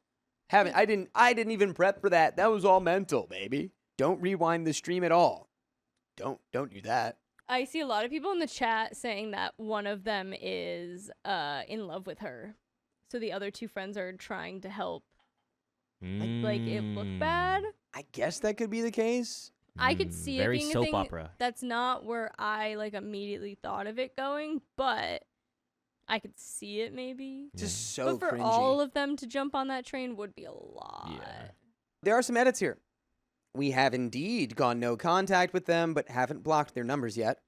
I didn't even prep for that. That was all mental, baby. Don't rewind the stream at all. Don't do that. I see a lot of people in the chat saying that one of them is in love with her. So the other two friends are trying to help like it look bad. I guess that could be the case. I could see it very being a soap thing. opera. That's not where I like immediately thought of it going, but I could see it maybe. Just so but for cringy. all of them to jump on that train would be a lot. Yeah. There are some edits here. We have indeed gone no contact with them, but haven't blocked their numbers yet.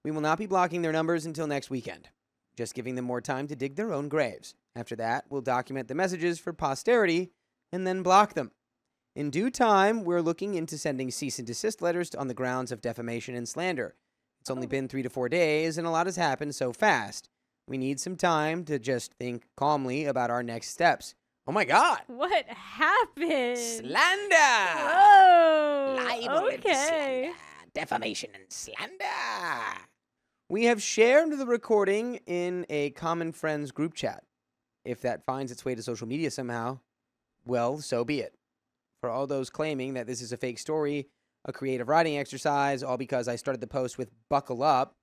We will not be blocking their numbers until next weekend, just giving them more time to dig their own graves. After that, we'll document the messages for posterity and then block them. In due time, we're looking into sending cease and desist letters on the grounds of defamation and slander. It's only been 3 to 4 days, and a lot has happened so fast. We need some time to just think calmly about our next steps. Oh my God! What happened? Slander! Whoa! Libel and Okay. slander. Defamation and slander. We have shared the recording in a common friends group chat. If that finds its way to social media somehow, well, so be it. For all those claiming that this is a fake story, a creative writing exercise, all because I started the post with buckle up,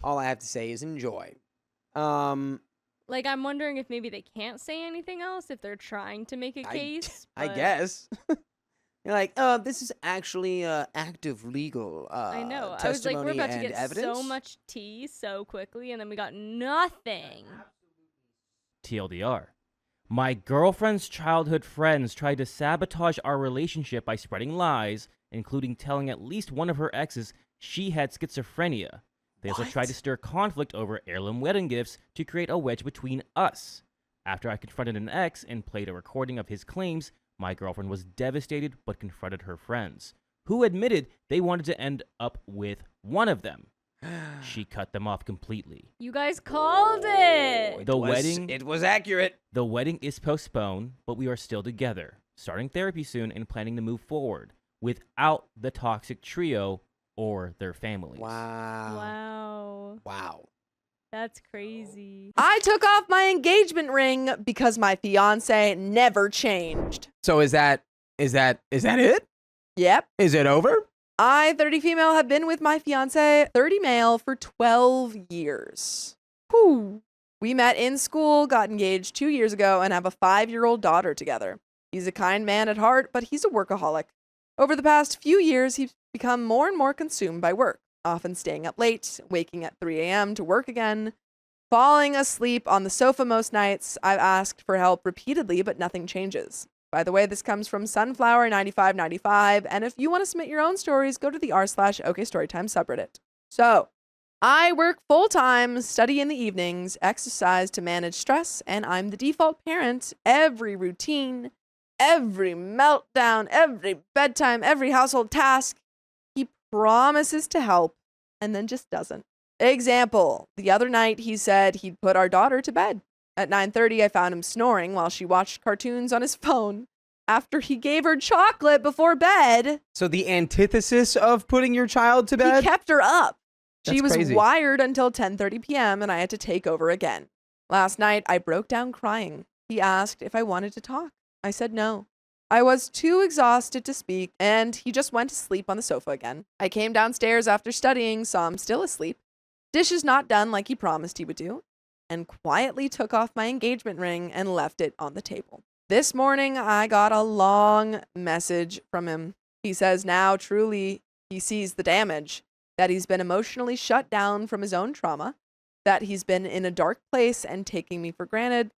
all I have to say is enjoy. Like, I'm wondering if maybe they can't say anything else if they're trying to make a case. I but guess. You're like, this is actually active legal I know. I was like, we're testimony about to and get evidence. so much tea so quickly, and then we got nothing. TLDR. My girlfriend's childhood friends tried to sabotage our relationship by spreading lies, including telling at least one of her exes she had schizophrenia. They also tried to stir conflict over heirloom wedding gifts to create a wedge between us. After I confronted an ex and played a recording of his claims, my girlfriend was devastated but confronted her friends, who admitted they wanted to end up with one of them. She cut them off completely. You guys called it. It was accurate. The wedding is postponed, but we are still together, starting therapy soon and planning to move forward without the toxic trio or their families. Wow. That's crazy. I took off my engagement ring because my fiance never changed. So is that it? Yep. Is it over? I, 30 female, have been with my fiance, 30 male, for 12 years. Whew. We met in school, got engaged 2 years ago, and have a 5-year-old daughter together. He's a kind man at heart, but he's a workaholic. Over the past few years, he's become more and more consumed by work, often staying up late, waking at 3 a.m. to work again, falling asleep on the sofa most nights. I've asked for help repeatedly, but nothing changes. By the way, this comes from Sunflower9595, and if you want to submit your own stories, go to the r/OKStorytime subreddit. So, I work full-time, study in the evenings, exercise to manage stress, and I'm the default parent. Every routine, every meltdown, every bedtime, every household task, he promises to help and then just doesn't. Example, the other night he said he'd put our daughter to bed. At 9:30, I found him snoring while she watched cartoons on his phone. After he gave her chocolate before bed, So the antithesis of putting your child to bed? he kept her up. She That's was crazy. wired until 10:30 p.m. and I had to take over again. Last night, I broke down crying. He asked if I wanted to talk. I said no. I was too exhausted to speak, and he just went to sleep on the sofa again. I came downstairs after studying, saw him still asleep, dishes not done like he promised he would do, and quietly took off my engagement ring and left it on the table. This morning, I got a long message from him. He says now truly he sees the damage, that he's been emotionally shut down from his own trauma, that he's been in a dark place and taking me for granted.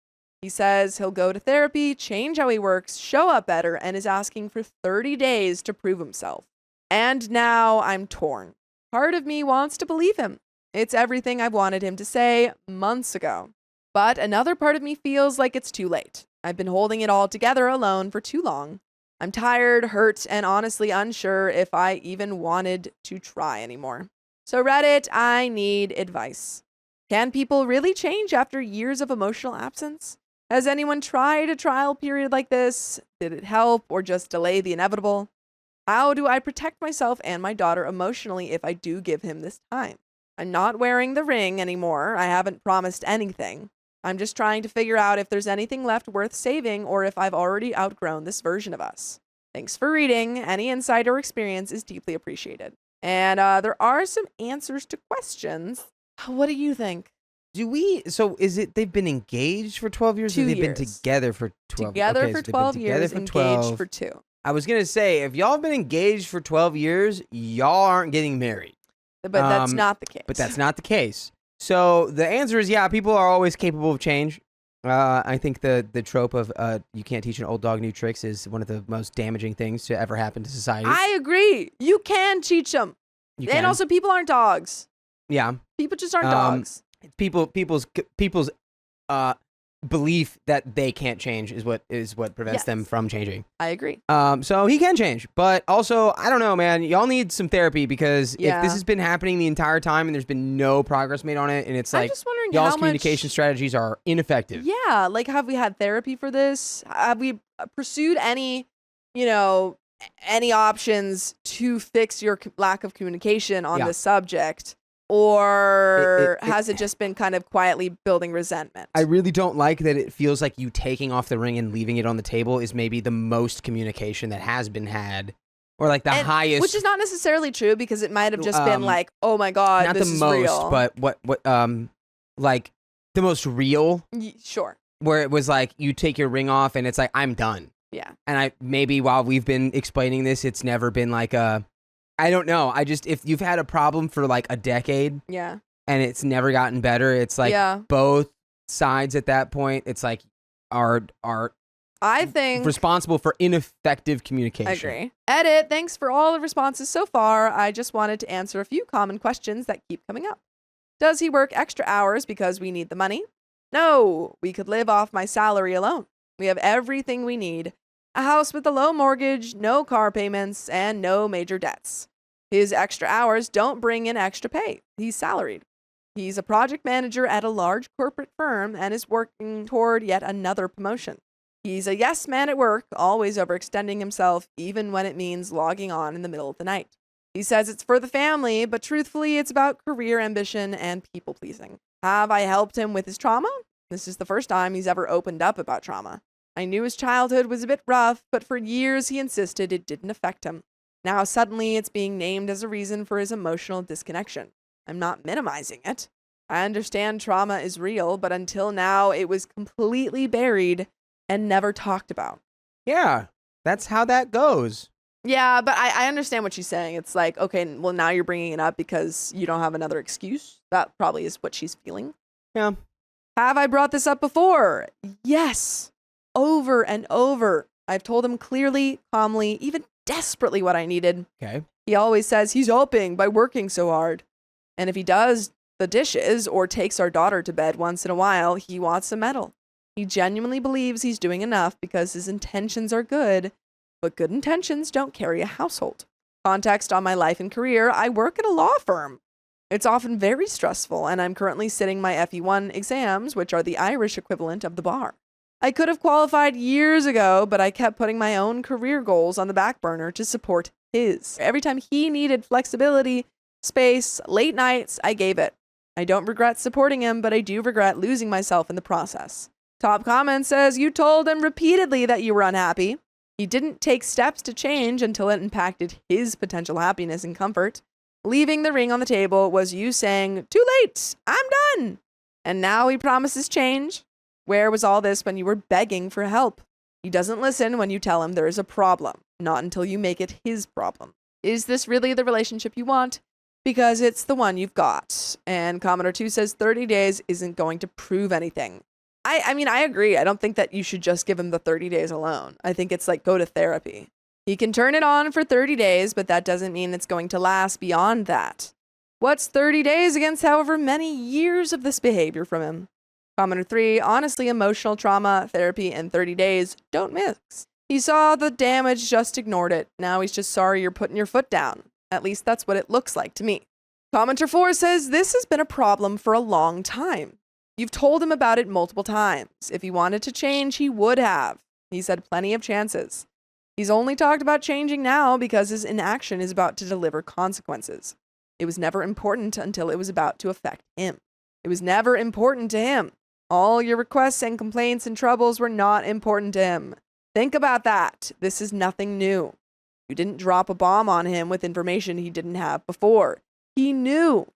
He says he'll go to therapy, change how he works, show up better, and is asking for 30 days to prove himself. And now I'm torn. Part of me wants to believe him. It's everything I've wanted him to say months ago. But another part of me feels like it's too late. I've been holding it all together alone for too long. I'm tired, hurt, and honestly unsure if I even wanted to try anymore. So Reddit, I need advice. Can people really change after years of emotional absence? Has anyone tried a trial period like this? Did it help or just delay the inevitable? How do I protect myself and my daughter emotionally if I do give him this time? I'm not wearing the ring anymore. I haven't promised anything. I'm just trying to figure out if there's anything left worth saving or if I've already outgrown this version of us. Thanks for reading. Any insight or experience is deeply appreciated. And there are some answers to questions. What do you think? So is it they've been engaged for 12 years 2 or they've years. been together for 12? Together Okay, for so they've been 12 together years, for engaged 12. for 2. I was going to say, if y'all have been engaged for 12 years, y'all aren't getting married. But that's not the case. But that's not the case. So the answer is, yeah, people are always capable of change. I think the trope of you can't teach an old dog new tricks is one of the most damaging things to ever happen to society. I agree. You can teach them. You And can. also, people aren't dogs. Yeah. People just aren't dogs. People's belief that they can't change is what prevents them from changing. I agree. So he can change, but also I don't know, man. Y'all need some therapy because if this has been happening the entire time and there's been no progress made on it, and it's I'm like just wondering y'all's how communication much... strategies are ineffective. Yeah, like have we had therapy for this? Have we pursued any, any options to fix your lack of communication on this subject? Or has it just been kind of quietly building resentment? I really don't like that it feels like you taking off the ring and leaving it on the table is maybe the most communication that has been had. Or like the highest. Which is not necessarily true because it might have just been like, oh my God, this is real. Not the most, but like the most real. Sure. Where it was like you take your ring off and it's like, I'm done. Yeah. And maybe while we've been explaining this, it's never been like I don't know. If you've had a problem for like a decade, yeah, and it's never gotten better, it's like both sides at that point, it's like are I think responsible for ineffective communication. I agree. Edit. Thanks for all the responses so far. I just wanted to answer a few common questions that keep coming up. Does he work extra hours because we need the money? No, we could live off my salary alone. We have everything we need. A house with a low mortgage, no car payments, and no major debts. His extra hours don't bring in extra pay. He's salaried. He's a project manager at a large corporate firm and is working toward yet another promotion. He's a yes man at work, always overextending himself, even when it means logging on in the middle of the night. He says it's for the family, but truthfully, it's about career ambition and people pleasing. Have I helped him with his trauma? This is the first time he's ever opened up about trauma. I knew his childhood was a bit rough, but for years he insisted it didn't affect him. Now suddenly it's being named as a reason for his emotional disconnection. I'm not minimizing it. I understand trauma is real, but until now it was completely buried and never talked about. Yeah, that's how that goes. Yeah, but I understand what she's saying. It's like, okay, well now you're bringing it up because you don't have another excuse. That probably is what she's feeling. Yeah. Have I brought this up before? Yes. Over and over. I've told him clearly, calmly, even desperately what I needed. Okay. He always says he's helping by working so hard. And if he does the dishes or takes our daughter to bed once in a while, he wants a medal. He genuinely believes he's doing enough because his intentions are good, but good intentions don't carry a household. Context on my life and career, I work at a law firm. It's often very stressful, and I'm currently sitting my FE1 exams, which are the Irish equivalent of the bar. I could have qualified years ago, but I kept putting my own career goals on the back burner to support his. Every time he needed flexibility, space, late nights, I gave it. I don't regret supporting him, but I do regret losing myself in the process. Top comment says, you told him repeatedly that you were unhappy. He didn't take steps to change until it impacted his potential happiness and comfort. Leaving the ring on the table was you saying, too late, I'm done. And now he promises change. Where was all this when you were begging for help? He doesn't listen when you tell him there is a problem, not until you make it his problem. Is this really the relationship you want? Because it's the one you've got. And commenter 2 says 30 days isn't going to prove anything. I mean, I agree. I don't think that you should just give him the 30 days alone. I think it's like go to therapy. He can turn it on for 30 days, but that doesn't mean it's going to last beyond that. What's 30 days against however many years of this behavior from him? Commenter 3, honestly, emotional trauma, therapy, and 30 days don't mix. He saw the damage, just ignored it. Now he's just sorry you're putting your foot down. At least that's what it looks like to me. Commenter 4 says, this has been a problem for a long time. You've told him about it multiple times. If he wanted to change, he would have. He's had plenty of chances. He's only talked about changing now because his inaction is about to deliver consequences. It was never important until it was about to affect him. It was never important to him. All your requests and complaints and troubles were not important to him. Think about that. This is nothing new. You didn't drop a bomb on him with information he didn't have before. He knew.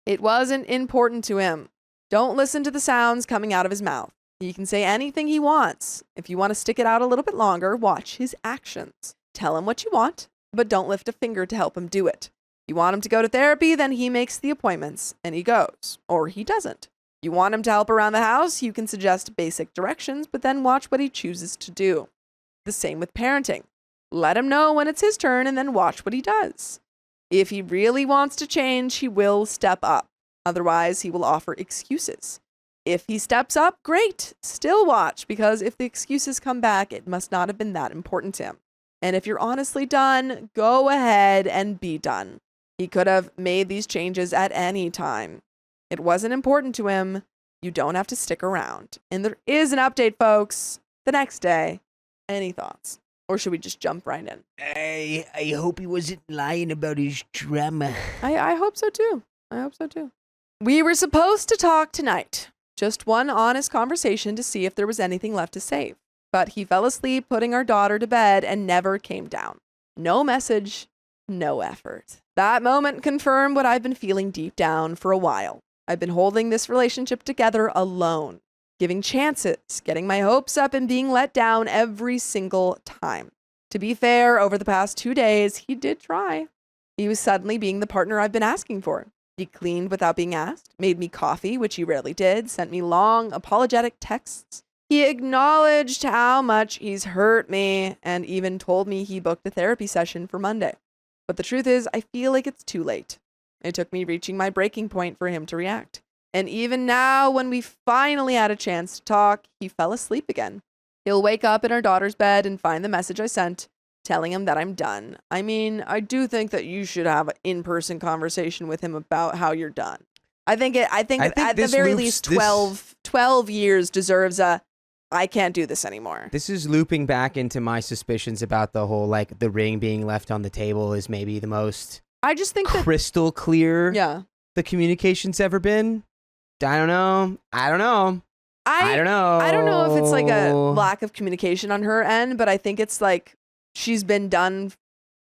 It wasn't important to him. Don't listen to the sounds coming out of his mouth. He can say anything he wants. If you want to stick it out a little bit longer, watch his actions. Tell him what you want, but don't lift a finger to help him do it. You want him to go to therapy, then he makes the appointments and he goes, or he doesn't. You want him to help around the house, you can suggest basic directions, but then watch what he chooses to do. The same with parenting. Let him know when it's his turn and then watch what he does. If he really wants to change, he will step up. Otherwise, he will offer excuses. If he steps up, great. Still watch, because if the excuses come back, it must not have been that important to him. And if you're honestly done, go ahead and be done. He could have made these changes at any time. It wasn't important to him. You don't have to stick around. And there is an update, folks, the next day. Any thoughts? Or should we just jump right in? I hope he wasn't lying about his drama. I hope so too. I hope so too. We were supposed to talk tonight. Just one honest conversation to see if there was anything left to save. But he fell asleep putting our daughter to bed and never came down. No message, no effort. That moment confirmed what I've been feeling deep down for a while. I've been holding this relationship together alone, giving chances, getting my hopes up and being let down every single time. To be fair, over the past 2 days, he did try. He was suddenly being the partner I've been asking for. He cleaned without being asked, made me coffee, which he rarely did, sent me long, apologetic texts. He acknowledged how much he's hurt me and even told me he booked a therapy session for Monday. But the truth is, I feel like it's too late. It took me reaching my breaking point for him to react. And even now, when we finally had a chance to talk, he fell asleep again. He'll wake up in our daughter's bed and find the message I sent, telling him that I'm done. I mean, I do think that you should have an in-person conversation with him about how you're done. I think at the very least 12 years deserves a, I can't do this anymore. This is looping back into my suspicions about the whole, like, the ring being left on the table is maybe the most I just think crystal clear the communication's ever been. I don't know. I don't know. I don't know. I don't know if it's like a lack of communication on her end, but I think it's like she's been done.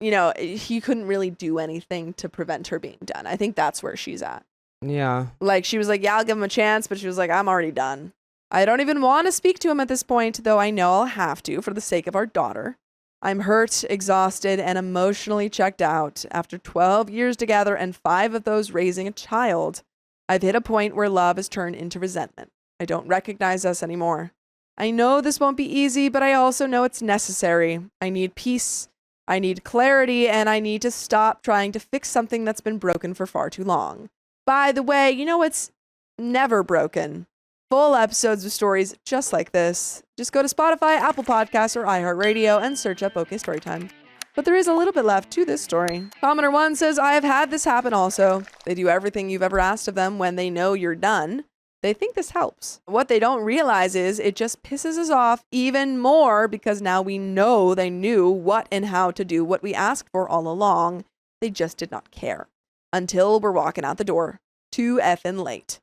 You know, he couldn't really do anything to prevent her being done. I think that's where she's at. Yeah. Like, she was like, yeah, I'll give him a chance, but she was like, I'm already done. I don't even want to speak to him at this point, though I know I'll have to for the sake of our daughter. I'm hurt, exhausted, and emotionally checked out. After 12 years together and 5 of those raising a child, I've hit a point where love has turned into resentment. I don't recognize us anymore. I know this won't be easy, but I also know it's necessary. I need peace, I need clarity, and I need to stop trying to fix something that's been broken for far too long. By the way, you know what's never broken? Full episodes of stories just like this. Just go to Spotify, Apple Podcasts, or iHeartRadio and search up OK Storytime. But there is a little bit left to this story. Commenter 1 says, I have had this happen also. They do everything you've ever asked of them when they know you're done. They think this helps. What they don't realize is it just pisses us off even more because now we know they knew what and how to do what we asked for all along. They just did not care. Until we're walking out the door. Too effing late.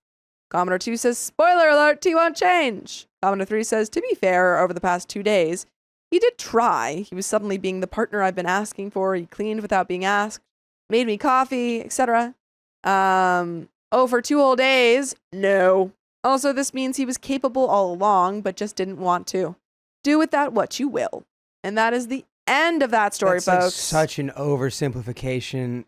Commenter 2 says, spoiler alert, T won't change. Commenter 3 says, to be fair, over the past 2 days, he did try. He was suddenly being the partner I've been asking for. He cleaned without being asked, made me coffee, etc. For 2 whole days, no. Also, this means he was capable all along, but just didn't want to. Do with that what you will. And that is the end of that story, That's folks. such an oversimplification.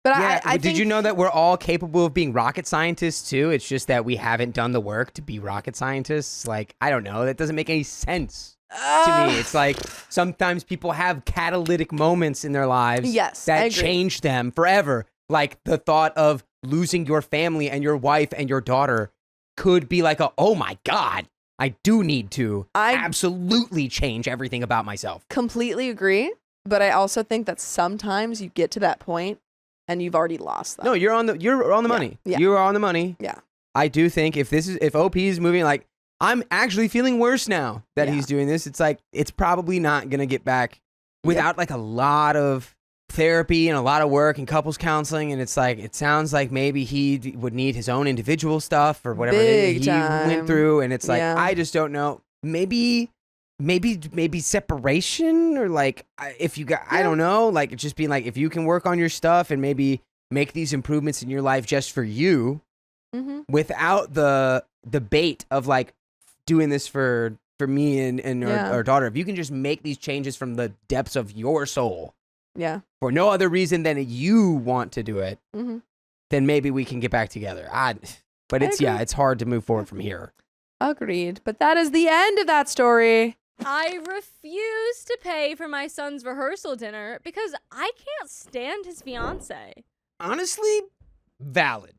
But yeah, I did think, you know that we're all capable of being rocket scientists too? It's just that we haven't done the work to be rocket scientists. Like, I don't know. That doesn't make any sense to me. It's like sometimes people have catalytic moments in their lives that change them forever. Like the thought of losing your family and your wife and your daughter could be like oh my God, I do need to absolutely change everything about myself. Completely agree. But I also think that sometimes you get to that point and you've already lost them. No, you're on the money. Yeah. You are on the money. Yeah. I do think if OP is moving, like, I'm actually feeling worse now that he's doing this. It's like, it's probably not going to get back without like a lot of therapy and a lot of work and couples counseling, and it's like it sounds like maybe he would need his own individual stuff or whatever Big he time. went through, and it's like Yeah. I just don't know. Maybe separation, or like if you got I don't know, like just being like if you can work on your stuff and maybe make these improvements in your life just for you, without the bait of like doing this for me and our daughter. If you can just make these changes from the depths of your soul, for no other reason than you want to do it, then maybe we can get back together. But it's hard to move forward from here. Agreed. But that is the end of that story. I refuse to pay for my son's rehearsal dinner because I can't stand his fiance. Honestly, valid.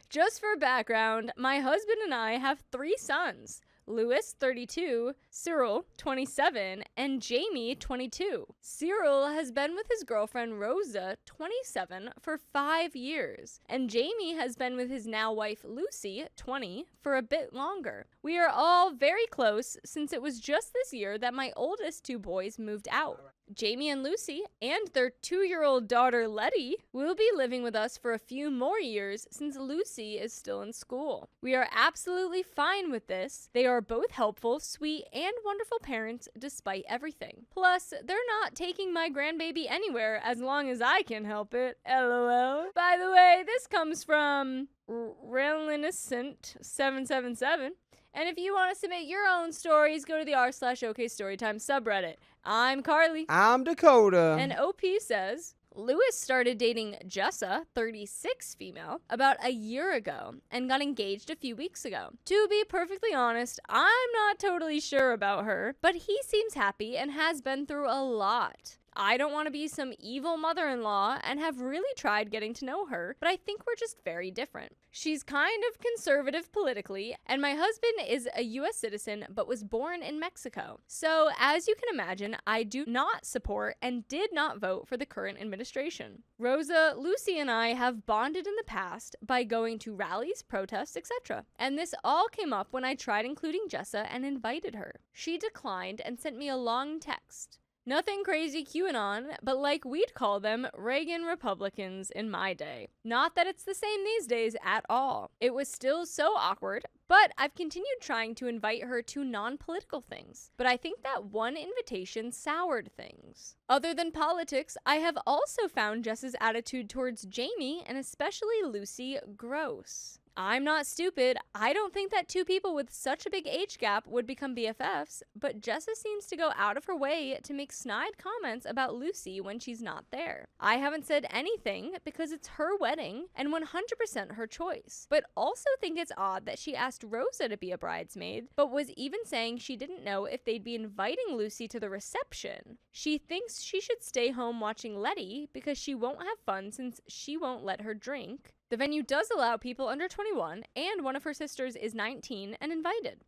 Just for background, my husband and I have 3 sons. Louis, 32, Cyril, 27, and Jamie, 22. Cyril has been with his girlfriend Rosa, 27, for 5 years, and Jamie has been with his now wife Lucy, 20, for a bit longer. We are all very close since it was just this year that my oldest 2 boys moved out. Jamie and Lucy and their 2-year-old daughter Letty will be living with us for a few more years since Lucy is still in school. We are absolutely fine with this. They are both helpful, sweet, and wonderful parents despite everything. Plus, they're not taking my grandbaby anywhere as long as I can help it. LOL. By the way, this comes from Realinnocent777. And if you want to submit your own stories, go to the r/OK Storytime subreddit. I'm Carly. I'm Dakota. And OP says, Lewis started dating Jessa, 36 female, about a year ago and got engaged a few weeks ago. To be perfectly honest, I'm not totally sure about her, but he seems happy and has been through a lot. I don't want to be some evil mother-in-law and have really tried getting to know her, but I think we're just very different. She's kind of conservative politically, and my husband is a US citizen but was born in Mexico. So, as you can imagine, I do not support and did not vote for the current administration. Rosa, Lucy, and I have bonded in the past by going to rallies, protests, etc. And this all came up when I tried including Jessa and invited her. She declined and sent me a long text. Nothing crazy QAnon, but like we'd call them, Reagan Republicans in my day. Not that it's the same these days at all. It was still so awkward, but I've continued trying to invite her to non-political things. But I think that one invitation soured things. Other than politics, I have also found Jess's attitude towards Jamie, and especially Lucy, gross. I'm not stupid. I don't think that 2 people with such a big age gap would become BFFs, but Jessa seems to go out of her way to make snide comments about Lucy when she's not there. I haven't said anything because it's her wedding and 100% her choice, but also think it's odd that she asked Rosa to be a bridesmaid, but was even saying she didn't know if they'd be inviting Lucy to the reception. She thinks she should stay home watching Letty because she won't have fun since she won't let her drink. The venue does allow people under 21, and one of her sisters is 19 and invited.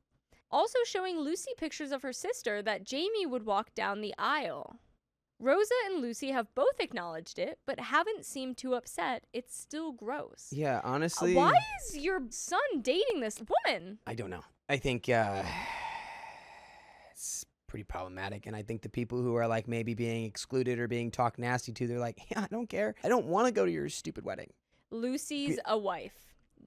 Also showing Lucy pictures of her sister that Jamie would walk down the aisle. Rosa and Lucy have both acknowledged it, but haven't seemed too upset. It's still gross. Yeah, honestly. Why is your son dating this woman? I don't know. I think it's pretty problematic, and I think the people who are like maybe being excluded or being talked nasty to, they're like, yeah, I don't care. I don't want to go to your stupid wedding. Lucy's a wife.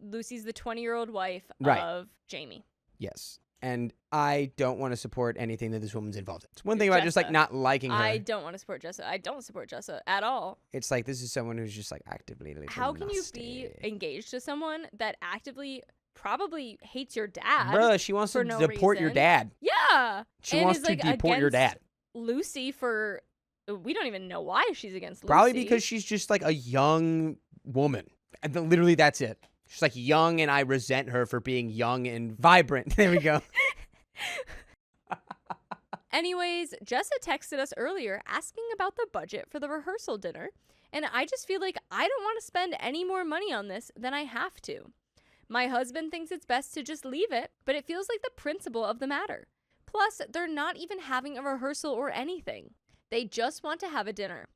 Lucy's the 20-year-old wife of Jamie. Yes. And I don't want to support anything that this woman's involved in. It's one thing about just like not liking her. I don't want to support Jessa. I don't support Jessa at all. It's like this is someone who's just like actively like, how can you be engaged to someone that actively probably hates your dad? Bruh, she wants to deport your dad. Yeah. She wants to deport your dad. Lucy for we don't even know why she's against Lucy. Probably because she's just like a young woman. And literally that's it. She's like young and I resent her for being young and vibrant. There we go. Anyways, Jessa texted us earlier asking about the budget for the rehearsal dinner, and I just feel like I don't want to spend any more money on this than I have to. My husband thinks it's best to just leave it, but it feels like the principle of the matter. Plus, they're not even having a rehearsal or anything. They just want to have a dinner.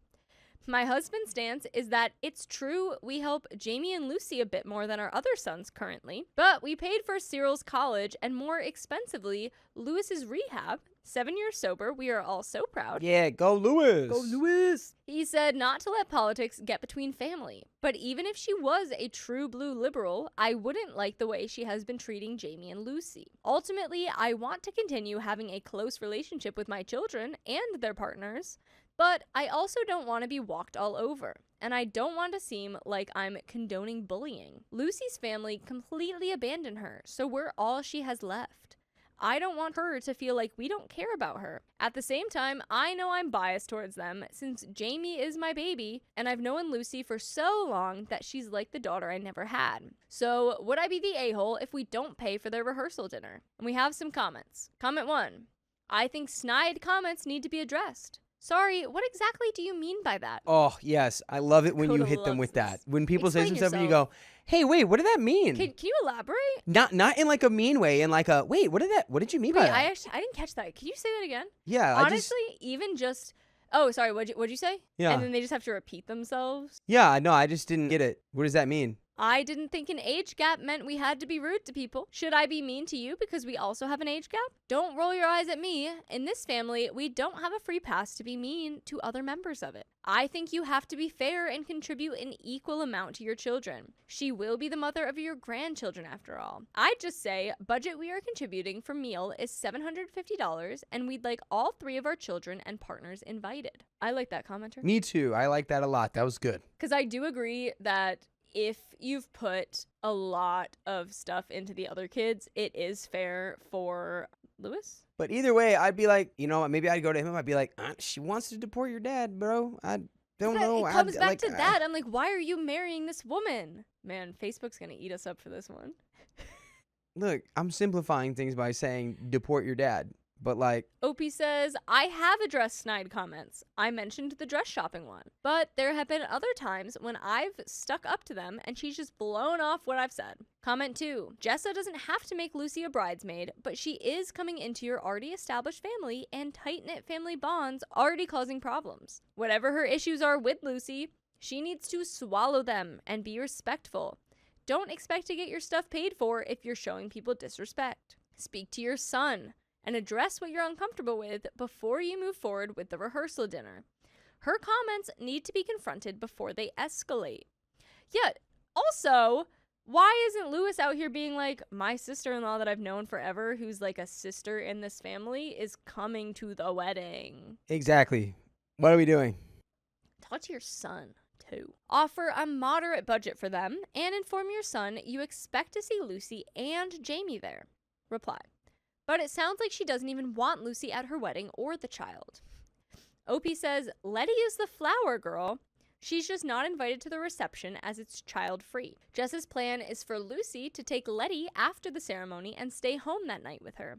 My husband's stance is that it's true we help Jamie and Lucy a bit more than our other sons currently, but we paid for Cyril's college and more expensively Lewis's rehab. 7 years sober, we are all so proud. Yeah, go Lewis. Go Lewis. He said not to let politics get between family. But even if she was a true blue liberal, I wouldn't like the way she has been treating Jamie and Lucy. Ultimately, I want to continue having a close relationship with my children and their partners, but I also don't want to be walked all over. And I don't want to seem like I'm condoning bullying. Lucy's family completely abandoned her, so we're all she has left. I don't want her to feel like we don't care about her. At the same time, I know I'm biased towards them since Jamie is my baby and I've known Lucy for so long that she's like the daughter I never had. So would I be the a-hole if we don't pay for their rehearsal dinner? And we have some comments. Comment 1. I think snide comments need to be addressed. Sorry, what exactly do you mean by that? Oh, yes. I love it when you Coda hit them loves with this. that. When people say some Explain stuff and you go, hey, wait, what did that mean? Can you elaborate? Not in like a mean way, in like a, wait, what did you mean by Wait, that? I didn't catch that. Can you say that again? Yeah, Honestly, even just, oh, sorry, what'd you say? Yeah. And then they just have to repeat themselves. Yeah, no, I just didn't get it. What does that mean? I didn't think an age gap meant we had to be rude to people. Should I be mean to you because we also have an age gap? Don't roll your eyes at me. In this family, we don't have a free pass to be mean to other members of it. I think you have to be fair and contribute an equal amount to your children. She will be the mother of your grandchildren after all. I'd just say budget we are contributing for meal is $750 and we'd like all 3 of our children and partners invited. I like that commenter. Me too. I like that a lot. That was good. Because I do agree that if you've put a lot of stuff into the other kids, it is fair for Lewis. But either way, I'd be like, you know, maybe I'd go to him. I'd be like, she wants to deport your dad, bro. I don't know. It comes back to that. I'm like, why are you marrying this woman? Man, Facebook's going to eat us up for this one. Look, I'm simplifying things by saying deport your dad. But like, OP says, I have addressed snide comments. I mentioned the dress shopping one. But there have been other times when I've stuck up to them and she's just blown off what I've said. Comment 2. Jessa doesn't have to make Lucy a bridesmaid, but she is coming into your already established family and tight-knit family bonds already causing problems. Whatever her issues are with Lucy, she needs to swallow them and be respectful. Don't expect to get your stuff paid for if you're showing people disrespect. Speak to your son and address what you're uncomfortable with before you move forward with the rehearsal dinner. Her comments need to be confronted before they escalate. Yet, also, why isn't Lewis out here being like, my sister-in-law that I've known forever, who's like a sister in this family, is coming to the wedding? exactly. What are we doing? Talk to your son, too. Offer a moderate budget for them and inform your son you expect to see Lucy and Jamie there. Reply. But it sounds like she doesn't even want Lucy at her wedding or the child. OP says, Letty is the flower girl. She's just not invited to the reception as it's child-free. Jess's plan is for Lucy to take Letty after the ceremony and stay home that night with her.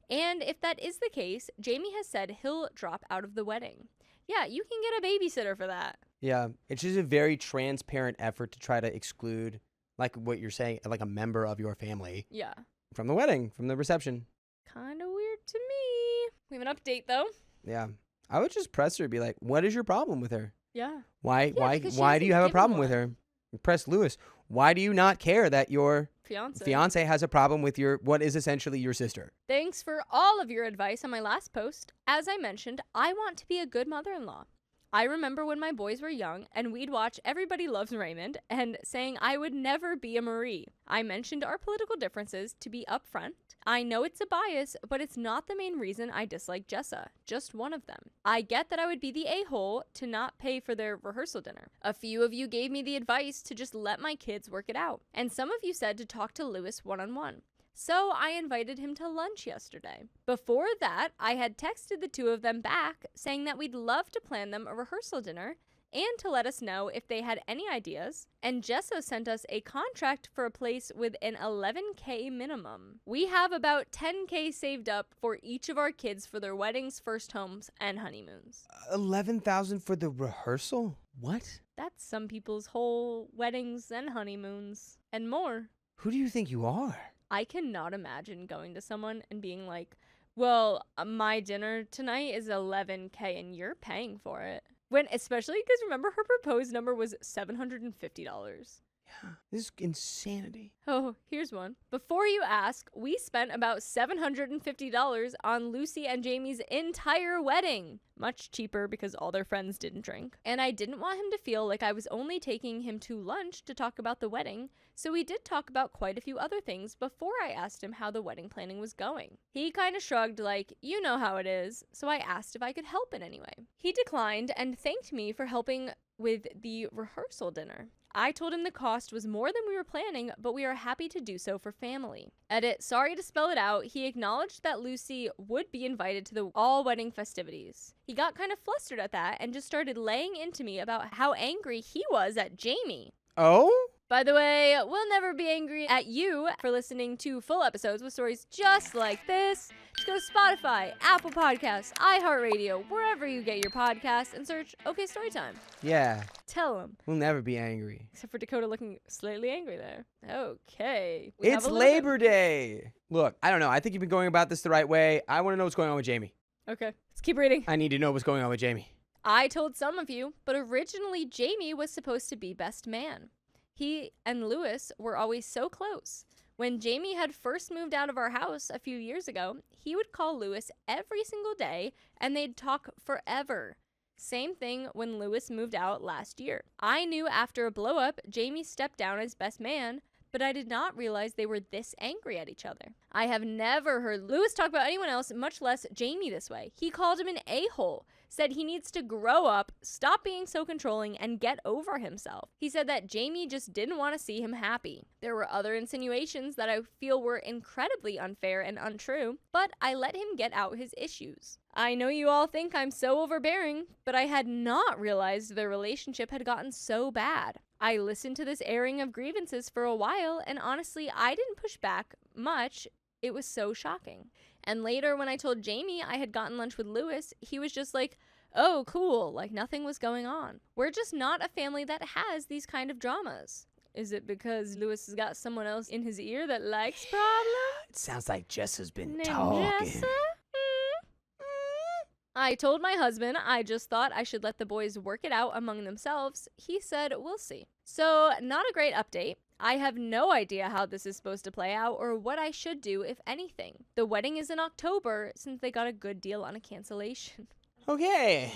And if that is the case, Jamie has said he'll drop out of the wedding. Yeah, you can get a babysitter for that. Yeah, it's just a very transparent effort to try to exclude, like what you're saying, like a member of your family Yeah. from the wedding, from the reception. Kind of weird to me. We have an update, though. Yeah, I would just press her, be like, "What is your problem with her? Yeah. Why because she do you hasn't have a given problem with one. her?" Press Lewis. Why do you not care that your fiance has a problem with your what is essentially your sister? Thanks for all of your advice on my last post. As I mentioned, I want to be a good mother-in-law. I remember when my boys were young and we'd watch Everybody Loves Raymond and saying I would never be a Marie. I mentioned our political differences to be upfront. I know it's a bias, but it's not the main reason I dislike Jessa, just one of them. I get that I would be the a-hole to not pay for their rehearsal dinner. A few of you gave me the advice to just let my kids work it out. And some of you said to talk to Lewis one-on-one. So I invited him to lunch yesterday. Before that, I had texted the 2 of them back saying that we'd love to plan them a rehearsal dinner and to let us know if they had any ideas. And Jessa sent us a contract for a place with an $11K minimum. We have about $10K saved up for each of our kids for their weddings, first homes, and honeymoons. 11,000 for the rehearsal? What? That's some people's whole weddings and honeymoons and more. Who do you think you are? I cannot imagine going to someone and being like, well, my dinner tonight is $11K and you're paying for it. Especially because remember her proposed number was $750. This is insanity. Oh, here's one. Before you ask, we spent about $750 on Lucy and Jamie's entire wedding. Much cheaper because all their friends didn't drink. And I didn't want him to feel like I was only taking him to lunch to talk about the wedding, so we did talk about quite a few other things before I asked him how the wedding planning was going. He kind of shrugged like, you know how it is, so I asked if I could help in any way. He declined and thanked me for helping with the rehearsal dinner. I told him the cost was more than we were planning, but we are happy to do so for family. Edit, sorry to spell it out, he acknowledged that Lucy would be invited to the all-wedding festivities. He got kind of flustered at that and just started laying into me about how angry he was at Jamie. Oh? By the way, we'll never be angry at you for listening to full episodes with stories just like this. Just go to Spotify, Apple Podcasts, iHeartRadio, wherever you get your podcasts, and search OK Storytime. Yeah. Tell them. We'll never be angry. Except for Dakota looking slightly angry there. Okay. It's Labor Day. Look, I don't know. I think you've been going about this the right way. I want to know what's going on with Jamie. Okay. Let's keep reading. I need to know what's going on with Jamie. I told some of you, but originally Jamie was supposed to be best man. He and Lewis were always so close. When Jamie had first moved out of our house a few years ago, he would call Lewis every single day and they'd talk forever. Same thing when Lewis moved out last year. I knew after a blow up, Jamie stepped down as best man, but I did not realize they were this angry at each other. I have never heard Lewis talk about anyone else, much less Jamie, this way. He called him an a-hole, said he needs to grow up, stop being so controlling, and get over himself. He said that Jamie just didn't want to see him happy. There were other insinuations that I feel were incredibly unfair and untrue, but I let him get out his issues. I know you all think I'm so overbearing, but I had not realized their relationship had gotten so bad. I listened to this airing of grievances for a while, and honestly, I didn't push back much. It was so shocking. And later, when I told Jamie I had gotten lunch with Lewis, he was just like, oh, cool, like nothing was going on. We're just not a family that has these kind of dramas. Is it because Lewis has got someone else in his ear that likes problems? It sounds like Jess has been Named talking. Jessa? I told my husband I just thought I should let the boys work it out among themselves. He said, we'll see. So, not a great update. I have no idea how this is supposed to play out or what I should do, if anything. The wedding is in October since they got a good deal on a cancellation. Okay.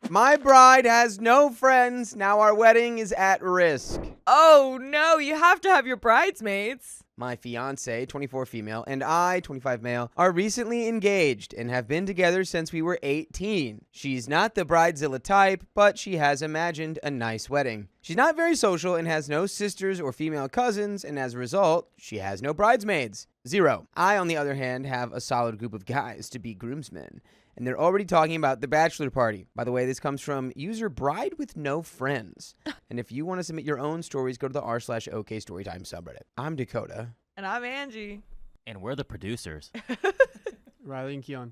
My bride has no friends. Now our wedding is at risk. Oh no, you have to have your bridesmaids. My fiancé, 24 female, and I, 25 male, are recently engaged and have been together since we were 18. She's not the bridezilla type, but she has imagined a nice wedding. She's not very social and has no sisters or female cousins, and as a result, she has no bridesmaids. 0. I, on the other hand, have a solid group of guys to be groomsmen. And they're already talking about the bachelor party. By the way, this comes from user Bride with No Friends. And if you want to submit your own stories, go to the r/OK Storytime subreddit. I'm Dakota. And I'm Angie. And we're the producers. Riley and Keon.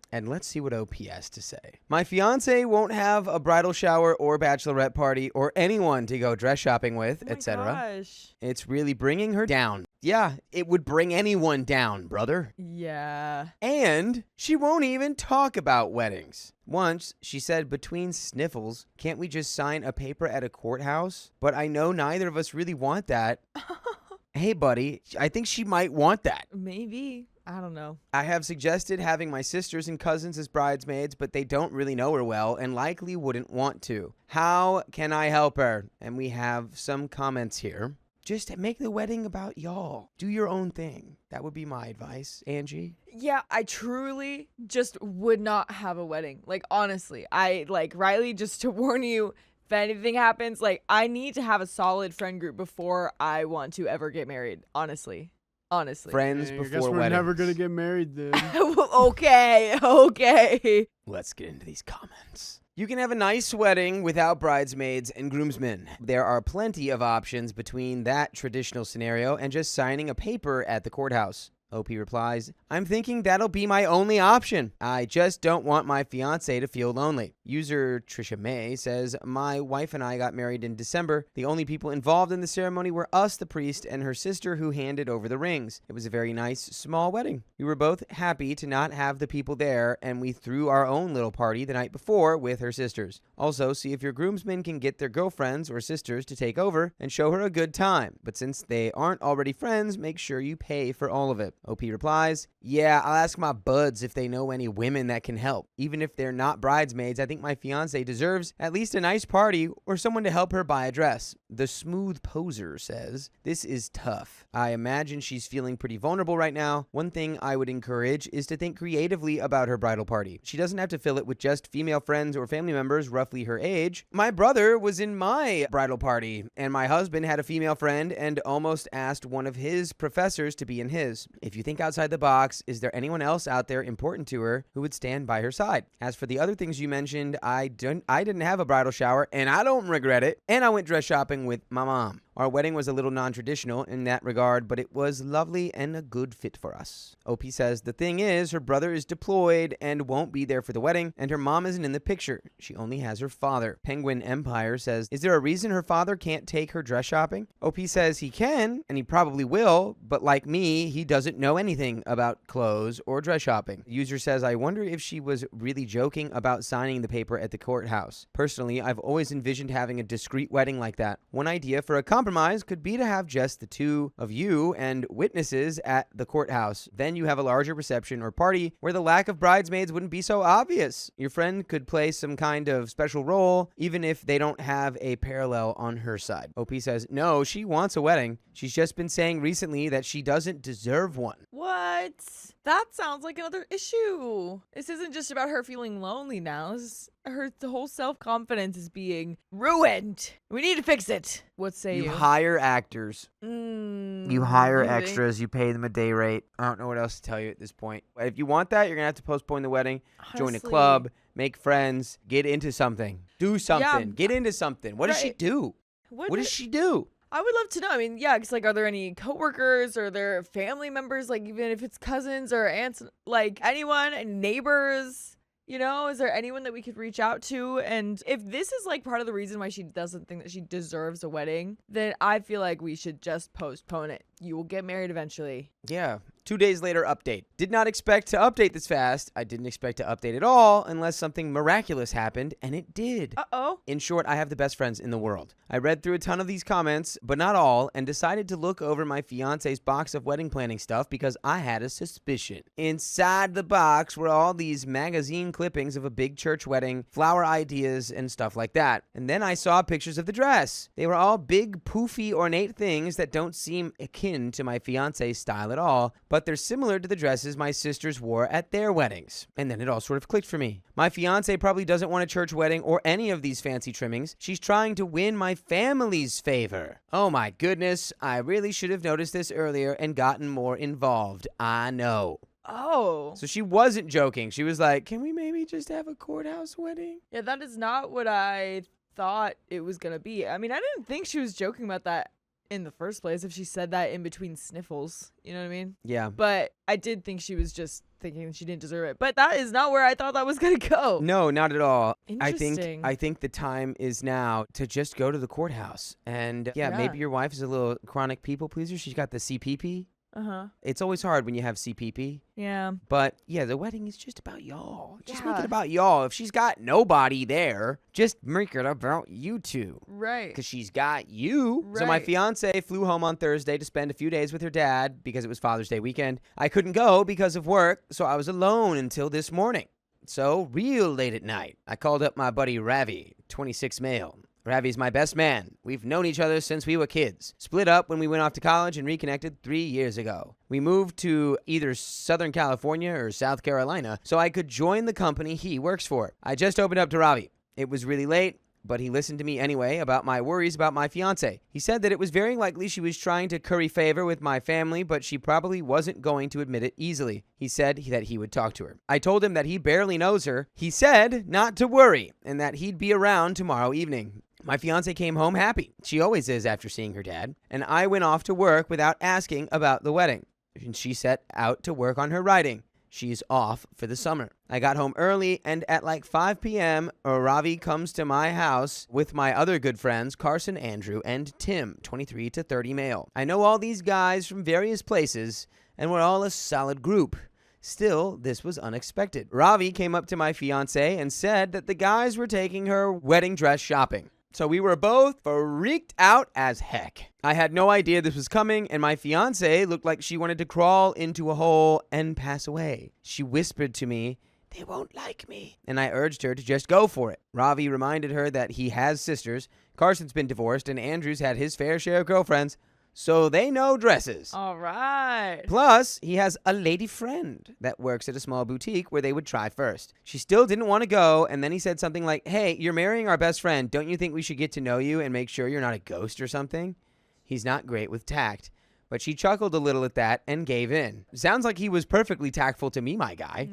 And let's see what OP has to say. My fiance won't have a bridal shower or bachelorette party or anyone to go dress shopping with, etc. Gosh. It's really bringing her down. Yeah, it would bring anyone down, brother. Yeah. And she won't even talk about weddings. Once, she said between sniffles, can't we just sign a paper at a courthouse? But I know neither of us really want that. Hey, buddy, I think she might want that. Maybe. I don't know. I have suggested having my sisters and cousins as bridesmaids, but they don't really know her well and likely wouldn't want to. How can I help her? And we have some comments here. Just make the wedding about y'all. Do your own thing. That would be my advice, Angie. Yeah, I truly just would not have a wedding. Like, honestly, Riley, just to warn you, if anything happens, I need to have a solid friend group before I want to ever get married. Honestly. Friends Dang, I before guess we're weddings. never going to get married then. Okay. Let's get into these comments. You can have a nice wedding without bridesmaids and groomsmen. There are plenty of options between that traditional scenario and just signing a paper at the courthouse. OP replies, I'm thinking that'll be my only option. I just don't want my fiancé to feel lonely. User Trisha May says, my wife and I got married in December. The only people involved in the ceremony were us, the priest, and her sister who handed over the rings. It was a very nice, small wedding. We were both happy to not have the people there, and we threw our own little party the night before with her sisters. Also, see if your groomsmen can get their girlfriends or sisters to take over and show her a good time. But since they aren't already friends, make sure you pay for all of it. OP replies, yeah, I'll ask my buds if they know any women that can help. Even if they're not bridesmaids, I think my fiancé deserves at least a nice party or someone to help her buy a dress. The smooth poser says, this is tough. I imagine she's feeling pretty vulnerable right now. One thing I would encourage is to think creatively about her bridal party. She doesn't have to fill it with just female friends or family members roughly her age. My brother was in my bridal party, and my husband had a female friend and almost asked one of his professors to be in his. If you think outside the box, is there anyone else out there important to her who would stand by her side? As for the other things you mentioned, I didn't have a bridal shower, and I don't regret it. And I went dress shopping with my mom. Our wedding was a little non-traditional in that regard, but it was lovely and a good fit for us. OP says, the thing is, her brother is deployed and won't be there for the wedding, and her mom isn't in the picture. She only has her father. Penguin Empire says, is there a reason her father can't take her dress shopping? OP says he can, and he probably will, but like me, he doesn't know anything about clothes or dress shopping. The user says, I wonder if she was really joking about signing the paper at the courthouse. Personally, I've always envisioned having a discreet wedding like that. One idea for a compromise could be to have just the two of you and witnesses at the courthouse. Then you have a larger reception or party where the lack of bridesmaids wouldn't be so obvious. Your friend could play some kind of special role, even if they don't have a parallel on her side. OP says, no, she wants a wedding. She's just been saying recently that she doesn't deserve one. What? That sounds like another issue. This isn't just about her feeling lonely now. Her whole self-confidence is being ruined. We need to fix it. What say you? You hire actors. You hire maybe. extras. You pay them a day rate. I don't know what else to tell you at this point. If you want that, you're going to have to postpone the wedding, join a Honestly. club, make friends, get into something. Do something. Yeah. Get into something. What does she Right. do? What does she do? I would love to know. I mean, yeah, because, like, are there any coworkers or their family members, like, even if it's cousins or aunts, like, anyone, and neighbors? You know, is there anyone that we could reach out to? And if this is, like, part of the reason why she doesn't think that she deserves a wedding, then I feel like we should just postpone it. You will get married eventually. Yeah. 2 days later, update. Did not expect to update this fast. I didn't expect to update at all unless something miraculous happened, and it did. Uh-oh. In short, I have the best friends in the world. I read through a ton of these comments, but not all, and decided to look over my fiance's box of wedding planning stuff because I had a suspicion. Inside the box were all these magazine clippings of a big church wedding, flower ideas, and stuff like that. And then I saw pictures of the dress. They were all big, poofy, ornate things that don't seem akin to my fiance's style at all, but they're similar to the dresses my sisters wore at their weddings. And then it all sort of clicked for me. My fiancé probably doesn't want a church wedding or any of these fancy trimmings. She's trying to win my family's favor. Oh my goodness, I really should have noticed this earlier and gotten more involved. I know. Oh. So she wasn't joking. She was like, can we maybe just have a courthouse wedding? Yeah, that is not what I thought it was going to be. I mean, I didn't think she was joking about that in the first place if she said that in between sniffles. You know what I mean? Yeah. But I did think she was just thinking she didn't deserve it. But that is not where I thought that was going to go. No, not at all. Interesting. I think the time is now to just go to the courthouse. And yeah, maybe your wife is a little chronic people pleaser. She's got the CPP. Uh-huh. It's always hard when you have CPP. Yeah. But yeah, the wedding is just about y'all. Just make Yeah. it about y'all. If she's got nobody there, just make it about you two. Right. Because she's got you. So my Right. fiance flew home on Thursday to spend a few days with her dad because it was Father's Day weekend. I couldn't go because of work, so I was alone until this morning. So real late at night, I called up my buddy Ravi, 26 male. Ravi's my best man. We've known each other since we were kids. Split up when we went off to college and reconnected 3 years ago. We moved to either Southern California or South Carolina so I could join the company he works for. I just opened up to Ravi. It was really late, but he listened to me anyway about my worries about my fiancé. He said that it was very likely she was trying to curry favor with my family, but she probably wasn't going to admit it easily. He said that he would talk to her. I told him that he barely knows her. He said not to worry and that he'd be around tomorrow evening. My fiancé came home happy. She always is after seeing her dad. And I went off to work without asking about the wedding. and she set out to work on her writing. She's off for the summer. I got home early, and at like 5 p.m., Ravi comes to my house with my other good friends, Carson, Andrew, and Tim, 23 to 30 male. I know all these guys from various places, and we're all a solid group. Still, this was unexpected. Ravi came up to my fiancé and said that the guys were taking her wedding dress shopping. So we were both freaked out as heck. I had no idea this was coming, and my fiancée looked like she wanted to crawl into a hole and pass away. She whispered to me, "They won't like me," and I urged her to just go for it. Ravi reminded her that he has sisters, Carson's been divorced, and Andrew's had his fair share of girlfriends, so they know dresses. All right. Plus, he has a lady friend that works at a small boutique where they would try first. She still didn't want to go, and then he said something like, "Hey, you're marrying our best friend. Don't you think we should get to know you and make sure you're not a ghost or something?" He's not great with tact, but she chuckled a little at that and gave in. Sounds like he was perfectly tactful to me, my guy.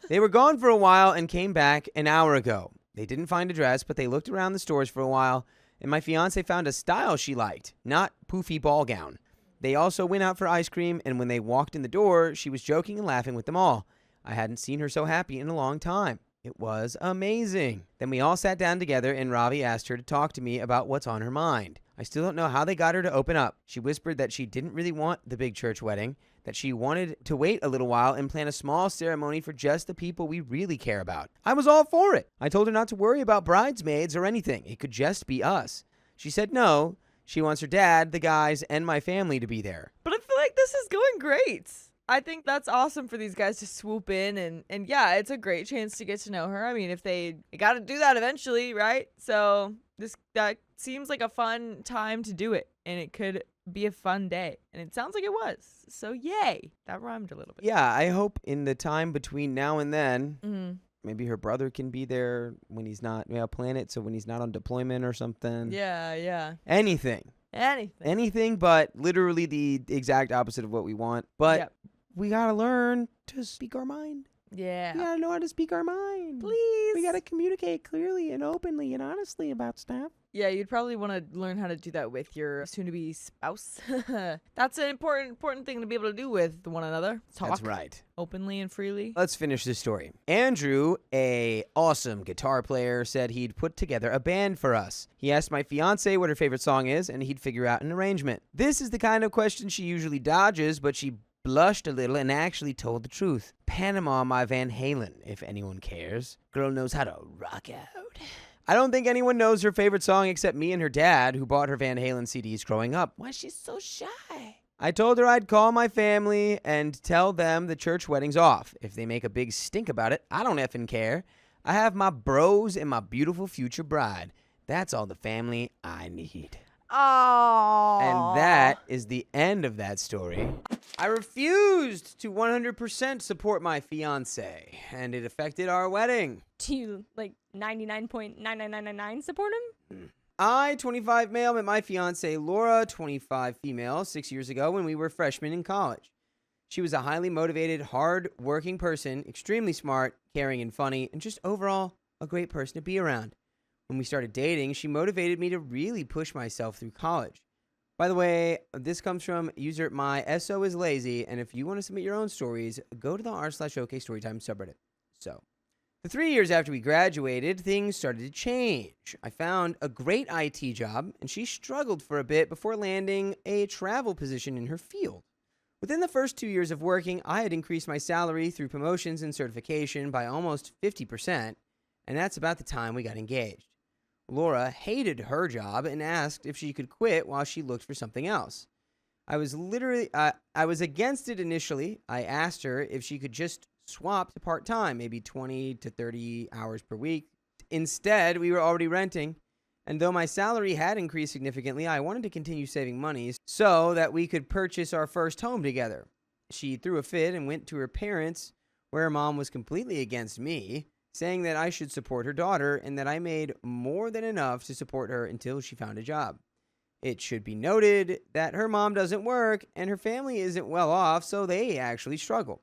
They were gone for a while and came back an hour ago. They didn't find a dress, but they looked around the stores for a while, and my fiancé found a style she liked, not poofy ball gown. They also went out for ice cream, and when they walked in the door, she was joking and laughing with them all. I hadn't seen her so happy in a long time. It was amazing. Then we all sat down together, and Ravi asked her to talk to me about what's on her mind. I still don't know how they got her to open up. She whispered that she didn't really want the big church wedding, that she wanted to wait a little while and plan a small ceremony for just the people we really care about. I was all for it. I told her not to worry about bridesmaids or anything. It could just be us. She said no. She wants her dad, the guys, and my family to be there. But I feel like this is going great. I think that's awesome for these guys to swoop in and yeah, it's a great chance to get to know her. I mean, if they got to do that eventually, right? So that seems like a fun time to do it, and it could be a fun day, and it sounds like it was. So yay, that rhymed a little bit. Yeah, I hope in the time between now and then, maybe her brother can be there when he's not, plan it so when he's not on deployment or something. Yeah. Anything but literally the exact opposite of what we want. But we gotta learn to speak our mind. Yeah. We gotta know how to speak our mind. Please. We gotta communicate clearly and openly and honestly about stuff. Yeah, you'd probably want to learn how to do that with your soon-to-be spouse. That's an important thing to be able to do with one another. Talk. That's right. Openly and freely. Let's finish this story. Andrew, a awesome guitar player, said he'd put together a band for us. He asked my fiancée what her favorite song is, and he'd figure out an arrangement. This is the kind of question she usually dodges, but she blushed a little and actually told the truth. Panama my Van Halen, if anyone cares. Girl knows how to rock out. I don't think anyone knows her favorite song except me and her dad, who bought her Van Halen CDs growing up. Why, she's so shy. I told her I'd call my family and tell them the church wedding's off. If they make a big stink about it, I don't effing care. I have my bros and my beautiful future bride. That's all the family I need. Oh. And that is the end of that story. I refused to 100% support my fiancé, and it affected our wedding. Do you, 99.99999 support him? I, 25 male, met my fiancée, Laura, 25 female, 6 years ago when we were freshmen in college. She was a highly motivated, hard-working person, extremely smart, caring and funny, and just overall a great person to be around. When we started dating, she motivated me to really push myself through college. By the way, this comes from user my SO is lazy, and if you want to submit your own stories, go to the r/OK Storytime subreddit. So, the 3 years after we graduated, things started to change. I found a great IT job, and she struggled for a bit before landing a travel position in her field. Within the first 2 years of working, I had increased my salary through promotions and certification by almost 50%, and that's about the time we got engaged. Laura hated her job and asked if she could quit while she looked for something else. I was against it initially. I asked her if she could just swap to part-time, maybe 20 to 30 hours per week. Instead, we were already renting, and though my salary had increased significantly, I wanted to continue saving money so that we could purchase our first home together. She threw a fit and went to her parents, where her mom was completely against me, saying that I should support her daughter and that I made more than enough to support her until she found a job. It should be noted that her mom doesn't work and her family isn't well off, so they actually struggle.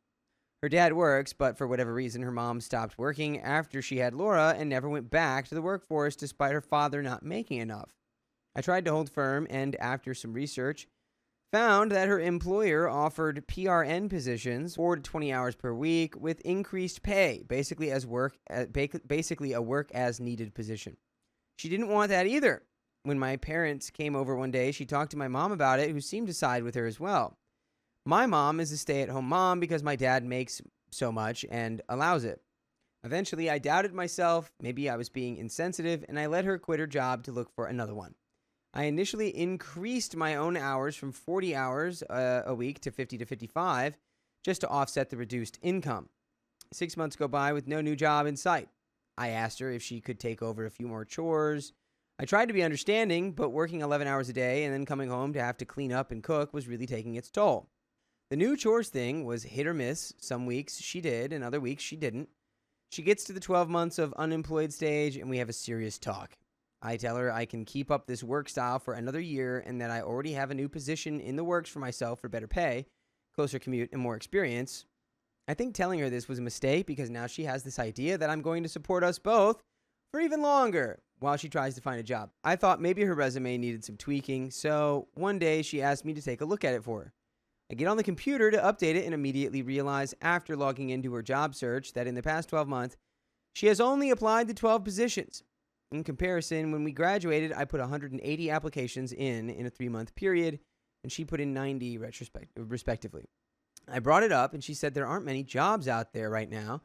Her dad works, but for whatever reason, her mom stopped working after she had Laura and never went back to the workforce despite her father not making enough. I tried to hold firm, and after some research, found that her employer offered PRN positions, 4 to 20 hours per week, with increased pay, basically a work as needed position. She didn't want that either. When my parents came over one day, she talked to my mom about it, who seemed to side with her as well. My mom is a stay-at-home mom because my dad makes so much and allows it. Eventually, I doubted myself. Maybe I was being insensitive, and I let her quit her job to look for another one. I initially increased my own hours from 40 hours a week to 50 to 55 just to offset the reduced income. 6 months go by with no new job in sight. I asked her if she could take over a few more chores. I tried to be understanding, but working 11 hours a day and then coming home to have to clean up and cook was really taking its toll. The new chores thing was hit or miss. Some weeks she did, and other weeks she didn't. She gets to the 12 months of unemployed stage, and we have a serious talk. I tell her I can keep up this work style for another year and that I already have a new position in the works for myself for better pay, closer commute, and more experience. I think telling her this was a mistake because now she has this idea that I'm going to support us both for even longer while she tries to find a job. I thought maybe her resume needed some tweaking, so one day she asked me to take a look at it for her. I get on the computer to update it and immediately realize after logging into her job search that in the past 12 months, she has only applied to 12 positions. In comparison, when we graduated, I put 180 applications in a 3-month period, and she put in 90 respectively. I brought it up, and she said there aren't many jobs out there right now.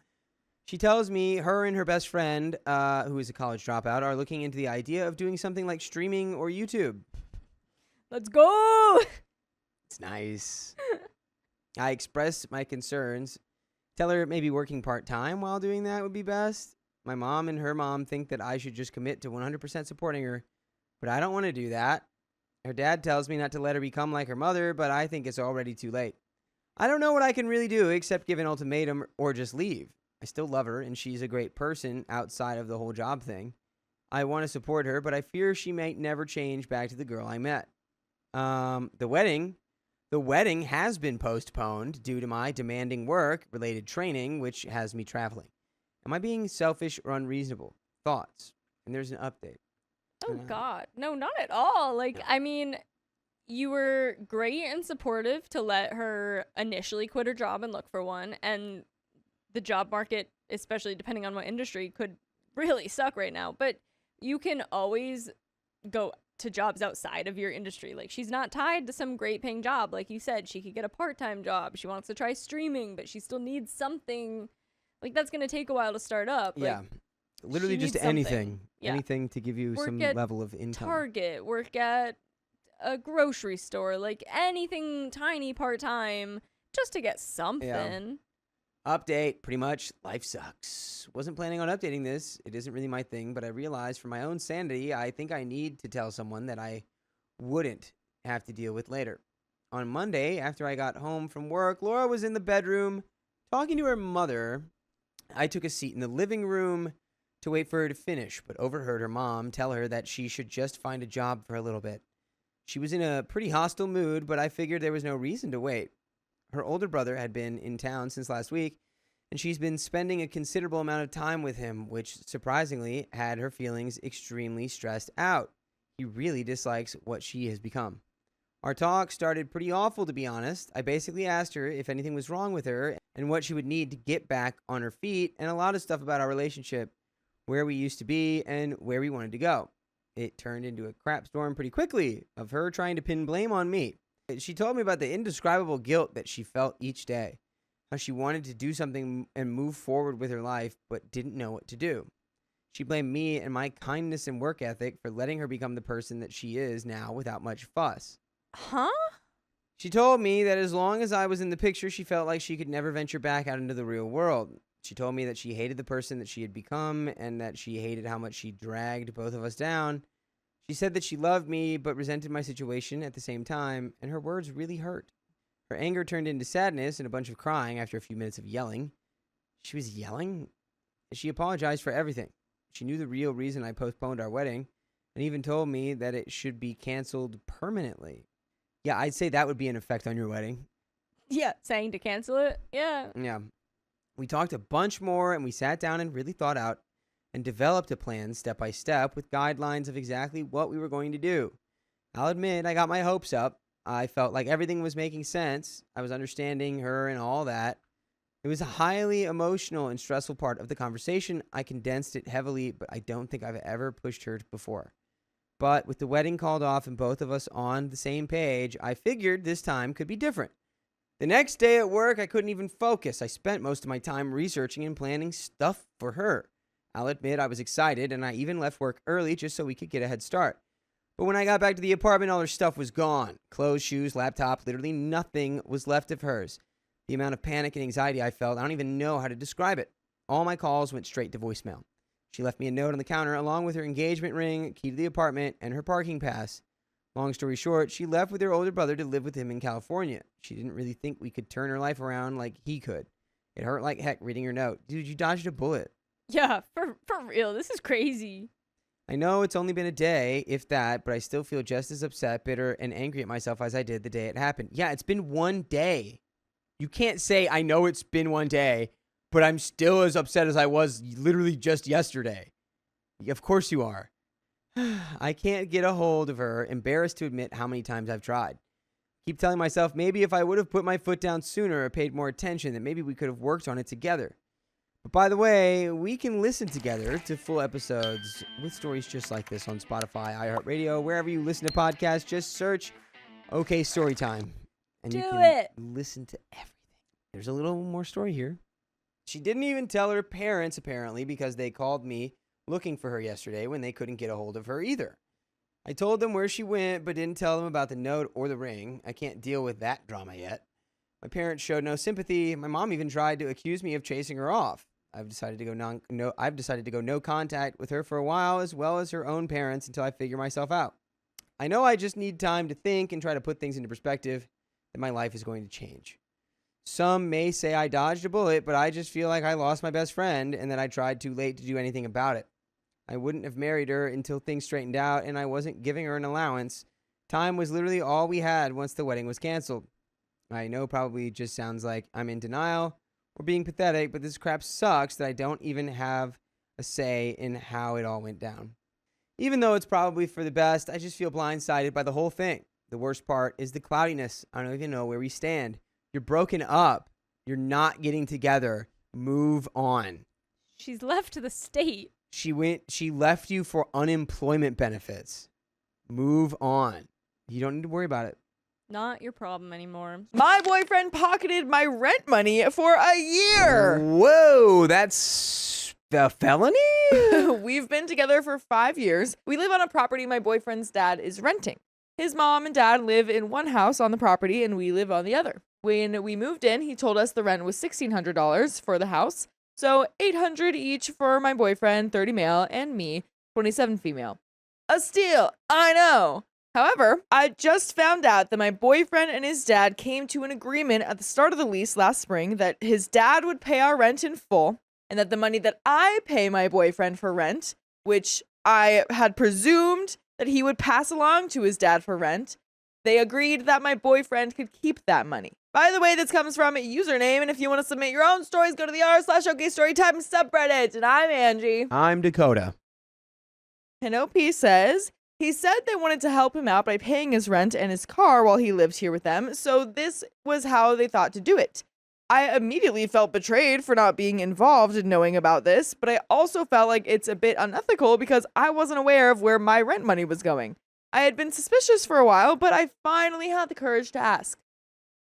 She tells me her and her best friend, who is a college dropout, are looking into the idea of doing something like streaming or YouTube. Let's go! It's nice. I express my concerns. Tell her maybe working part-time while doing that would be best. My mom and her mom think that I should just commit to 100% supporting her, but I don't want to do that. Her dad tells me not to let her become like her mother, but I think it's already too late. I don't know what I can really do except give an ultimatum or just leave. I still love her, and she's a great person outside of the whole job thing. I want to support her, but I fear she might never change back to the girl I met. The wedding has been postponed due to my demanding work-related training, which has me traveling. Am I being selfish or unreasonable? Thoughts? And there's an update. Oh, God. No, not at all. Like, I mean, you were great and supportive to let her initially quit her job and look for one. And the job market, especially depending on what industry, could really suck right now. But you can always go to jobs outside of your industry. Like, she's not tied to some great paying job. Like you said, she could get a part-time job. She wants to try streaming, but she still needs something. Like, that's going to take a while to start up. Yeah. Like, literally just anything. Yeah. Anything to give you some level of income. Target, work at a grocery store, like anything tiny part-time just to get something. Yeah. Update. Pretty much, life sucks. Wasn't planning on updating this. It isn't really my thing, but I realized for my own sanity, I think I need to tell someone that I wouldn't have to deal with later. On Monday, after I got home from work, Laura was in the bedroom talking to her mother. I took a seat in the living room to wait for her to finish, but overheard her mom tell her that she should just find a job for a little bit. She was in a pretty hostile mood, but I figured there was no reason to wait. Her older brother had been in town since last week, and she's been spending a considerable amount of time with him, which surprisingly had her feelings extremely stressed out. He really dislikes what she has become. Our talk started pretty awful, to be honest. I basically asked her if anything was wrong with her and what she would need to get back on her feet, and a lot of stuff about our relationship, where we used to be and where we wanted to go. It turned into a crap storm pretty quickly of her trying to pin blame on me. She told me about the indescribable guilt that she felt each day, how she wanted to do something and move forward with her life but didn't know what to do. She blamed me and my kindness and work ethic for letting her become the person that she is now without much fuss. Huh? She told me that as long as I was in the picture, she felt like she could never venture back out into the real world. She told me that she hated the person that she had become and that she hated how much she dragged both of us down. She said that she loved me but resented my situation at the same time, and her words really hurt. Her anger turned into sadness and a bunch of crying after a few minutes of yelling. She was yelling? She apologized for everything. She knew the real reason I postponed our wedding and even told me that it should be canceled permanently. Yeah, I'd say that would be an effect on your wedding. Yeah, saying to cancel it? Yeah. Yeah. We talked a bunch more and we sat down and really thought out and developed a plan step by step with guidelines of exactly what we were going to do. I'll admit I got my hopes up. I felt like everything was making sense. I was understanding her and all that. It was a highly emotional and stressful part of the conversation. I condensed it heavily, but I don't think I've ever pushed her before. But with the wedding called off and both of us on the same page, I figured this time could be different. The next day at work, I couldn't even focus. I spent most of my time researching and planning stuff for her. I'll admit I was excited, and I even left work early just so we could get a head start. But when I got back to the apartment, all her stuff was gone. Clothes, shoes, laptop, literally nothing was left of hers. The amount of panic and anxiety I felt, I don't even know how to describe it. All my calls went straight to voicemail. She left me a note on the counter along with her engagement ring, key to the apartment, and her parking pass. Long story short, she left with her older brother to live with him in California. She didn't really think we could turn her life around like he could. It hurt like heck reading her note. Dude, you dodged a bullet. Yeah, for real. This is crazy. I know it's only been a day, if that, but I still feel just as upset, bitter, and angry at myself as I did the day it happened. Yeah, it's been one day. You can't say, I know it's been one day, but I'm still as upset as I was literally just yesterday. Of course you are. I can't get a hold of her, embarrassed to admit how many times I've tried. Keep telling myself maybe if I would have put my foot down sooner or paid more attention, that maybe we could have worked on it together. But by the way, we can listen together to full episodes with stories just like this on Spotify, iHeartRadio, wherever you listen to podcasts. Just search OK Storytime. And you can listen to everything. There's a little more story here. She didn't even tell her parents, apparently, because they called me looking for her yesterday when they couldn't get a hold of her either. I told them where she went, but didn't tell them about the note or the ring. I can't deal with that drama yet. My parents showed no sympathy. My mom even tried to accuse me of chasing her off. I've decided to go no contact with her for a while, as well as her own parents, until I figure myself out. I know I just need time to think and try to put things into perspective, that my life is going to change. Some may say I dodged a bullet, but I just feel like I lost my best friend and that I tried too late to do anything about it. I wouldn't have married her until things straightened out, and I wasn't giving her an allowance. Time was literally all we had once the wedding was canceled. I know probably just sounds like I'm in denial or being pathetic, but this crap sucks that I don't even have a say in how it all went down. Even though it's probably for the best, I just feel blindsided by the whole thing. The worst part is the cloudiness. I don't even know where we stand. You're broken up. You're not getting together. Move on. She's left the state. She left you for unemployment benefits. Move on. You don't need to worry about it. Not your problem anymore. My boyfriend pocketed my rent money for a year. Whoa, that's a felony? We've been together for 5 years. We live on a property my boyfriend's dad is renting. His mom and dad live in one house on the property and we live on the other. When we moved in, he told us the rent was $1,600 for the house. So $800 each for my boyfriend, 30 male, and me, 27 female. A steal, I know. However, I just found out that my boyfriend and his dad came to an agreement at the start of the lease last spring that his dad would pay our rent in full and that the money that I pay my boyfriend for rent, which I had presumed that he would pass along to his dad for rent, they agreed that my boyfriend could keep that money. By the way, this comes from a username, and if you want to submit your own stories, go to the r/OKStorytime subreddit. And I'm Angie. I'm Dakota. And OP says, he said they wanted to help him out by paying his rent and his car while he lived here with them, so this was how they thought to do it. I immediately felt betrayed for not being involved in knowing about this, but I also felt like it's a bit unethical because I wasn't aware of where my rent money was going. I had been suspicious for a while, but I finally had the courage to ask.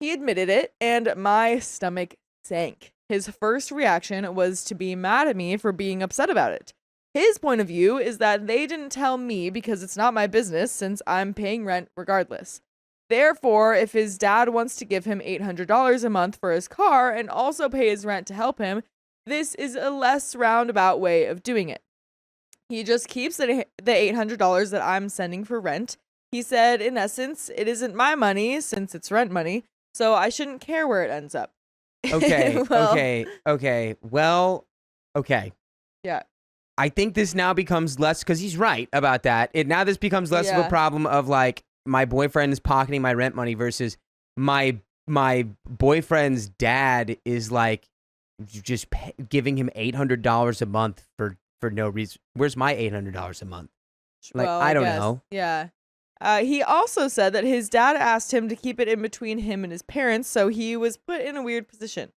He admitted it, and my stomach sank. His first reaction was to be mad at me for being upset about it. His point of view is that they didn't tell me because it's not my business since I'm paying rent regardless. Therefore, if his dad wants to give him $800 a month for his car and also pay his rent to help him, this is a less roundabout way of doing it. He just keeps the $800 that I'm sending for rent. He said, in essence, it isn't my money since it's rent money, so I shouldn't care where it ends up. Okay, Well, okay. Yeah. I think this now becomes less, because he's right about that. This becomes less of Yeah. a problem of like my boyfriend is pocketing my rent money versus my boyfriend's dad is like just giving him $800 a month for no reason. Where's my $800 a month? Like, Well, I don't guess. know. Yeah. He also said that his dad asked him to keep it in between him and his parents, so he was put in a weird position.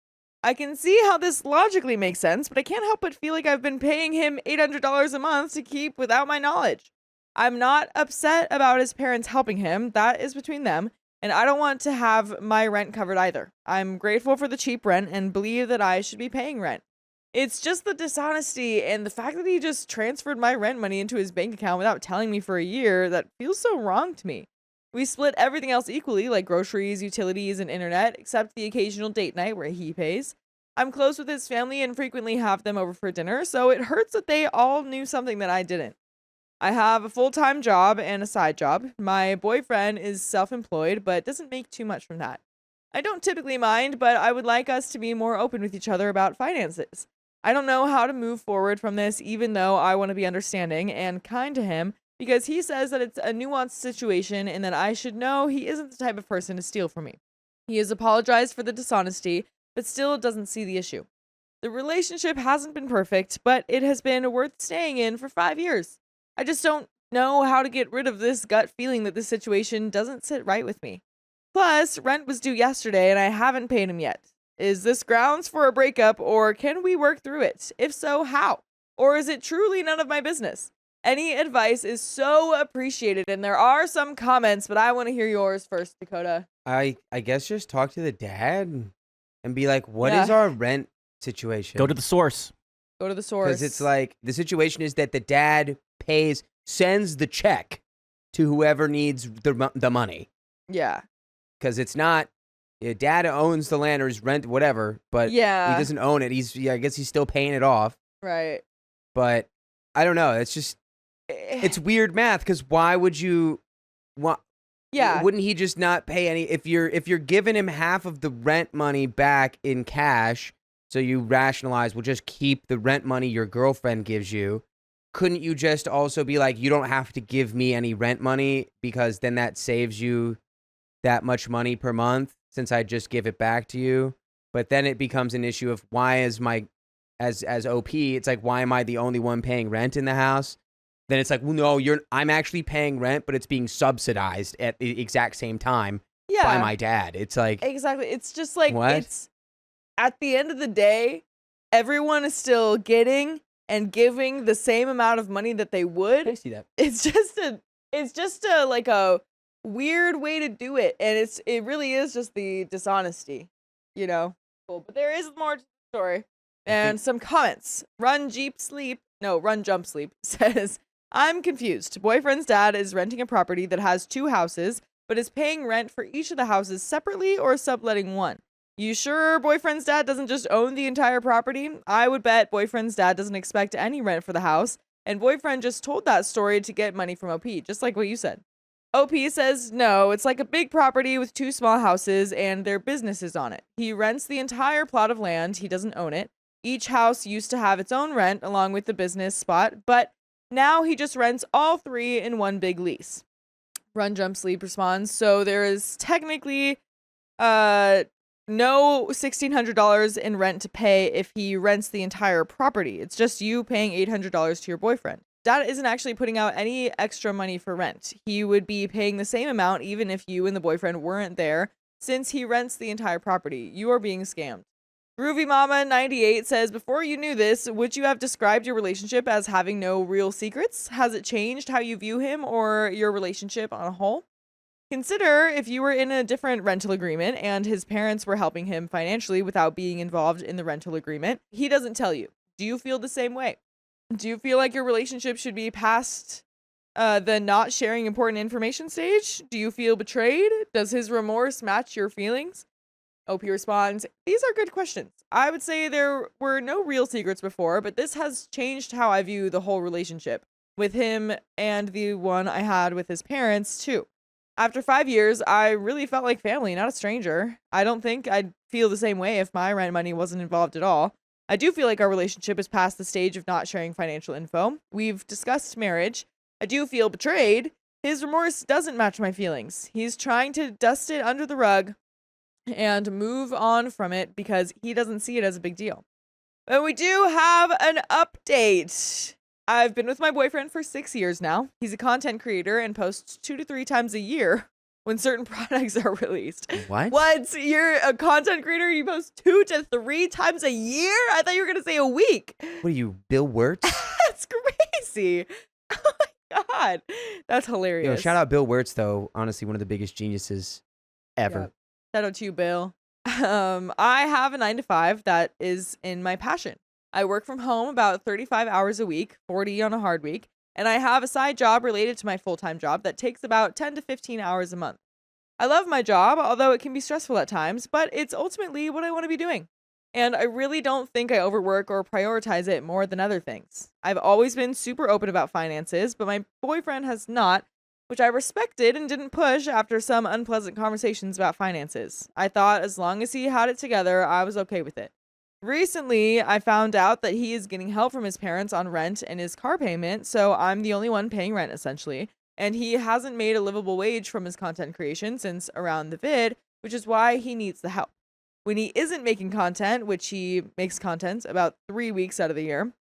I can see how this logically makes sense, but I can't help but feel like I've been paying him $800 a month to keep without my knowledge. I'm not upset about his parents helping him. That is between them, and I don't want to have my rent covered either. I'm grateful for the cheap rent and believe that I should be paying rent. It's just the dishonesty and the fact that he just transferred my rent money into his bank account without telling me for a year that feels so wrong to me. We split everything else equally, like groceries, utilities, and internet, except the occasional date night where he pays. I'm close with his family and frequently have them over for dinner, so it hurts that they all knew something that I didn't. I have a full-time job and a side job. My boyfriend is self-employed, but doesn't make too much from that. I don't typically mind, but I would like us to be more open with each other about finances. I don't know how to move forward from this, even though I want to be understanding and kind to him, because he says that it's a nuanced situation and that I should know he isn't the type of person to steal from me. He has apologized for the dishonesty, but still doesn't see the issue. The relationship hasn't been perfect, but it has been worth staying in for 5 years. I just don't know how to get rid of this gut feeling that this situation doesn't sit right with me. Plus, rent was due yesterday and I haven't paid him yet. Is this grounds for a breakup, or can we work through it? If so, how? Or is it truly none of my business? Any advice is so appreciated, and there are some comments, but I want to hear yours first, Dakota. I guess just talk to the dad and be like, what is our rent situation? Go to the source. Go to the source. Because it's like, the situation is that the dad sends the check to whoever needs the money. Yeah. Because it's not, dad owns the land or his rent, whatever, but he doesn't own it. I guess he's still paying it off. Right. But I don't know. It's just, it's weird math, because why would you want? Yeah. Wouldn't he just not pay any? If you're giving him half of the rent money back in cash, so you rationalize, we'll just keep the rent money your girlfriend gives you. Couldn't you just also be like, you don't have to give me any rent money, because then that saves you that much money per month, since I just give it back to you? But then it becomes an issue of, why is as OP, it's like, why am I the only one paying rent in the house? Then it's like, well, no, I'm actually paying rent, but it's being subsidized at the exact same time by my dad. It's like, exactly. It's just like, what? It's at the end of the day, everyone is still getting and giving the same amount of money that they would. I see that. It's just a like a weird way to do it, and it really is just the dishonesty, you know. Cool. But there is more to the story. And some comments. Run Jump Sleep says, I'm confused. Boyfriend's dad is renting a property that has 2 houses, but is paying rent for each of the houses separately or subletting one. You sure boyfriend's dad doesn't just own the entire property? I would bet boyfriend's dad doesn't expect any rent for the house, and boyfriend just told that story to get money from OP, just like what you said. OP says, no, it's like a big property with 2 small houses and their businesses on it. He rents the entire plot of land. He doesn't own it. Each house used to have its own rent along with the business spot, but now he just rents all 3 in one big lease. Run Jump Sleep responds, so there is technically no $1,600 in rent to pay if he rents the entire property. It's just you paying $800 to your boyfriend. Dad isn't actually putting out any extra money for rent. He would be paying the same amount even if you and the boyfriend weren't there, since he rents the entire property. You are being scammed. Groovy Mama 98 says, before you knew this, would you have described your relationship as having no real secrets? Has it changed how you view him or your relationship on a whole? Consider if you were in a different rental agreement and his parents were helping him financially without being involved in the rental agreement. He doesn't tell you. Do you feel the same way? Do you feel like your relationship should be past the not sharing important information stage? Do you feel betrayed? Does his remorse match your feelings? OP responds, these are good questions. I would say there were no real secrets before, but this has changed how I view the whole relationship with him and the one I had with his parents too. After 5 years, I really felt like family, not a stranger. I don't think I'd feel the same way if my rent money wasn't involved at all. I do feel like our relationship is past the stage of not sharing financial info. We've discussed marriage. I do feel betrayed. His remorse doesn't match my feelings. He's trying to dust it under the rug and move on from it because he doesn't see it as a big deal. But we do have an update. I've been with my boyfriend for 6 years now. He's a content creator and posts 2 to 3 times a year when certain products are released. What? What? You're a content creator and you post 2 to 3 times a year? I thought you were going to say a week. What are you, Bill Wirtz? That's crazy. Oh my God. That's hilarious. Yo, shout out Bill Wirtz, though. Honestly, one of the biggest geniuses ever. Yep. Shout out to you, Bill. I have a 9 to 5 that is in my passion. I work from home about 35 hours a week, 40 on a hard week, and I have a side job related to my full-time job that takes about 10 to 15 hours a month. I love my job, although it can be stressful at times, but it's ultimately what I want to be doing. And I really don't think I overwork or prioritize it more than other things. I've always been super open about finances, but my boyfriend has not, which I respected and didn't push after some unpleasant conversations about finances. I thought as long as he had it together, I was okay with it. Recently, I found out that he is getting help from his parents on rent and his car payment, so I'm the only one paying rent essentially. And he hasn't made a livable wage from his content creation since around the vid, which is why he needs the help. When he isn't making content, which he makes content about 3 weeks out of the year,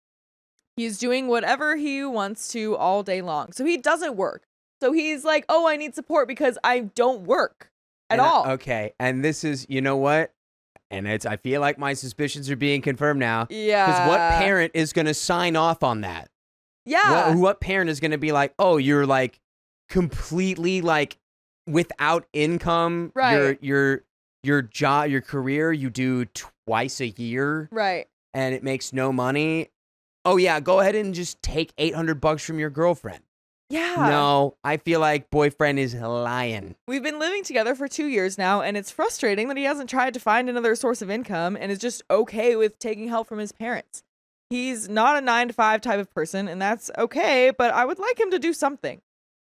he's doing whatever he wants to all day long. So he doesn't work. So he's like, oh, I need support because I don't work at all. Okay, and this is, you know what? And I feel like my suspicions are being confirmed now. Yeah. Because what parent is going to sign off on that? Yeah. What parent is going to be like, oh, you're like completely like without income. Right. Your job, your career, you do twice a year. Right. And it makes no money. Oh yeah, go ahead and just take $800 from your girlfriend. Yeah. No, I feel like boyfriend is lying. We've been living together for 2 years now, and it's frustrating that he hasn't tried to find another source of income and is just okay with taking help from his parents. He's not a 9 to 5 type of person, and that's okay, but I would like him to do something.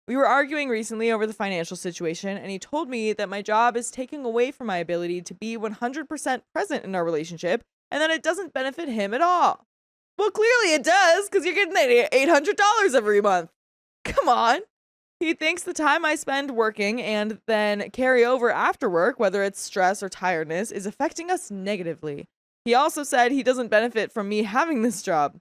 We were arguing recently over the financial situation, and he told me that my job is taking away from my ability to be 100% present in our relationship, and that it doesn't benefit him at all. Well, clearly it does, because you're getting $800 every month. Come on. He thinks the time I spend working and then carry over after work, whether it's stress or tiredness, is affecting us negatively. He also said he doesn't benefit from me having this job.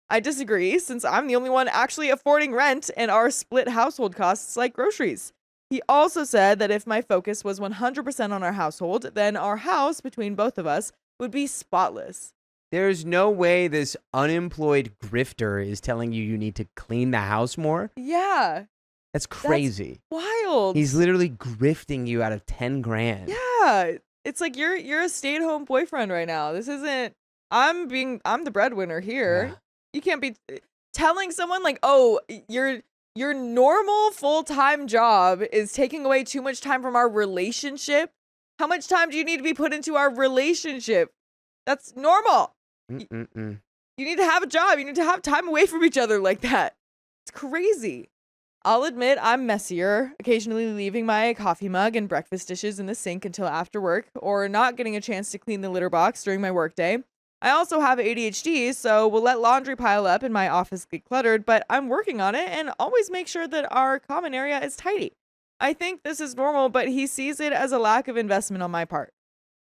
I disagree, since I'm the only one actually affording rent and our split household costs like groceries. He also said that if my focus was 100% on our household, then our house, between both of us, would be spotless. There's no way this unemployed grifter is telling you need to clean the house more. Yeah. That's crazy. That's wild. He's literally grifting you out of 10 grand. Yeah. It's like you're a stay-at-home boyfriend right now. This isn't I'm the breadwinner here. Yeah. You can't be telling someone like, "Oh, your normal full-time job is taking away too much time from our relationship." How much time do you need to be put into our relationship? That's normal. You need to have a job. You need to have time away from each other like that. It's crazy. I'll admit I'm messier, occasionally leaving my coffee mug and breakfast dishes in the sink until after work, or not getting a chance to clean the litter box during my workday. I also have ADHD, so we'll let laundry pile up and my office get cluttered, but I'm working on it and always make sure that our common area is tidy. I think this is normal, but he sees it as a lack of investment on my part.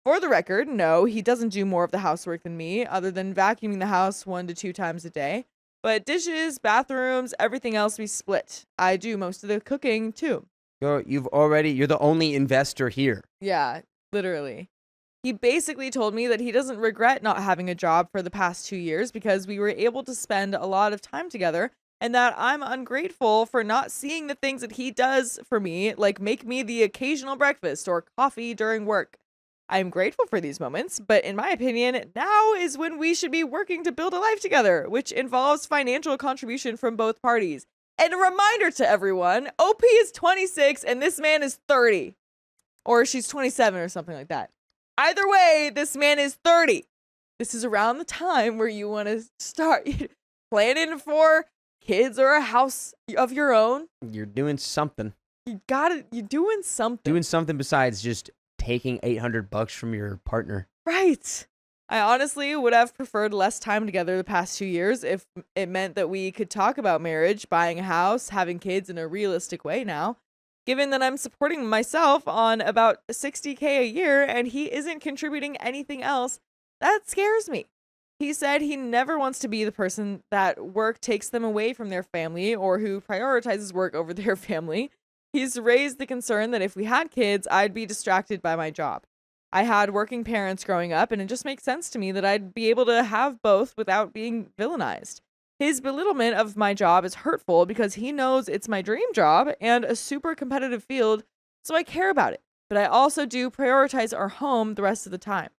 For the record, no, he doesn't do more of the housework than me, other than vacuuming the house 1 to 2 times a day. But dishes, bathrooms, everything else we split. I do most of the cooking, too. You're the only investor here. Yeah, literally. He basically told me that he doesn't regret not having a job for the past 2 years because we were able to spend a lot of time together, and that I'm ungrateful for not seeing the things that he does for me, like make me the occasional breakfast or coffee during work. I'm grateful for these moments, but in my opinion, now is when we should be working to build a life together, which involves financial contribution from both parties. And a reminder to everyone, OP is 26 and this man is 30. Or she's 27 or something like that. Either way, this man is 30. This is around the time where you want to start planning for kids or a house of your own. You're doing something. You're doing something. Doing something besides just taking $800 from your partner. Right. I honestly would have preferred less time together the past 2 years if it meant that we could talk about marriage, buying a house, having kids in a realistic way now. Given that I'm supporting myself on about $60K a year and he isn't contributing anything else, that scares me. He said he never wants to be the person that work takes them away from their family or who prioritizes work over their family. He's raised the concern that if we had kids, I'd be distracted by my job. I had working parents growing up, and it just makes sense to me that I'd be able to have both without being villainized. His belittlement of my job is hurtful because he knows it's my dream job and a super competitive field, so I care about it. But I also do prioritize our home the rest of the time.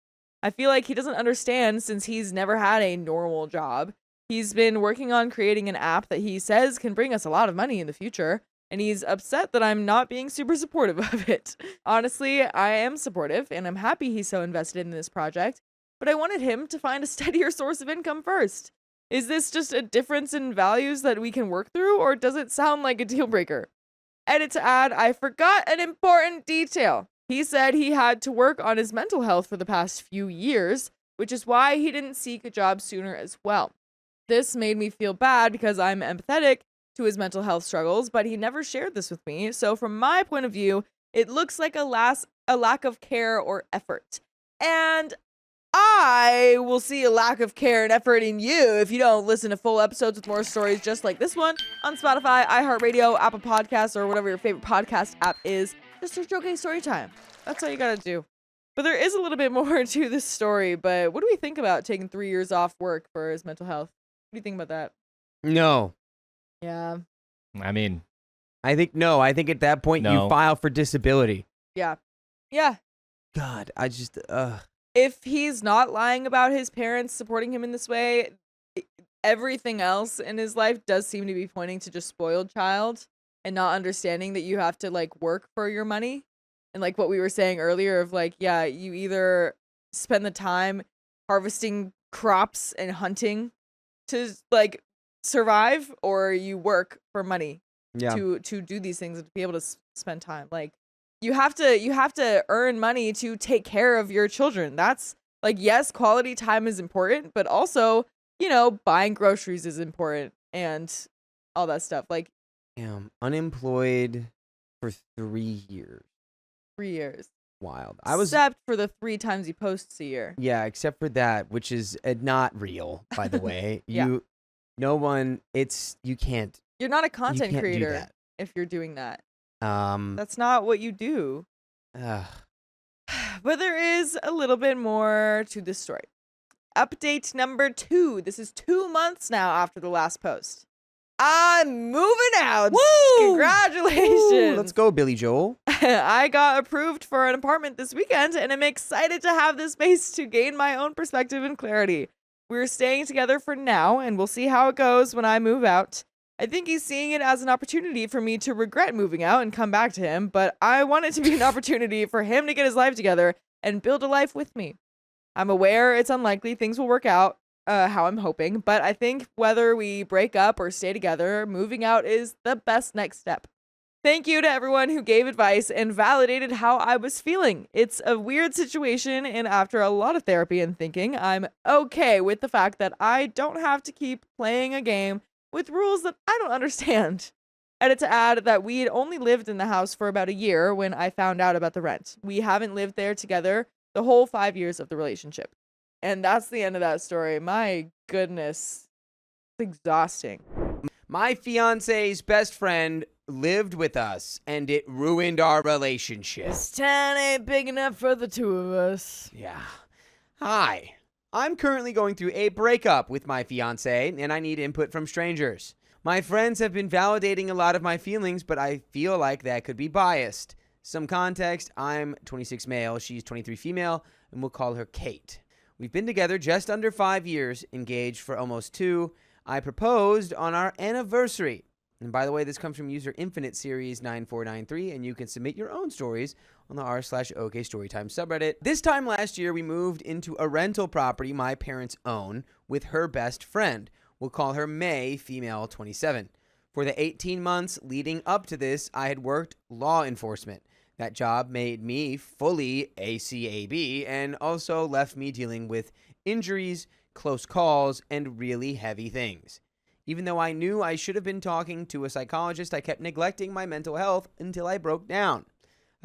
I feel like he doesn't understand since he's never had a normal job. He's been working on creating an app that he says can bring us a lot of money in the future, and he's upset that I'm not being super supportive of it. Honestly, I am supportive, and I'm happy he's so invested in this project, but I wanted him to find a steadier source of income first. Is this just a difference in values that we can work through, or does it sound like a deal breaker? Edit to add, I forgot an important detail. He said he had to work on his mental health for the past few years, which is why he didn't seek a job sooner as well. This made me feel bad because I'm empathetic to his mental health struggles, but he never shared this with me. So from my point of view, it looks like a lack of care or effort. And I will see a lack of care and effort in you if you don't listen to full episodes with more stories just like this one on Spotify, iHeartRadio, Apple Podcasts, or whatever your favorite podcast app is. Just search OK Storytime. That's all you gotta do. But there is a little bit more to this story, but what do we think about taking 3 years off work for his mental health? What do you think about that? No. Yeah. I mean, I think at that point No. you file for disability. Yeah. Yeah. God, I just, If he's not lying about his parents supporting him in this way, everything else in his life does seem to be pointing to just spoiled child and not understanding that you have to like work for your money. And like what we were saying earlier of like, yeah, you either spend the time harvesting crops and hunting to like survive, or you work for money to do these things and to be able to spend time. Like you have to earn money to take care of your children. That's like, yes, quality time is important, but also, you know, buying groceries is important and all that stuff. Like, unemployed for 3 years. 3 years. Wild. Except for the 3 times he posts a year. Yeah, except for that, which is not real, by the way. Yeah. You can't. You're not a content do creator that. if you're doing that. Um, That's not what you do. ugh. But there is a little bit more to this story. Update number 2. This is 2 months now after the last post. I'm moving out. Woo! Congratulations. Woo, let's go, Billy Joel. I got approved for an apartment this weekend, and I'm excited to have this space to gain my own perspective and clarity. We're staying together for now, and we'll see how it goes when I move out. I think he's seeing it as an opportunity for me to regret moving out and come back to him, but I want it to be an opportunity for him to get his life together and build a life with me. I'm aware it's unlikely things will work out how I'm hoping, but I think whether we break up or stay together, moving out is the best next step. Thank you to everyone who gave advice and validated how I was feeling. It's a weird situation, and after a lot of therapy and thinking, I'm okay with the fact that I don't have to keep playing a game with rules that I don't understand. Edit to add that we had only lived in the house for about a year when I found out about the rent. We haven't lived there together the whole 5 years of the relationship. And that's the end of that story. My goodness. It's exhausting. My fiance's best friend lived with us, and it ruined our relationship. This town ain't big enough for the two of us. Yeah. Hi. I'm currently going through a breakup with my fiancé, and I need input from strangers. My friends have been validating a lot of my feelings, but I feel like that could be biased. Some context, I'm 26 male, she's 23 female, and we'll call her Kate. We've been together just under 5 years, engaged for almost 2. I proposed on our anniversary. And by the way, this comes from user Infinite Series 9493, and you can submit your own stories on the r/OK Storytime subreddit. This time last year, we moved into a rental property my parents own with her best friend. We'll call her May, female 27. For the 18 months leading up to this, I had worked law enforcement. That job made me fully ACAB and also left me dealing with injuries, close calls, and really heavy things. Even though I knew I should have been talking to a psychologist, I kept neglecting my mental health until I broke down.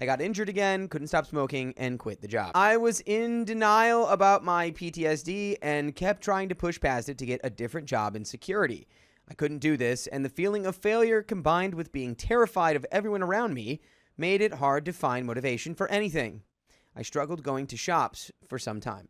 I got injured again, couldn't stop smoking, and quit the job. I was in denial about my PTSD and kept trying to push past it to get a different job in security. I couldn't do this, and the feeling of failure combined with being terrified of everyone around me made it hard to find motivation for anything. I struggled going to shops for some time.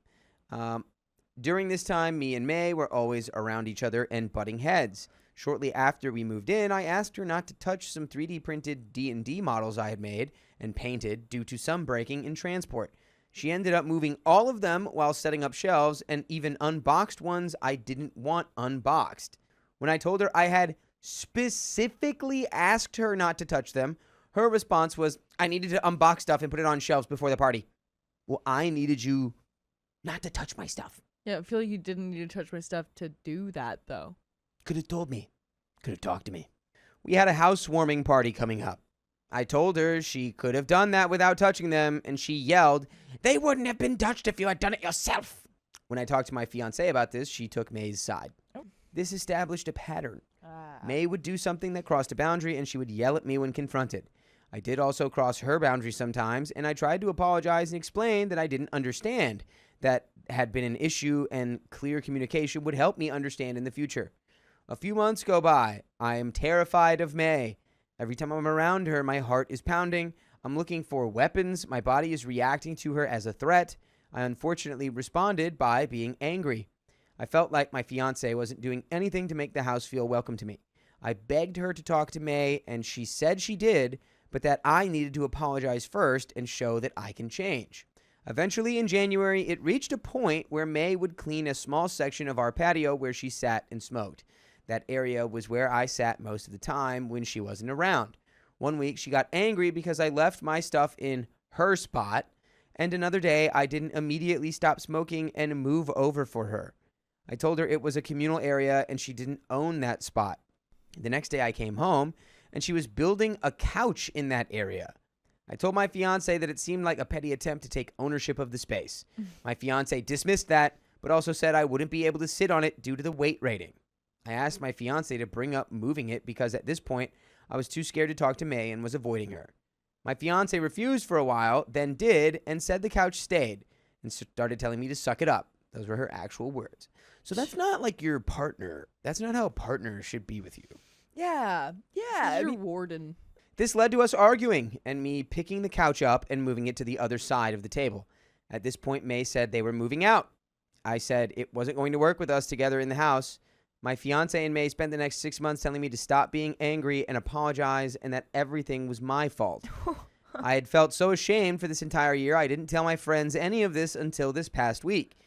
During this time, me and May were always around each other and butting heads. Shortly after we moved in, I asked her not to touch some 3D printed D&D models I had made and painted due to some breaking in transport. She ended up moving all of them while setting up shelves and even unboxed ones I didn't want unboxed. When I told her I had specifically asked her not to touch them, her response was, I needed to unbox stuff and put it on shelves before the party. Well, I needed you not to touch my stuff. Yeah, I feel like you didn't need to touch my stuff to do that, though. Could have told me. Could have talked to me. We had a housewarming party coming up. I told her she could have done that without touching them, and she yelled, they wouldn't have been touched if you had done it yourself. When I talked to my fiancé about this, she took May's side. Oh. This established a pattern. May would do something that crossed a boundary, and she would yell at me when confronted. I did also cross her boundary sometimes, and I tried to apologize and explain that I didn't understand that had been an issue, and clear communication would help me understand in the future. A few months go by. I am terrified of May. Every time I'm around her, my heart is pounding. I'm looking for weapons. My body is reacting to her as a threat. I unfortunately responded by being angry. I felt like my fiancé wasn't doing anything to make the house feel welcome to me. I begged her to talk to May, and she said she did, but that I needed to apologize first and show that I can change. Eventually, in January, it reached a point where May would clean a small section of our patio where she sat and smoked. That area was where I sat most of the time when she wasn't around. One week, she got angry because I left my stuff in her spot, and another day, I didn't immediately stop smoking and move over for her. I told her it was a communal area and she didn't own that spot. The next day, I came home, and she was building a couch in that area. I told my fiancé that it seemed like a petty attempt to take ownership of the space. My fiancé dismissed that, but also said I wouldn't be able to sit on it due to the weight rating. I asked my fiancé to bring up moving it because at this point, I was too scared to talk to May and was avoiding her. My fiancé refused for a while, then did, and said the couch stayed, and started telling me to suck it up. Those were her actual words. So that's not like your partner. That's not how a partner should be with you. Yeah. You're warden. This led to us arguing and me picking the couch up and moving it to the other side of the table. At this point, May said they were moving out. I said it wasn't going to work with us together in the house. My fiancé and May spent the next 6 months telling me to stop being angry and apologize and that everything was my fault. I had felt so ashamed for this entire year, I didn't tell my friends any of this until this past week.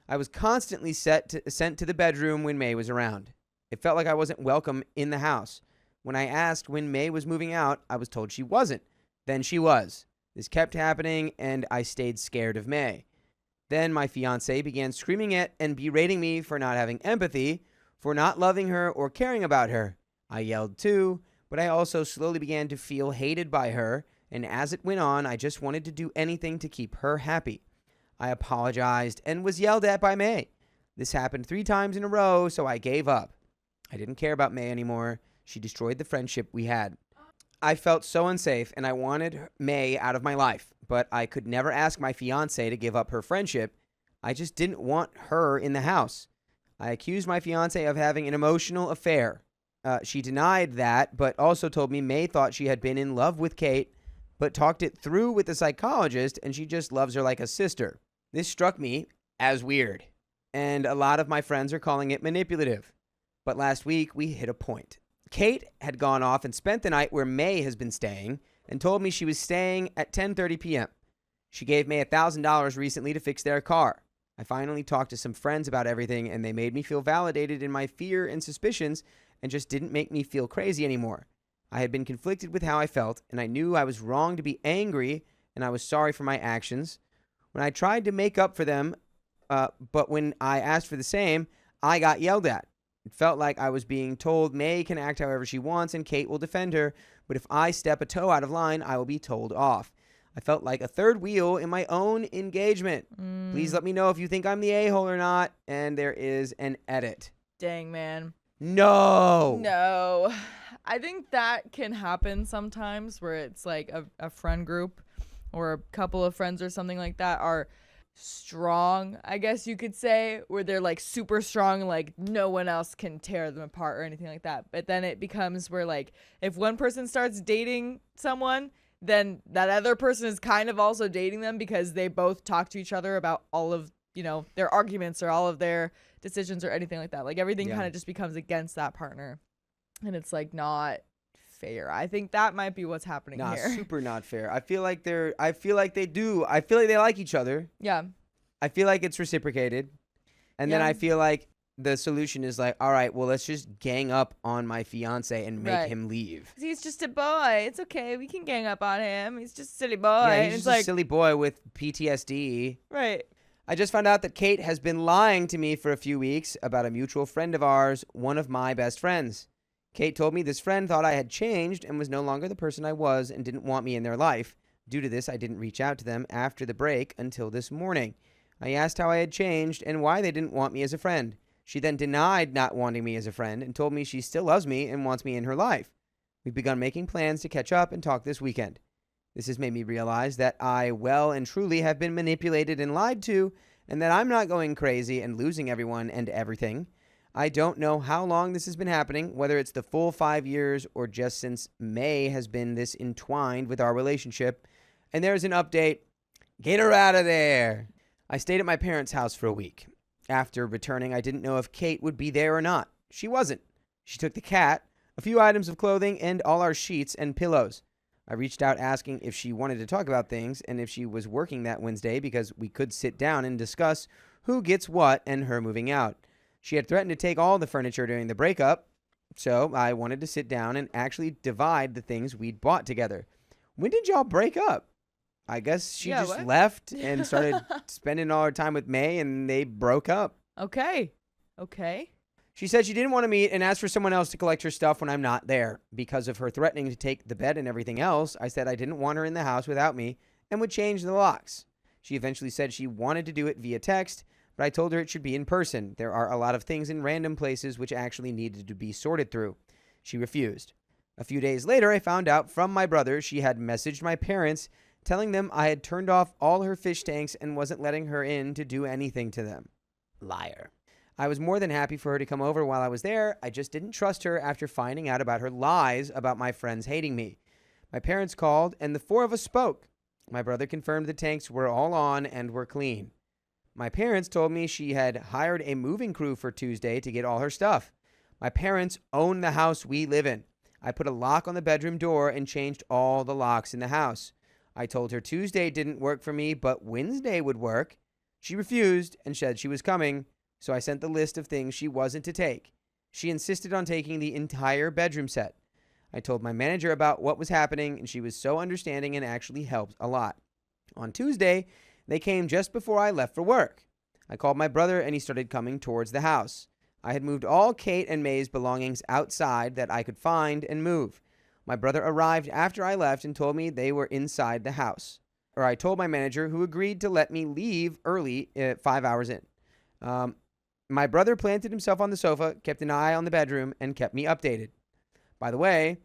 I was constantly sent to the bedroom when May was around. It felt like I wasn't welcome in the house. When I asked when May was moving out, I was told she wasn't. Then she was. This kept happening, and I stayed scared of May. Then my fiancé began screaming at and berating me for not having empathy, for not loving her or caring about her. I yelled too, but I also slowly began to feel hated by her, and as it went on, I just wanted to do anything to keep her happy. I apologized and was yelled at by May. This happened 3 times in a row, so I gave up. I didn't care about May anymore. She destroyed the friendship we had. I felt so unsafe, and I wanted May out of my life, but I could never ask my fiancé to give up her friendship. I just didn't want her in the house. I accused my fiancé of having an emotional affair. She denied that, but also told me May thought she had been in love with Kate, but talked it through with the psychologist, and she just loves her like a sister. This struck me as weird, and a lot of my friends are calling it manipulative. But last week, we hit a point. Kate had gone off and spent the night where May has been staying and told me she was staying at 10:30 p.m. She gave May $1,000 recently to fix their car. I finally talked to some friends about everything, and they made me feel validated in my fear and suspicions and just didn't make me feel crazy anymore. I had been conflicted with how I felt, and I knew I was wrong to be angry, and I was sorry for my actions. When I tried to make up for them, but when I asked for the same, I got yelled at. It felt like I was being told May can act however she wants and Kate will defend her, but if I step a toe out of line, I will be told off. I felt like a third wheel in my own engagement. Please let me know if you think I'm the a-hole or not, and there is an edit. Dang, man. No. I think that can happen sometimes where it's like a friend group or a couple of friends or something like that are strong, I guess you could say, where they're like super strong, like no one else can tear them apart or anything like that. But then it becomes where like if one person starts dating someone, then that other person is kind of also dating them because they both talk to each other about all of, you know, their arguments or all of their decisions or anything like that. Like everything kind of just becomes against that partner. And it's like not fair. I think that might be what's happening here. Super not fair. I feel like they like each other. Yeah. I feel like it's reciprocated. And then I feel like the solution is like, all right, well, let's just gang up on my fiance and make him leave. He's just a boy. It's okay. We can gang up on him. He's just a silly boy. Yeah, and he's it's just like a silly boy with PTSD. Right. I just found out that Kate has been lying to me for a few weeks about a mutual friend of ours, one of my best friends. Kate told me this friend thought I had changed and was no longer the person I was and didn't want me in their life. Due to this, I didn't reach out to them after the break until this morning. I asked how I had changed and why they didn't want me as a friend. She then denied not wanting me as a friend and told me she still loves me and wants me in her life. We've begun making plans to catch up and talk this weekend. This has made me realize that I well and truly have been manipulated and lied to, and that I'm not going crazy and losing everyone and everything. I don't know how long this has been happening, whether it's the full 5 years or just since May has been this entwined with our relationship. And there's an update. Get her out of there. I stayed at my parents' house for a week. After returning, I didn't know if Kate would be there or not. She wasn't. She took the cat, a few items of clothing, and all our sheets and pillows. I reached out asking if she wanted to talk about things and if she was working that Wednesday because we could sit down and discuss who gets what and her moving out. She had threatened to take all the furniture during the breakup, so I wanted to sit down and actually divide the things we'd bought together. When did y'all break up? I guess she left and started spending all her time with May, and they broke up. Okay. She said she didn't want to meet and asked for someone else to collect her stuff when I'm not there. Because of her threatening to take the bed and everything else, I said I didn't want her in the house without me and would change the locks. She eventually said she wanted to do it via text, but I told her it should be in person. There are a lot of things in random places which actually needed to be sorted through. She refused. A few days later, I found out from my brother she had messaged my parents telling them I had turned off all her fish tanks and wasn't letting her in to do anything to them. Liar. I was more than happy for her to come over while I was there. I just didn't trust her after finding out about her lies about my friends hating me. My parents called and the four of us spoke. My brother confirmed the tanks were all on and were clean. My parents told me she had hired a moving crew for Tuesday to get all her stuff. My parents own the house we live in. I put a lock on the bedroom door and changed all the locks in the house. I told her Tuesday didn't work for me, but Wednesday would work. She refused and said she was coming, so I sent the list of things she wasn't to take. She insisted on taking the entire bedroom set. I told my manager about what was happening, and she was so understanding and actually helped a lot. On Tuesday, they came just before I left for work. I called my brother, and he started coming towards the house. I had moved all Kate and May's belongings outside that I could find and move. My brother arrived after I left and told me they were inside the house. Or I told my manager, who agreed to let me leave early 5 hours in. My brother planted himself on the sofa, kept an eye on the bedroom, and kept me updated. By the way,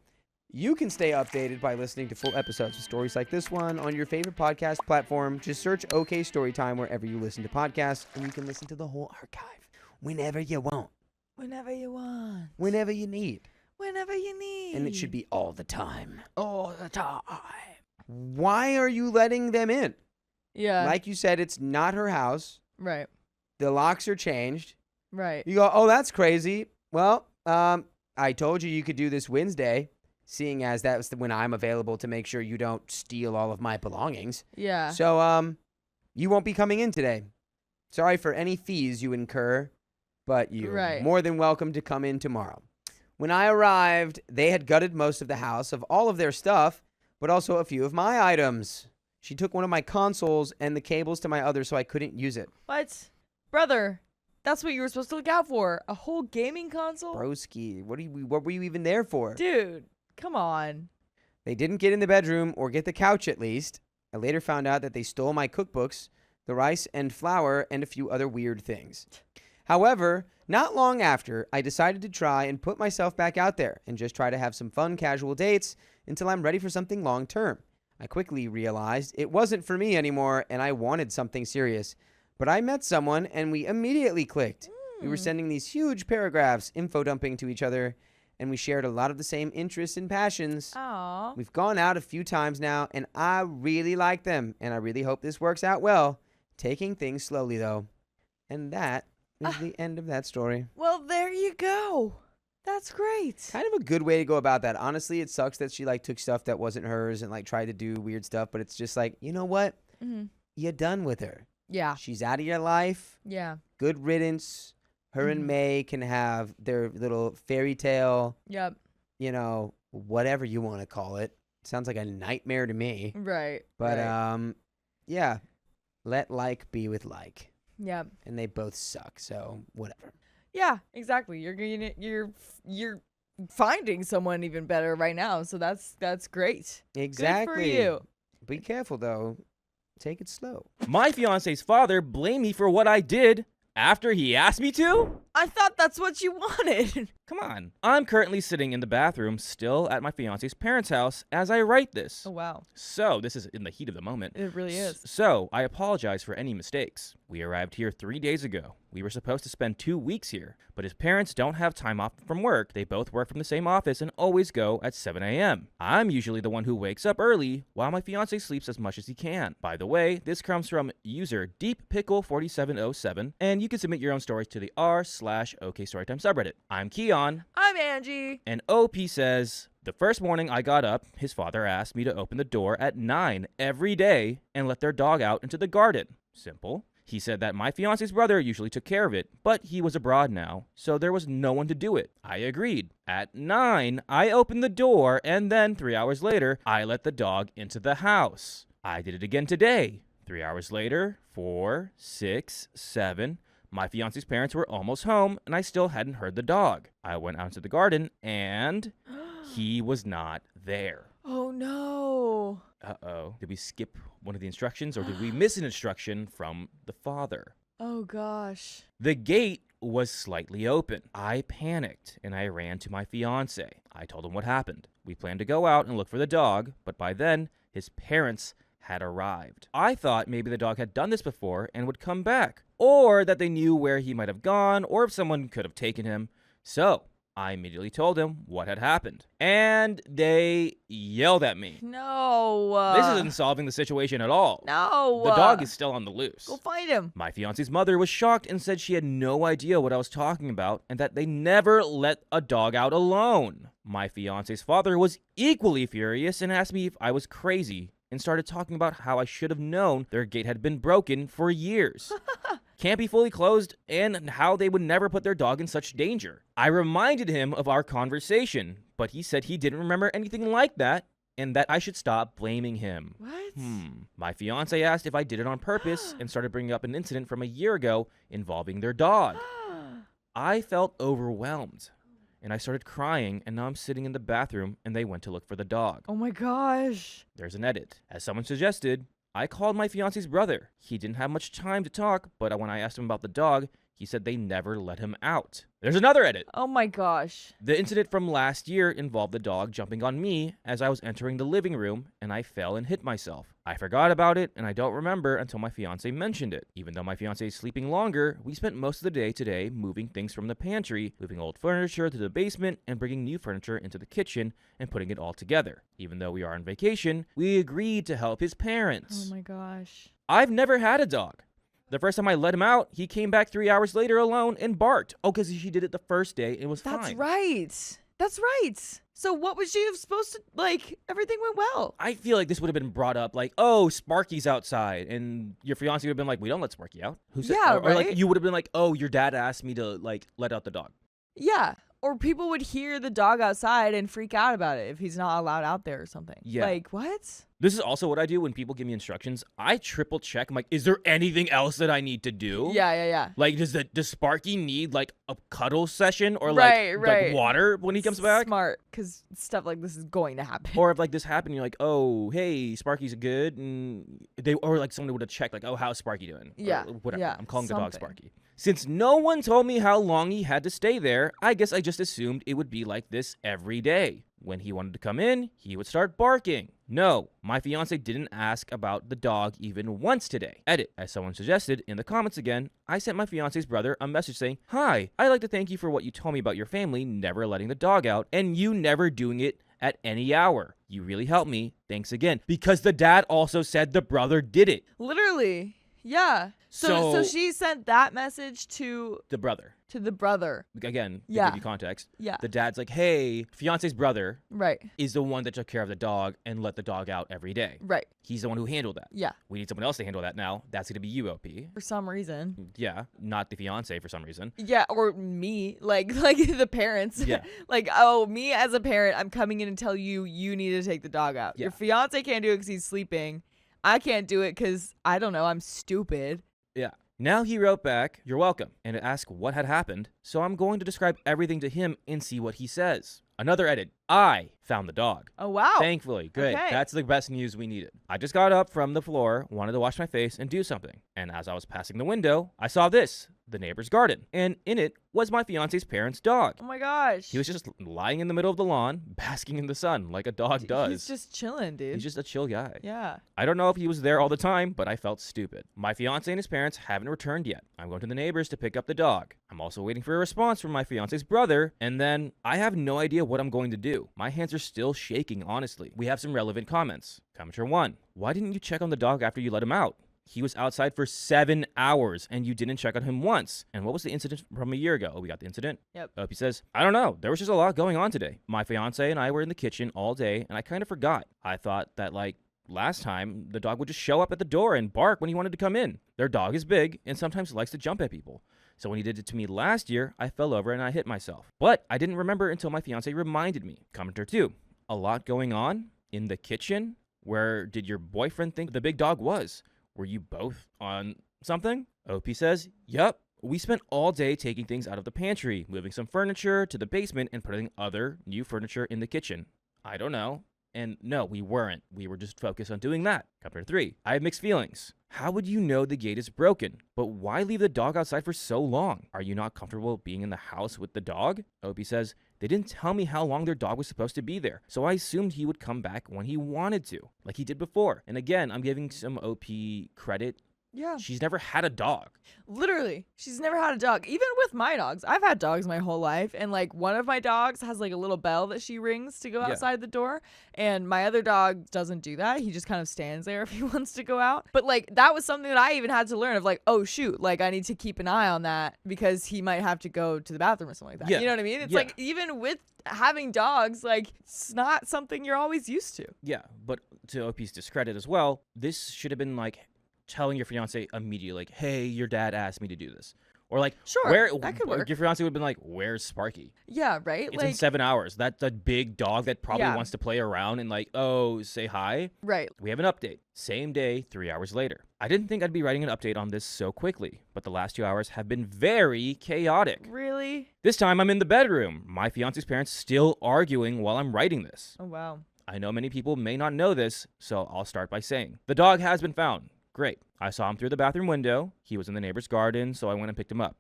you can stay updated by listening to full episodes of stories like this one on your favorite podcast platform. Just search OK Storytime wherever you listen to podcasts, and you can listen to the whole archive whenever you want. Whenever you want. Whenever you need. Whenever you need. And it should be all the time. All the time. Why are you letting them in? Yeah. Like you said, it's not her house. Right. The locks are changed. Right. You go, oh, that's crazy. Well, I told you could do this Wednesday, seeing as that's when I'm available to make sure you don't steal all of my belongings. Yeah. So, you won't be coming in today. Sorry for any fees you incur, but you're more than welcome to come in tomorrow. When I arrived, they had gutted most of the house of all of their stuff, but also a few of my items. She took one of my consoles and the cables to my other so I couldn't use it. What? Brother, that's what you were supposed to look out for. A whole gaming console? Broski, what were you even there for? Dude, come on. They didn't get in the bedroom or get the couch at least. I later found out that they stole my cookbooks, the rice and flour, and a few other weird things. However, not long after, I decided to try and put myself back out there and just try to have some fun casual dates until I'm ready for something long term. I quickly realized it wasn't for me anymore and I wanted something serious. But I met someone and we immediately clicked. We were sending these huge paragraphs, info dumping to each other, and we shared a lot of the same interests and passions. Aww. We've gone out a few times now, and I really like them, and I really hope this works out well. Taking things slowly, though. And that is the end of that story. Well, there you go. That's great. Kind of a good way to go about that. Honestly, it sucks that she like took stuff that wasn't hers and like tried to do weird stuff, but it's just like, you know what? Mm-hmm. You're done with her. Yeah. She's out of your life. Yeah. Good riddance. Her and May can have their little fairy tale, Yep. you know, whatever you want to call it. Sounds like a nightmare to me. Right. But right. yeah. Let like be with like. Yep. And they both suck, so whatever. Yeah, exactly. You're finding someone even better right now, so that's great. Exactly. Good for you. Be careful though. Take it slow. My fiance's father blamed me for what I did after he asked me to? I thought that's what you wanted. Come on. I'm currently sitting in the bathroom, still at my fiance's parents' house, as I write this. Oh, wow. So, this is in the heat of the moment. It really is. So, I apologize for any mistakes. We arrived here 3 days ago. We were supposed to spend 2 weeks here, but his parents don't have time off from work. They both work from the same office and always go at 7 a.m. I'm usually the one who wakes up early, while my fiance sleeps as much as he can. By the way, this comes from user DeepPickle4707, and you can submit your own stories to the r/OKStorytime subreddit. I'm Keon. I'm Angie. And OP says, the first morning I got up, his father asked me to open the door at 9 every day and let their dog out into the garden. Simple. He said that my fiance's brother usually took care of it, but he was abroad now, so there was no one to do it. I agreed. At 9, I opened the door, and then 3 hours later, I let the dog into the house. I did it again today. 3 hours later, 4, 6, 7. My fiance's parents were almost home, and I still hadn't heard the dog. I went out into the garden, and he was not there. Oh, no. Uh-oh. Did we skip one of the instructions, or did we miss an instruction from the father? Oh, gosh. The gate was slightly open. I panicked, and I ran to my fiancé. I told him what happened. We planned to go out and look for the dog, but by then, his parents had arrived. I thought maybe the dog had done this before and would come back, or that they knew where he might have gone, or if someone could have taken him. So, I immediately told him what had happened, and they yelled at me. No. This isn't solving the situation at all. No. The dog is still on the loose. Go find him. My fiance's mother was shocked and said she had no idea what I was talking about and that they never let a dog out alone. My fiance's father was equally furious and asked me if I was crazy and started talking about how I should have known their gate had been broken for years. Can't be fully closed, and how they would never put their dog in such danger. I reminded him of our conversation, but he said he didn't remember anything like that, and that I should stop blaming him. What? My fiance asked if I did it on purpose and started bringing up an incident from a year ago involving their dog. I felt overwhelmed, and I started crying, and now I'm sitting in the bathroom, and they went to look for the dog. Oh, my gosh. There's an edit. As someone suggested, I called my fiance's brother. He didn't have much time to talk, but when I asked him about the dog, he said they never let him out. There's another edit. Oh my gosh. The incident from last year involved the dog jumping on me as I was entering the living room, and I fell and hit myself. I forgot about it, and I don't remember until my fiance mentioned it. Even though my fiance is sleeping longer, we spent most of the day today moving things from the pantry, moving old furniture to the basement, and bringing new furniture into the kitchen and putting it all together. Even though we are on vacation, we agreed to help his parents. Oh my gosh. I've never had a dog. The first time I let him out, he came back 3 hours later alone and barked. Oh, because she did it the first day and it was fine. That's right. That's right. So what was she supposed to, like, everything went well. I feel like this would have been brought up like, oh, Sparky's outside. And your fiance would have been like, we don't let Sparky out. Who said? Yeah, or like right? you would have been like, oh, your dad asked me to like let out the dog. Yeah. Or people would hear the dog outside and freak out about it if he's not allowed out there or something. Yeah. Like, what? This is also what I do when people give me instructions. I triple check. I'm like, is there anything else that I need to do? Yeah. Like, does Sparky need like a cuddle session or Right. like water when he comes back? Smart, because stuff like this is going to happen. Or if like this happened, you're like, oh, hey, Sparky's good, and or like someone would have checked, like, oh, how's Sparky doing? Yeah, or whatever. yeah, I'm calling the dog something. Sparky. Since no one told me how long he had to stay there, I guess I just assumed it would be like this every day. When he wanted to come in, he would start barking. No, my fiance didn't ask about the dog even once today. Edit. As someone suggested in the comments again, I sent my fiance's brother a message saying, "Hi, I'd like to thank you for what you told me about your family never letting the dog out and you never doing it at any hour. You really helped me. Thanks again." Because the dad also said the brother did it. Literally. Yeah. So she sent that message to The brother. the brother. Again, to Yeah. give you context. Yeah. The dad's like, hey, fiance's brother Right. is the one that took care of the dog and let the dog out every day. Right. He's the one who handled that. Yeah. We need someone else to handle that now. That's going to be you, OP. For some reason. Yeah, not the fiance for some reason. Yeah, or me, like the parents. Yeah. Like, oh, me as a parent, I'm coming in and tell you need to take the dog out. Yeah. Your fiance can't do it because he's sleeping. I can't do it because, I don't know, I'm stupid. Yeah. Now he wrote back, "You're welcome," and asked what had happened, so I'm going to describe everything to him and see what he says. Another edit. I found the dog. Oh, wow. Thankfully. Good. Okay. That's the best news we needed. I just got up from the floor, wanted to wash my face and do something. And as I was passing the window, I saw this, the neighbor's garden. And in it was my fiance's parents' dog. Oh, my gosh. He was just lying in the middle of the lawn, basking in the sun like a dog does. He's just chilling, dude. He's just a chill guy. Yeah. I don't know if he was there all the time, but I felt stupid. My fiance and his parents haven't returned yet. I'm going to the neighbors to pick up the dog. I'm also waiting for a response from my fiance's brother, and then I have no idea what I'm going to do. My hands are still shaking, honestly. We have some relevant comments. Commenter 1. Why didn't you check on the dog after you let him out? He was outside for 7 hours, and you didn't check on him once. And what was the incident from a year ago? Oh, we got the incident? Yep. He says, I don't know. There was just a lot going on today. My fiance and I were in the kitchen all day, and I kind of forgot. I thought that, last time, the dog would just show up at the door and bark when he wanted to come in. Their dog is big and sometimes likes to jump at people. So when he did it to me last year, I fell over and I hit myself. But I didn't remember until my fiance reminded me. Commenter 2. A lot going on in the kitchen? Where did your boyfriend think the big dog was? Were you both on something? OP says, yup. We spent all day taking things out of the pantry, moving some furniture to the basement and putting other new furniture in the kitchen. I don't know. And no, we weren't. We were just focused on doing that. Commenter 3. I have mixed feelings. How would you know the gate is broken? But why leave the dog outside for so long? Are you not comfortable being in the house with the dog? OP says, they didn't tell me how long their dog was supposed to be there, so I assumed he would come back when he wanted to, like he did before. And again, I'm giving some OP credit. Yeah. She's never had a dog. Literally. She's never had a dog. Even with my dogs. I've had dogs my whole life. And one of my dogs has a little bell that she rings to go outside the door. And my other dog doesn't do that. He just kind of stands there if he wants to go out. But that was something that I even had to learn of oh shoot, I need to keep an eye on that because he might have to go to the bathroom or something like that. Yeah. You know what I mean? It's even with having dogs, it's not something you're always used to. Yeah, but to OP's discredit as well, this should have been telling your fiance immediately, hey, your dad asked me to do this. Or sure, that could work. Your fiance would have been like, where's Sparky? Yeah, right? It's in 7 hours. That's a big dog that probably Yeah. wants to play around and oh, say hi. Right. We have an update. Same day, 3 hours later. I didn't think I'd be writing an update on this so quickly, but the last 2 hours have been very chaotic. Really? This time I'm in the bedroom. My fiance's parents still arguing while I'm writing this. Oh, wow. I know many people may not know this, so I'll start by saying, the dog has been found. Great. I saw him through the bathroom window. He was in the neighbor's garden, so I went and picked him up.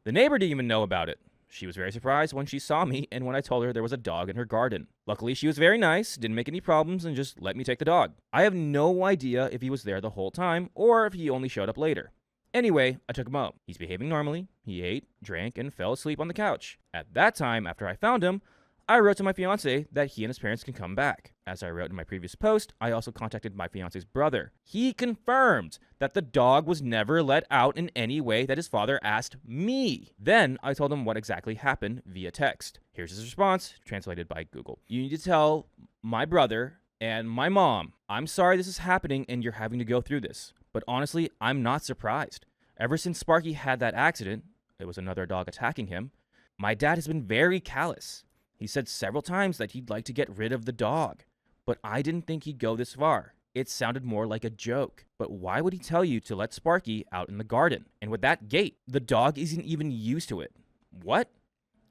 The neighbor didn't even know about it. She was very surprised when she saw me and when I told her there was a dog in her garden. Luckily, she was very nice, didn't make any problems, and just let me take the dog. I have no idea if he was there the whole time or if he only showed up later. Anyway, I took him home. He's behaving normally. He ate, drank, and fell asleep on the couch. At that time, after I found him, I wrote to my fiancé that he and his parents can come back. As I wrote in my previous post, I also contacted my fiancé's brother. He confirmed that the dog was never let out in any way that his father asked me. Then I told him what exactly happened via text. Here's his response, translated by Google. You need to tell my brother and my mom, I'm sorry this is happening and you're having to go through this. But honestly, I'm not surprised. Ever since Sparky had that accident, it was another dog attacking him, my dad has been very callous. He said several times that he'd like to get rid of the dog, but I didn't think he'd go this far. It sounded more like a joke. But why would he tell you to let Sparky out in the garden? And with that gate, the dog isn't even used to it. What?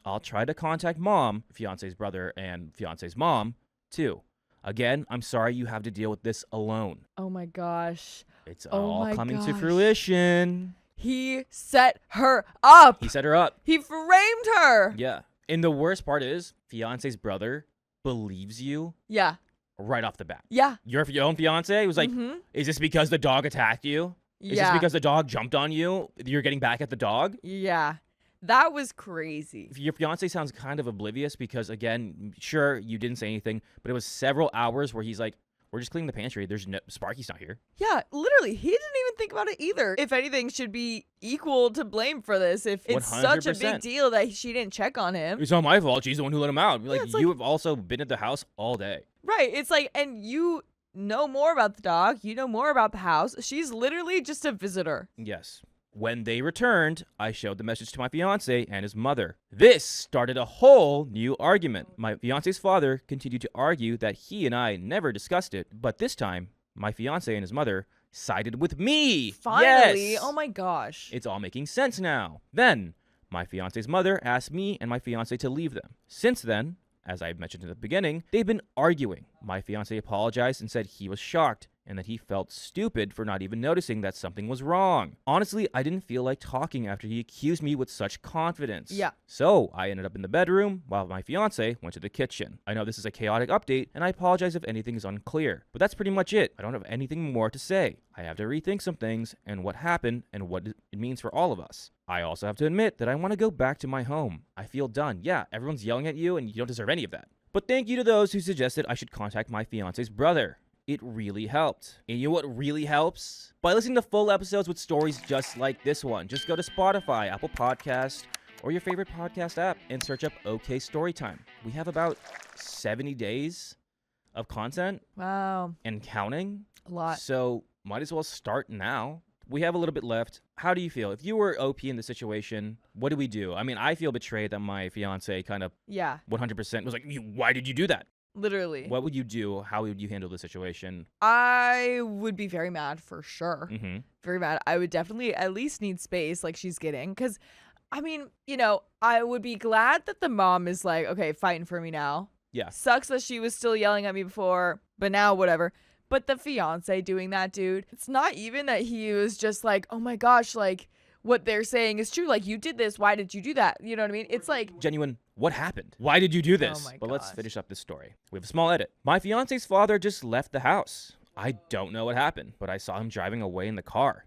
I'll try to contact mom, fiance's brother and fiance's mom, too. Again, I'm sorry you have to deal with this alone. Oh my gosh. It's Oh all my coming to gosh. fruition. He set her up. He set her up. He framed her. Yeah. And the worst part is, fiance's brother believes you Yeah. right off the bat. Yeah. Your own fiance was like, Mhm. is this because the dog attacked you? Is this because the dog jumped on you? You're getting back at the dog? Yeah. That was crazy. Your fiance sounds kind of oblivious because, again, sure, you didn't say anything, but it was several hours where he's like, we're just cleaning the pantry. There's no, Sparky's not here. Yeah, literally, he didn't even think about it either. If anything, should be equal to blame for this. If it's such a 100%. big deal that she didn't check on him. It's not my fault. She's the one who let him out. Like, it's you like- have also been at the house all day. Right. It's like, and you know more about the dog. You know more about the house. She's literally just a visitor. Yes. When they returned, I showed the message to my fiance and his mother. This started a whole new argument. My fiance's father continued to argue that he and I never discussed it, but this time, my fiance and his mother sided with me. Finally. Yes! Oh my gosh. It's all making sense now. Then, my fiance's mother asked me and my fiance to leave them. Since then, as I mentioned in the beginning, they've been arguing. My fiance apologized and said he was shocked and that he felt stupid for not even noticing that something was wrong. Honestly, I didn't feel like talking after he accused me with such confidence. Yeah. So I ended up in the bedroom while my fiance went to the kitchen. I know this is a chaotic update, and I apologize if anything is unclear, but that's pretty much it. I don't have anything more to say. I have to rethink some things and what happened and what it means for all of us. I also have to admit that I want to go back to my home. I feel done. Yeah, everyone's yelling at you and you don't deserve any of that. But thank you to those who suggested I should contact my fiance's brother. It really helped. And you know what really helps? By listening to full episodes with stories just like this one. Just go to Spotify, Apple Podcasts, or your favorite podcast app and search up OK Storytime. We have about 70 days of content Wow. and counting. A lot. So might as well start now. We have a little bit left. How do you feel? If you were OP in the situation, what do we do? I mean, I feel betrayed that my fiance kind of Yeah. 100% was like, why did you do that? Literally. What would you do? How would you handle the situation? I would be very mad for sure. Mm-hmm. Very mad. I would definitely at least need space like she's getting. Because, I mean, you know, I would be glad that the mom is like, okay, fighting for me now. Yeah. Sucks that she was still yelling at me before, but now whatever. But the fiance doing that, dude, it's not even that he was just like, oh my gosh, like what they're saying is true. Like, you did this. Why did you do that? You know what I mean? It's like Genuine, what happened? Why did you do this? my But let's gosh. finish up this story. We have a small edit. My fiance's father just left the house. I don't know what happened, but I saw him driving away in the car.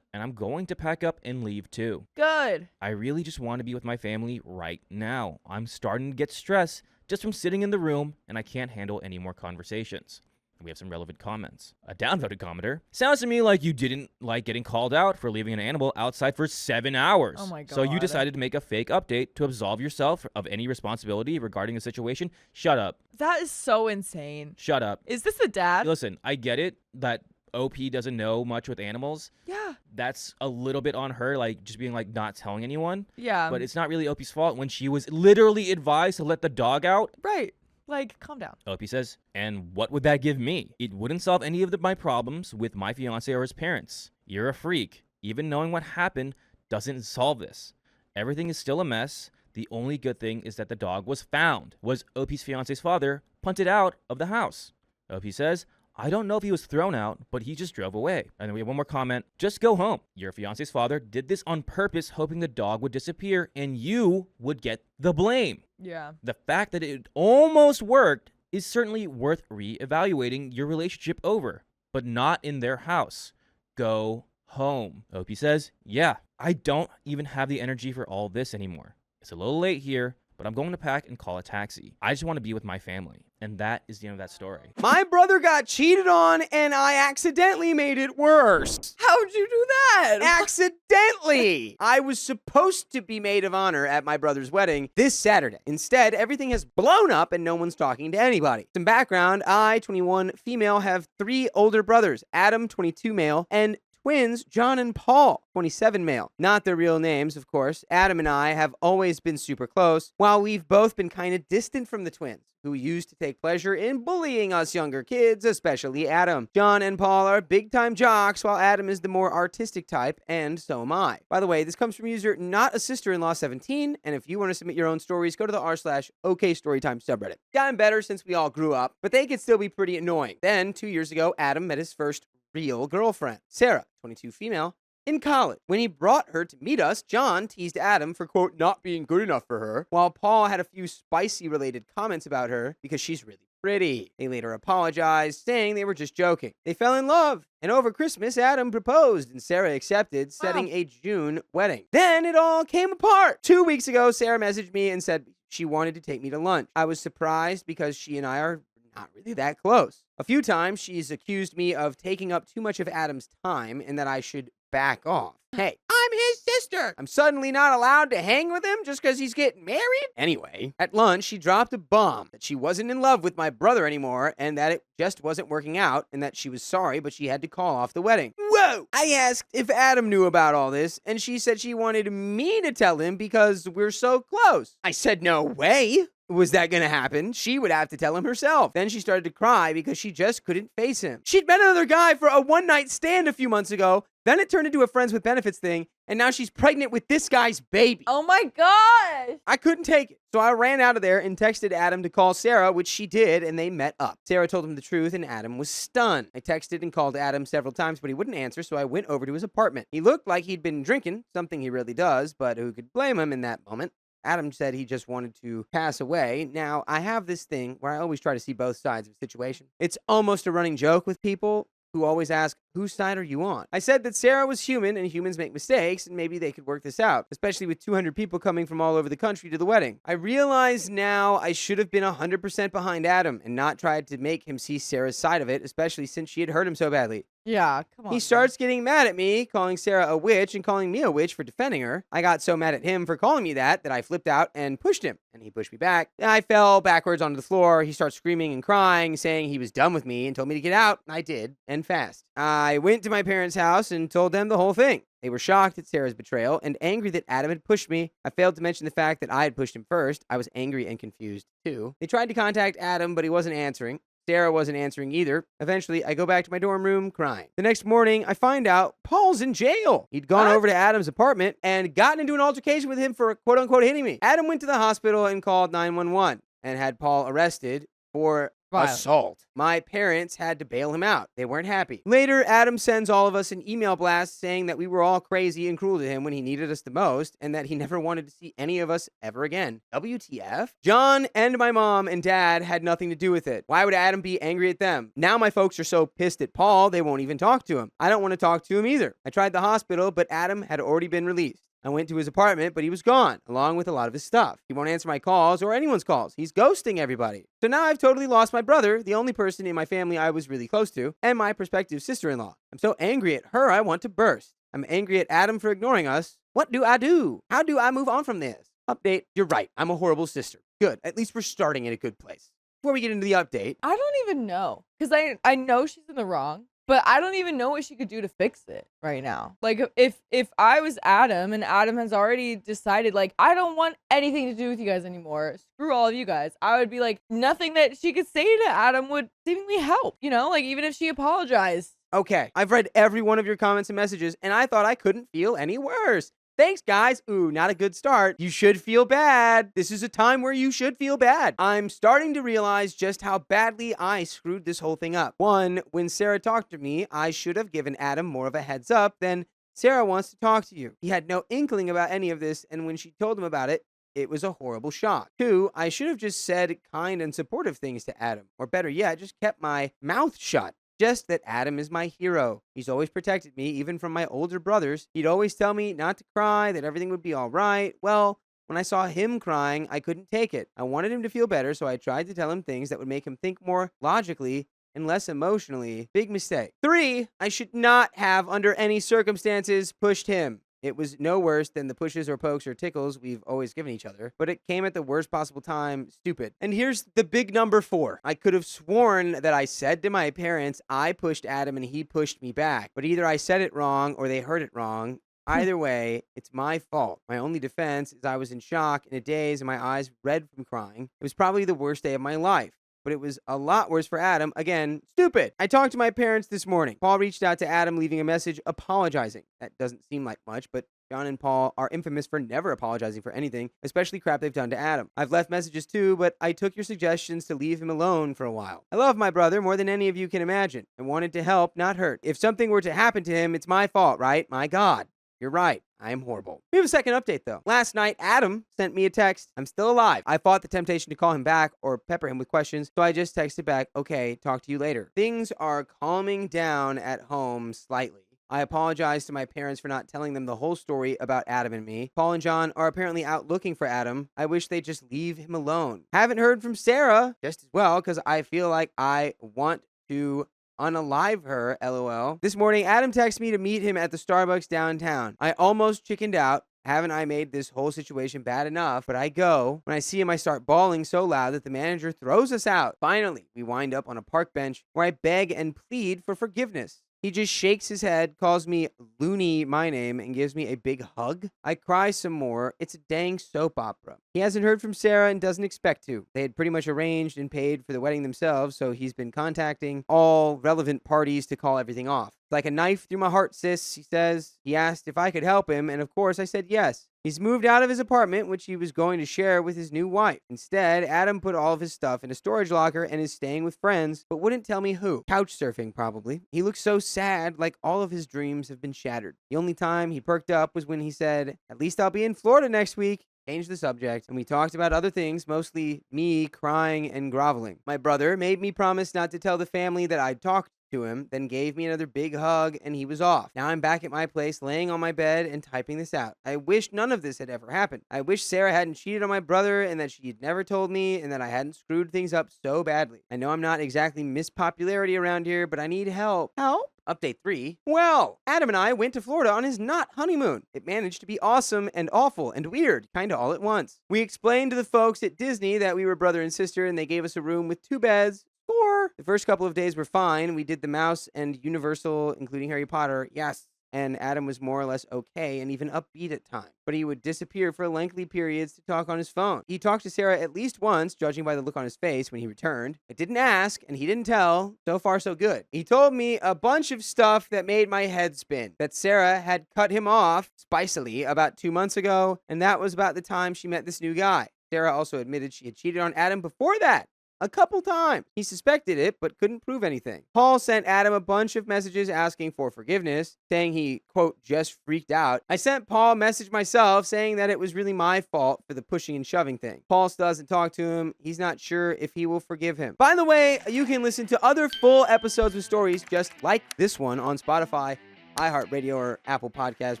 And I'm going to pack up and leave too. good. I really just want to be with my family right now. I'm starting to get stressed just from sitting in the room, and I can't handle any more conversations. We have some relevant comments. A downvoted commenter. Sounds to me like you didn't like getting called out for leaving an animal outside for 7 hours. Oh my So you God. decided to make a fake update to absolve yourself of any responsibility regarding the situation. Shut up. That is so insane. Shut up. Is this a dad? Listen, I get it that OP doesn't know much with animals. Yeah. That's a little bit on her, like just being like not telling anyone. Yeah. But it's not really OP's fault when she was literally advised to let the dog out. right. Like, calm down. OP says, and what would that give me? It wouldn't solve any of my problems with my fiance or his parents. You're a freak. Even knowing what happened doesn't solve this. Everything is still a mess. The only good thing is that the dog was found. Was OP's fiance's father punted out of the house? OP says, I don't know if he was thrown out, but he just drove away. And then we have one more comment. Just go home. Your fiance's father did this on purpose, hoping the dog would disappear and you would get the blame. Yeah. The fact that it almost worked is certainly worth re-evaluating your relationship over, but not in their house. Go home. OP says, yeah, I don't even have the energy for all this anymore. It's a little late here, but I'm going to pack and call a taxi. I just want to be with my family. And that is the end of that story. My brother got cheated on and I accidentally made it worse. How'd you do that? Accidentally! I was supposed to be maid of honor at my brother's wedding this Saturday. Instead, everything has blown up and no one's talking to anybody. Some background, I, 21 female, have 3 older brothers, Adam, 22 male, and twins, John and Paul, 27 male. Not their real names, of course. Adam and I have always been super close, while we've both been kind of distant from the twins, who used to take pleasure in bullying us younger kids, especially Adam. John and Paul are big-time jocks, while Adam is the more artistic type, and so am I. By the way, this comes from user Not a Sister-in-Law 17, and if you want to submit your own stories, go to the r/OKStorytime subreddit. Gotten better since we all grew up, but they could still be pretty annoying. Then, 2 years ago, Adam met his first real girlfriend, Sarah, 22 female, In college, when he brought her to meet us, John teased Adam for, quote, not being good enough for her, while Paul had a few spicy-related comments about her because she's really pretty. They later apologized, saying they were just joking. They fell in love, and over Christmas, Adam proposed, and Sarah accepted, setting a June wedding. Then it all came apart. 2 weeks ago, Sarah messaged me and said she wanted to take me to lunch. I was surprised because she and I are not really that close. A few times, she's accused me of taking up too much of Adam's time and that I should back off. Hey, I'm his sister. I'm suddenly not allowed to hang with him just because he's getting married? Anyway, at lunch, she dropped a bomb that she wasn't in love with my brother anymore and that it just wasn't working out and that she was sorry, but she had to call off the wedding. Whoa! I asked if Adam knew about all this, and she said she wanted me to tell him because we're so close. I said, no way. Was that gonna happen? She would have to tell him herself. Then she started to cry because she just couldn't face him. She'd met another guy for a one-night stand a few months ago. Then it turned into a friends with benefits thing, and now she's pregnant with this guy's baby. Oh my gosh. I couldn't take it, so I ran out of there and texted Adam to call Sarah, which she did, and they met up. Sarah told him the truth, and Adam was stunned. I texted and called Adam several times, but he wouldn't answer, so I went over to his apartment. He looked like he'd been drinking, something he really does, but who could blame him in that moment? Adam said he just wanted to pass away. Now, I have this thing where I always try to see both sides of a situation. It's almost a running joke with people who always ask, whose side are you on? I said that Sarah was human and humans make mistakes and maybe they could work this out, especially with 200 people coming from all over the country to the wedding. I realize now I should have been 100% behind Adam and not tried to make him see Sarah's side of it, especially since she had hurt him so badly. Yeah, come on. He starts getting mad at me, calling Sarah a witch and calling me a witch for defending her. I got so mad at him for calling me that I flipped out and pushed him, and he pushed me back. I fell backwards onto the floor. He starts screaming and crying, saying he was done with me and told me to get out. I did, and fast. I went to my parents' house and told them the whole thing. They were shocked at Sarah's betrayal and angry that Adam had pushed me. I failed to mention the fact that I had pushed him first. I was angry and confused, too. They tried to contact Adam, but he wasn't answering. Sarah wasn't answering either. Eventually, I go back to my dorm room crying. The next morning, I find out Paul's in jail. He'd gone over to Adam's apartment and gotten into an altercation with him for quote-unquote hitting me. Adam went to the hospital and called 911 and had Paul arrested for assault. My parents had to bail him out. They weren't happy. Later, Adam sends all of us an email blast saying that we were all crazy and cruel to him when he needed us the most and that he never wanted to see any of us ever again. WTF? John and my mom and dad had nothing to do with it. Why would Adam be angry at them? Now my folks are so pissed at Paul, they won't even talk to him. I don't want to talk to him either. I tried the hospital, but Adam had already been released. I went to his apartment, but he was gone, along with a lot of his stuff. He won't answer my calls or anyone's calls. He's ghosting everybody. So now I've totally lost my brother, the only person in my family I was really close to, and my prospective sister-in-law. I'm so angry at her, I want to burst. I'm angry at Adam for ignoring us. What do I do? How do I move on from this? Update, you're right. I'm a horrible sister. Good. At least we're starting in a good place. Before we get into the update, I don't even know. Because I know she's in the wrong. But I don't even know what she could do to fix it right now. Like, if I was Adam and Adam has already decided, like, I don't want anything to do with you guys anymore. Screw all of you guys. I would be like, nothing that she could say to Adam would seemingly help. You know, like, even if she apologized. Okay, I've read every one of your comments and messages, and I thought I couldn't feel any worse. Thanks, guys. Ooh, not a good start. You should feel bad. This is a time where you should feel bad. I'm starting to realize just how badly I screwed this whole thing up. One, when Sarah talked to me, I should have given Adam more of a heads up than Sarah wants to talk to you. He had no inkling about any of this, and when she told him about it, it was a horrible shock. Two, I should have just said kind and supportive things to Adam. Or better yet, just kept my mouth shut. Just that Adam is my hero. He's always protected me, even from my older brothers. He'd always tell me not to cry, that everything would be all right. Well, when I saw him crying, I couldn't take it. I wanted him to feel better, so I tried to tell him things that would make him think more logically and less emotionally. Big mistake. Three, I should not have, under any circumstances, pushed him. It was no worse than the pushes or pokes or tickles we've always given each other, but it came at the worst possible time. Stupid. And here's the big number 4. I could have sworn that I said to my parents, I pushed Adam and he pushed me back, but either I said it wrong or they heard it wrong. Either way, it's my fault. My only defense is I was in shock, in a daze, and my eyes red from crying. It was probably the worst day of my life. But it was a lot worse for Adam. Again, stupid. I talked to my parents this morning. Paul reached out to Adam, leaving a message apologizing. That doesn't seem like much, but John and Paul are infamous for never apologizing for anything, especially crap they've done to Adam. I've left messages too, but I took your suggestions to leave him alone for a while. I love my brother more than any of you can imagine and wanted to help, not hurt. If something were to happen to him, it's my fault, right? My God. You're right. I am horrible. We have a second update, though. Last night, Adam sent me a text. I'm still alive. I fought the temptation to call him back or pepper him with questions, so I just texted back, okay, talk to you later. Things are calming down at home slightly. I apologize to my parents for not telling them the whole story about Adam and me. Paul and John are apparently out looking for Adam. I wish they'd just leave him alone. Haven't heard from Sarah just as well because I feel like I want to unalive her, lol. This morning, Adam texted me to meet him at the Starbucks downtown. I almost chickened out. Haven't I made this whole situation bad enough? But I go. When I see him, I start bawling so loud that the manager throws us out. Finally, we wind up on a park bench where I beg and plead for forgiveness. He just shakes his head, calls me Looney my name, and gives me a big hug. I cry some more. It's a dang soap opera. He hasn't heard from Sarah and doesn't expect to. They had pretty much arranged and paid for the wedding themselves, so he's been contacting all relevant parties to call everything off. Like a knife through my heart, sis, he says. He asked if I could help him, and of course I said yes. He's moved out of his apartment, which he was going to share with his new wife. Instead, Adam put all of his stuff in a storage locker and is staying with friends, but wouldn't tell me who. Couch surfing, probably. He looks so sad, like all of his dreams have been shattered. The only time he perked up was when he said, at least I'll be in Florida next week. Changed the subject, and we talked about other things, mostly me crying and groveling. My brother made me promise not to tell the family that I'd talked to him, then gave me another big hug, and he was off. Now I'm back at my place, laying on my bed and typing this out. I wish none of this had ever happened. I wish Sarah hadn't cheated on my brother, and that she had never told me, and that I hadn't screwed things up so badly. I know I'm not exactly Miss Popularity around here, but I need help. Help? Update 3. Well, Adam and I went to Florida on his not honeymoon. It managed to be awesome and awful and weird, kinda all at once. We explained to the folks at Disney that we were brother and sister, and they gave us a room with 2 beds. Score! The first couple of days were fine. We did the Mouse and Universal, including Harry Potter. Yes. And Adam was more or less okay and even upbeat at times. But he would disappear for lengthy periods to talk on his phone. He talked to Sarah at least once, judging by the look on his face when he returned. I didn't ask, and he didn't tell. So far, so good. He told me a bunch of stuff that made my head spin. That Sarah had cut him off, spicily, about 2 months ago, and that was about the time she met this new guy. Sarah also admitted she had cheated on Adam before that. A couple times. He suspected it, but couldn't prove anything. Paul sent Adam a bunch of messages asking for forgiveness, saying he, quote, just freaked out. I sent Paul a message myself saying that it was really my fault for the pushing and shoving thing. Paul still hasn't talked to him. He's not sure if he will forgive him. By the way, you can listen to other full episodes with stories just like this one on Spotify, iHeartRadio, or Apple Podcasts.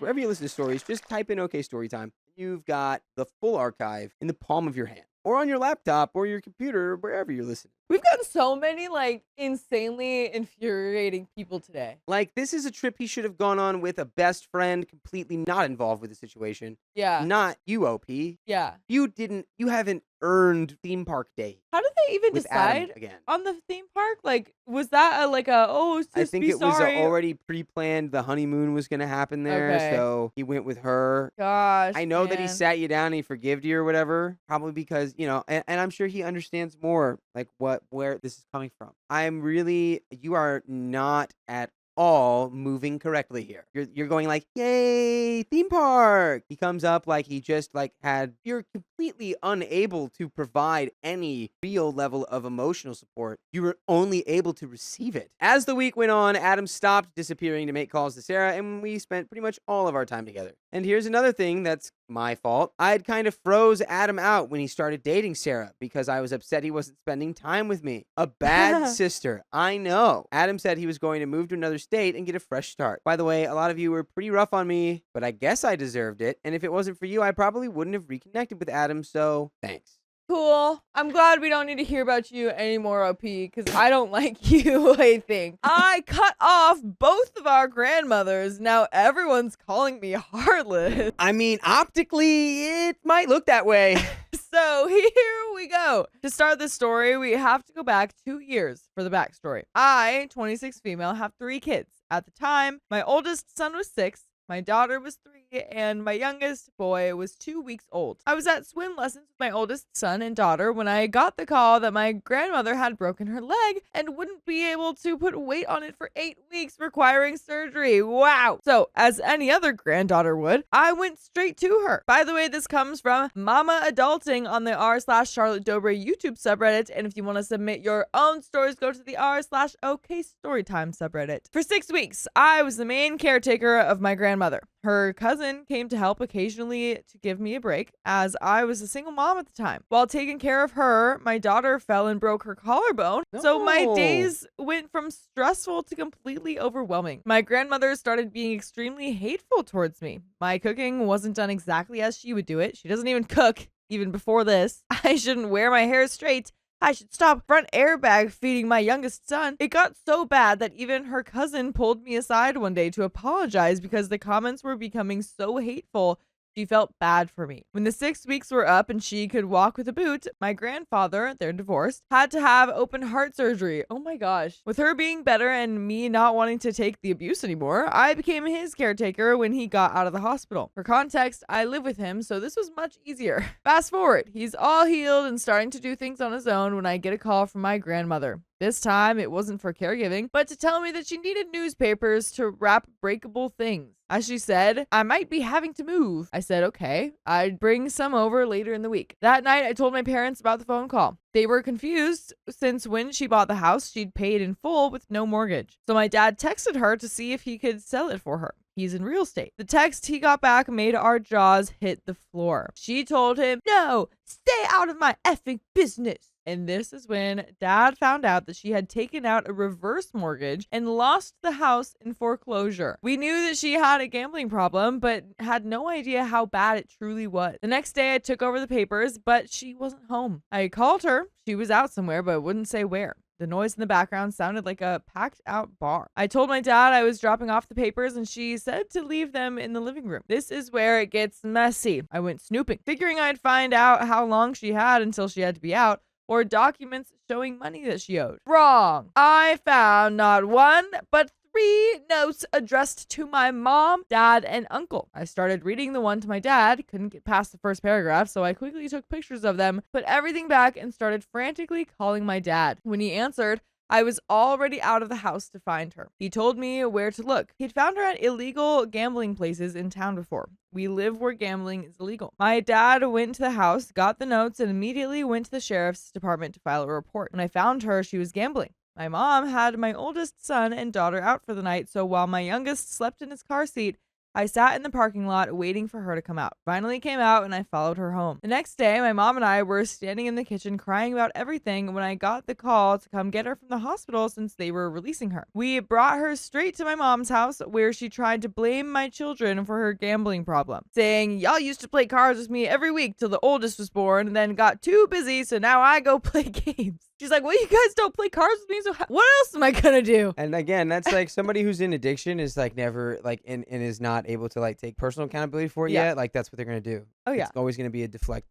Wherever you listen to stories, just type in OK Storytime. You've got the full archive in the palm of your hand, or on your laptop or your computer, or wherever you're listening. We've gotten so many, like, insanely infuriating people today. Like, this is a trip he should have gone on with a best friend completely not involved with the situation. Yeah. Not you, OP. Yeah. You haven't earned theme park day. How did they even with Adam decide again. on the theme park? Like, was that I think it was already pre-planned. The honeymoon was going to happen there, Okay. so he went with her. Gosh, I know that he man. sat you down and he forgave you or whatever, probably because, and I'm sure he understands more, like, where this is coming from. You are not at all moving correctly here. You're going like, yay, theme park. He comes up like he just you're completely unable to provide any real level of emotional support. You were only able to receive it. As the week went on, Adam stopped disappearing to make calls to Sarah, and we spent pretty much all of our time together. And here's another thing that's my fault. I had kind of froze Adam out when he started dating Sarah because I was upset he wasn't spending time with me. A bad sister. I know. Adam said he was going to move to another state and get a fresh start. By the way, a lot of you were pretty rough on me, but I guess I deserved it. And if it wasn't for you, I probably wouldn't have reconnected with Adam, so thanks. Cool. I'm glad we don't need to hear about you anymore, OP, because I don't like you, I think. I cut off both of our grandmothers. Now everyone's calling me heartless. I mean, optically, it might look that way. So here we go. To start this story, we have to go back 2 years for the backstory. I, 26 female, have 3 kids. At the time, my oldest son was 6, my daughter was 3, and my youngest boy was 2 weeks old. I was at swim lessons with my oldest son and daughter when I got the call that my grandmother had broken her leg and wouldn't be able to put weight on it for 8 weeks, requiring surgery. Wow. So, as any other granddaughter would, I went straight to her. By the way, this comes from Mama Adulting on the r/Charlotte Dobre YouTube subreddit, and if you want to submit your own stories, go to the r/OK Storytime subreddit. For 6 weeks, I was the main caretaker of my grandmother. Her cousin came to help occasionally to give me a break, as I was a single mom at the time. While taking care of her, my daughter fell and broke her collarbone, so my days went from stressful to completely overwhelming. My grandmother started being extremely hateful towards me. My cooking wasn't done exactly as she would do it. She doesn't even cook, even before this. I shouldn't wear my hair straight. I should stop front airbag feeding my youngest son. It got so bad that even her cousin pulled me aside one day to apologize because the comments were becoming so hateful. She felt bad for me. When the 6 weeks were up and she could walk with a boot, my grandfather, they're divorced, had to have open heart surgery. Oh my gosh. With her being better and me not wanting to take the abuse anymore, I became his caretaker when he got out of the hospital. For context, I live with him, so this was much easier. Fast forward, he's all healed and starting to do things on his own when I get a call from my grandmother. This time, it wasn't for caregiving, but to tell me that she needed newspapers to wrap breakable things. As she said, I might be having to move. I said, okay, I'd bring some over later in the week. That night, I told my parents about the phone call. They were confused since when she bought the house, she'd paid in full with no mortgage. So my dad texted her to see if he could sell it for her. He's in real estate. The text he got back made our jaws hit the floor. She told him, no, stay out of my effing business. And this is when Dad found out that she had taken out a reverse mortgage and lost the house in foreclosure. We knew that she had a gambling problem, but had no idea how bad it truly was. The next day, I took over the papers, but she wasn't home. I called her. She was out somewhere, but wouldn't say where. The noise in the background sounded like a packed out bar. I told my dad I was dropping off the papers and she said to leave them in the living room. This is where it gets messy. I went snooping, figuring I'd find out how long she had until she had to be out, or documents showing money that she owed. Wrong. I found not one, but 3 notes addressed to my mom, dad, and uncle. I started reading the one to my dad, couldn't get past the first paragraph, so I quickly took pictures of them, put everything back, and started frantically calling my dad. When he answered, I was already out of the house to find her. He told me where to look. He'd found her at illegal gambling places in town before. We live where gambling is illegal. My dad went to the house, got the notes, and immediately went to the sheriff's department to file a report. When I found her, she was gambling. My mom had my oldest son and daughter out for the night, so while my youngest slept in his car seat, I sat in the parking lot waiting for her to come out. Finally came out and I followed her home. The next day, my mom and I were standing in the kitchen crying about everything when I got the call to come get her from the hospital since they were releasing her. We brought her straight to my mom's house where she tried to blame my children for her gambling problem, saying, y'all used to play cards with me every week till the oldest was born and then got too busy, so now I go play games. She's like, well, you guys don't play cards with me, so what else am I gonna do? And again, that's like somebody who's in addiction is like never like and is not able to like take personal accountability for it yet. Like that's what they're gonna do. Oh yeah. It's always gonna be a deflect.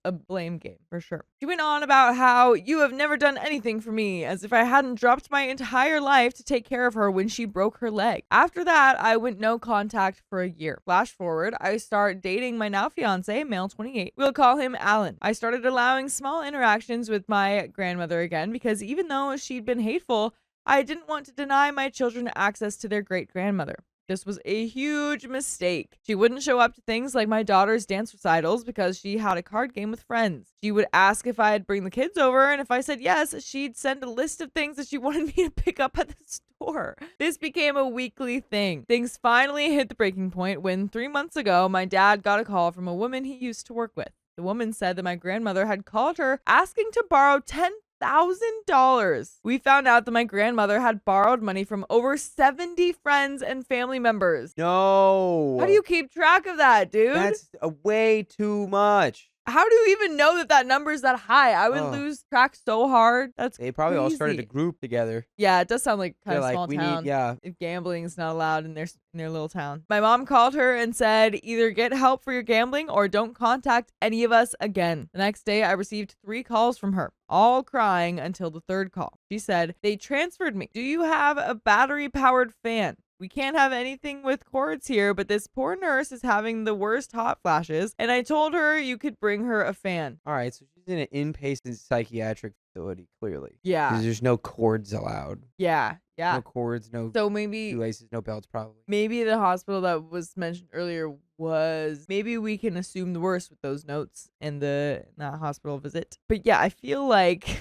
A blame game for sure. She went on about how you have never done anything for me, as if I hadn't dropped my entire life to take care of her when she broke her leg. After that, I went no contact for a year. Flash forward, I start dating my now fiance, male 28. We'll call him Alan. I started allowing small interactions with my grandmother again because even though she'd been hateful, I didn't want to deny my children access to their great grandmother. This was a huge mistake. She wouldn't show up to things like my daughter's dance recitals because she had a card game with friends. She would ask if I'd bring the kids over, and if I said yes, she'd send a list of things that she wanted me to pick up at the store. This became a weekly thing. Things finally hit the breaking point when 3 months ago, my dad got a call from a woman he used to work with. The woman said that my grandmother had called her asking to borrow $10,000. We found out that my grandmother had borrowed money from over 70 friends and family members. No. How do you keep track of that, dude? That's way too much. How do you even know that number is that high? I would lose track so hard. That's They probably all started a crazy. group together. Yeah, it does sound like kind They're of like, small we town. need, If gambling is not allowed in their little town. My mom called her and said, either get help for your gambling or don't contact any of us again. The next day, I received 3 calls from her, all crying until the 3rd call. She said, they transferred me. Do you have a battery-powered fan? we can't have anything with cords here, but this poor nurse is having the worst hot flashes, and I told her you could bring her a fan. All right, so she's in an inpatient psychiatric facility, clearly. Yeah. Because there's no cords allowed. Yeah. No cords, no So maybe shoelaces, no belts, probably. maybe the hospital that was mentioned earlier was, maybe we can assume the worst with those notes in that hospital visit. But yeah, I feel like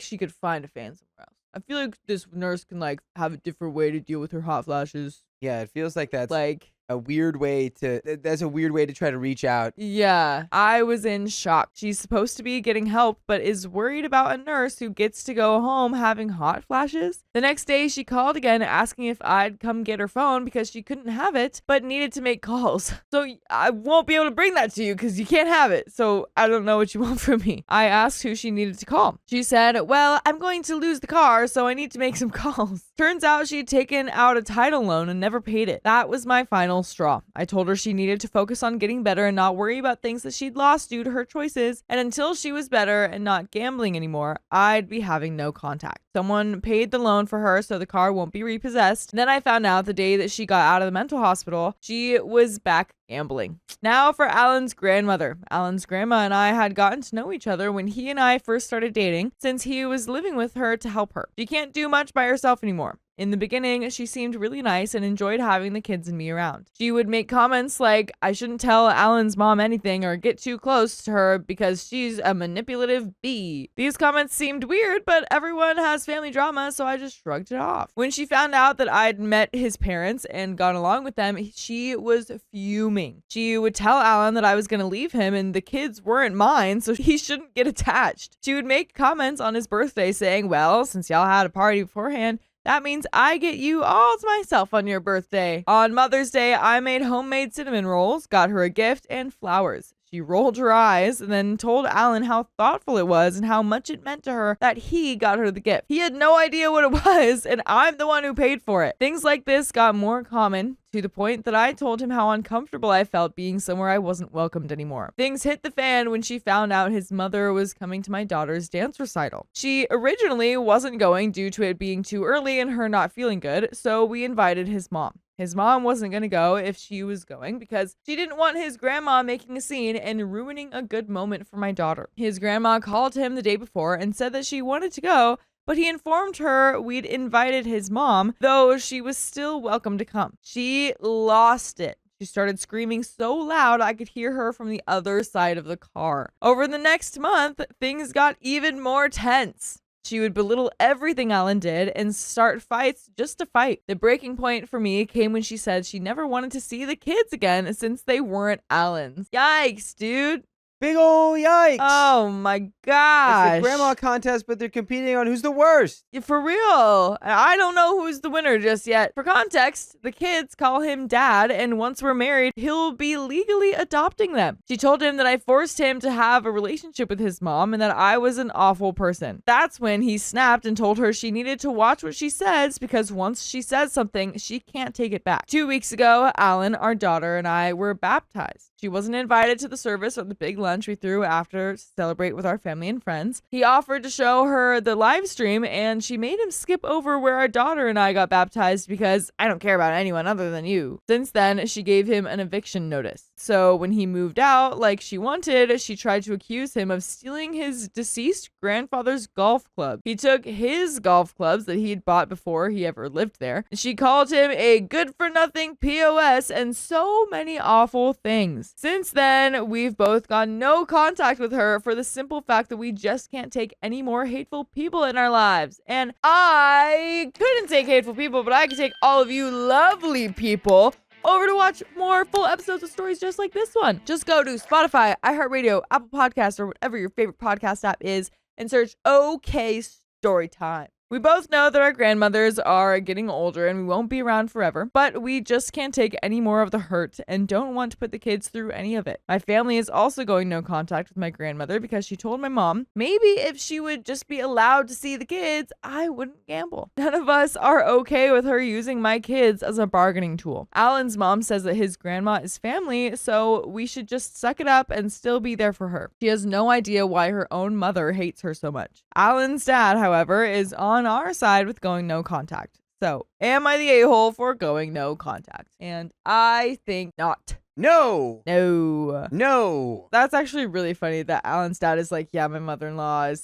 she could find a fan somewhere else. I feel like this nurse can like have a different way to deal with her hot flashes. Yeah, it feels like that's Like, a weird way to try to reach out. yeah, I was in shock. She's supposed to be getting help, but is worried about a nurse who gets to go home having hot flashes. The next day, she called again asking if I'd come get her phone because she couldn't have it, but needed to make calls. So I won't be able to bring that to you because you can't have it. So I don't know what you want from me. I asked who she needed to call. She said, well, I'm going to lose the car, so I need to make some calls. Turns out she had taken out a title loan and never paid it. That was my final straw. I told her she needed to focus on getting better and not worry about things that she'd lost due to her choices, and until she was better and not gambling anymore, I'd be having no contact. Someone paid the loan for her so the car won't be repossessed. And then I found out the day that she got out of the mental hospital, she was back gambling. Now for Alan's grandmother. Alan's grandma and I had gotten to know each other when he and I first started dating, since he was living with her to help her. She can't do much by herself anymore. In the beginning, she seemed really nice and enjoyed having the kids and me around. She would make comments like, I shouldn't tell Alan's mom anything or get too close to her because she's a manipulative bee. These comments seemed weird, but everyone has family drama, so I just shrugged it off. When she found out that I'd met his parents and gone along with them, she was fuming. She would tell Alan that I was going to leave him and the kids weren't mine, so he shouldn't get attached. She would make comments on his birthday saying, well, since y'all had a party beforehand, that means I get you all to myself on your birthday. On Mother's Day, I made homemade cinnamon rolls, got her a gift, and flowers. She rolled her eyes and then told Alan how thoughtful it was and how much it meant to her that he got her the gift. He had no idea what it was, and I'm the one who paid for it. Things like this got more common, to the point that I told him how uncomfortable I felt being somewhere I wasn't welcomed anymore. Things hit the fan when she found out his mother was coming to my daughter's dance recital. She originally wasn't going due to it being too early and her not feeling good, so we invited his mom. His mom wasn't going to go if she was going because she didn't want his grandma making a scene and ruining a good moment for my daughter. His grandma called him the day before and said that she wanted to go, but he informed her we'd invited his mom, though she was still welcome to come. She lost it. She started screaming so loud I could hear her from the other side of the car. Over the next month, things got even more tense. She would belittle everything Alan did and start fights just to fight. The breaking point for me came when she said she never wanted to see the kids again since they weren't Alan's. Yikes, dude. Big ol' yikes. Oh my gosh. It's the grandma contest, but they're competing on who's the worst. Yeah, for real. I don't know who's the winner just yet. For context, the kids call him dad, and once we're married, he'll be legally adopting them. She told him that I forced him to have a relationship with his mom and that I was an awful person. That's when he snapped and told her she needed to watch what she says because once she says something, she can't take it back. 2 weeks ago, Alan, our daughter, and I were baptized. She wasn't invited to the service or the big lunch we threw after to celebrate with our family and friends. He offered to show her the live stream and she made him skip over where our daughter and I got baptized because I don't care about anyone other than you. Since then, she gave him an eviction notice. So when he moved out like she wanted, she tried to accuse him of stealing his deceased grandfather's golf club. He took his golf clubs that he'd bought before he ever lived there. She called him a good-for-nothing POS and so many awful things. Since then, we've both got no contact with her for the simple fact that we just can't take any more hateful people in our lives. And I couldn't take hateful people, but I could take all of you lovely people over to watch more full episodes of stories just like this one. Just go to Spotify, iHeartRadio, Apple Podcasts, or whatever your favorite podcast app is and search OK Storytime. We both know that our grandmothers are getting older and we won't be around forever, but we just can't take any more of the hurt and don't want to put the kids through any of it. My family is also going no contact with my grandmother because she told my mom maybe if she would just be allowed to see the kids, I wouldn't gamble. None of us are okay with her using my kids as a bargaining tool. Alan's mom says that his grandma is family, so we should just suck it up and still be there for her. She has no idea why her own mother hates her so much. Alan's dad, however, is on our side with going no contact. So, am I the a-hole for going no contact? And I think not. No. No. No. That's actually really funny that Alan's dad is like, yeah, my mother-in-law is,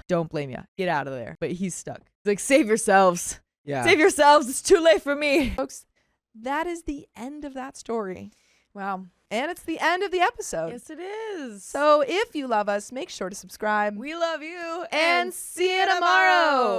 don't blame you. Get out of there. But he's stuck. He's like, save yourselves. Yeah. Save yourselves. It's too late for me. Folks, that is the end of that story. Wow. And it's the end of the episode. Yes, it is. So if you love us, make sure to subscribe. We love you. And see you tomorrow.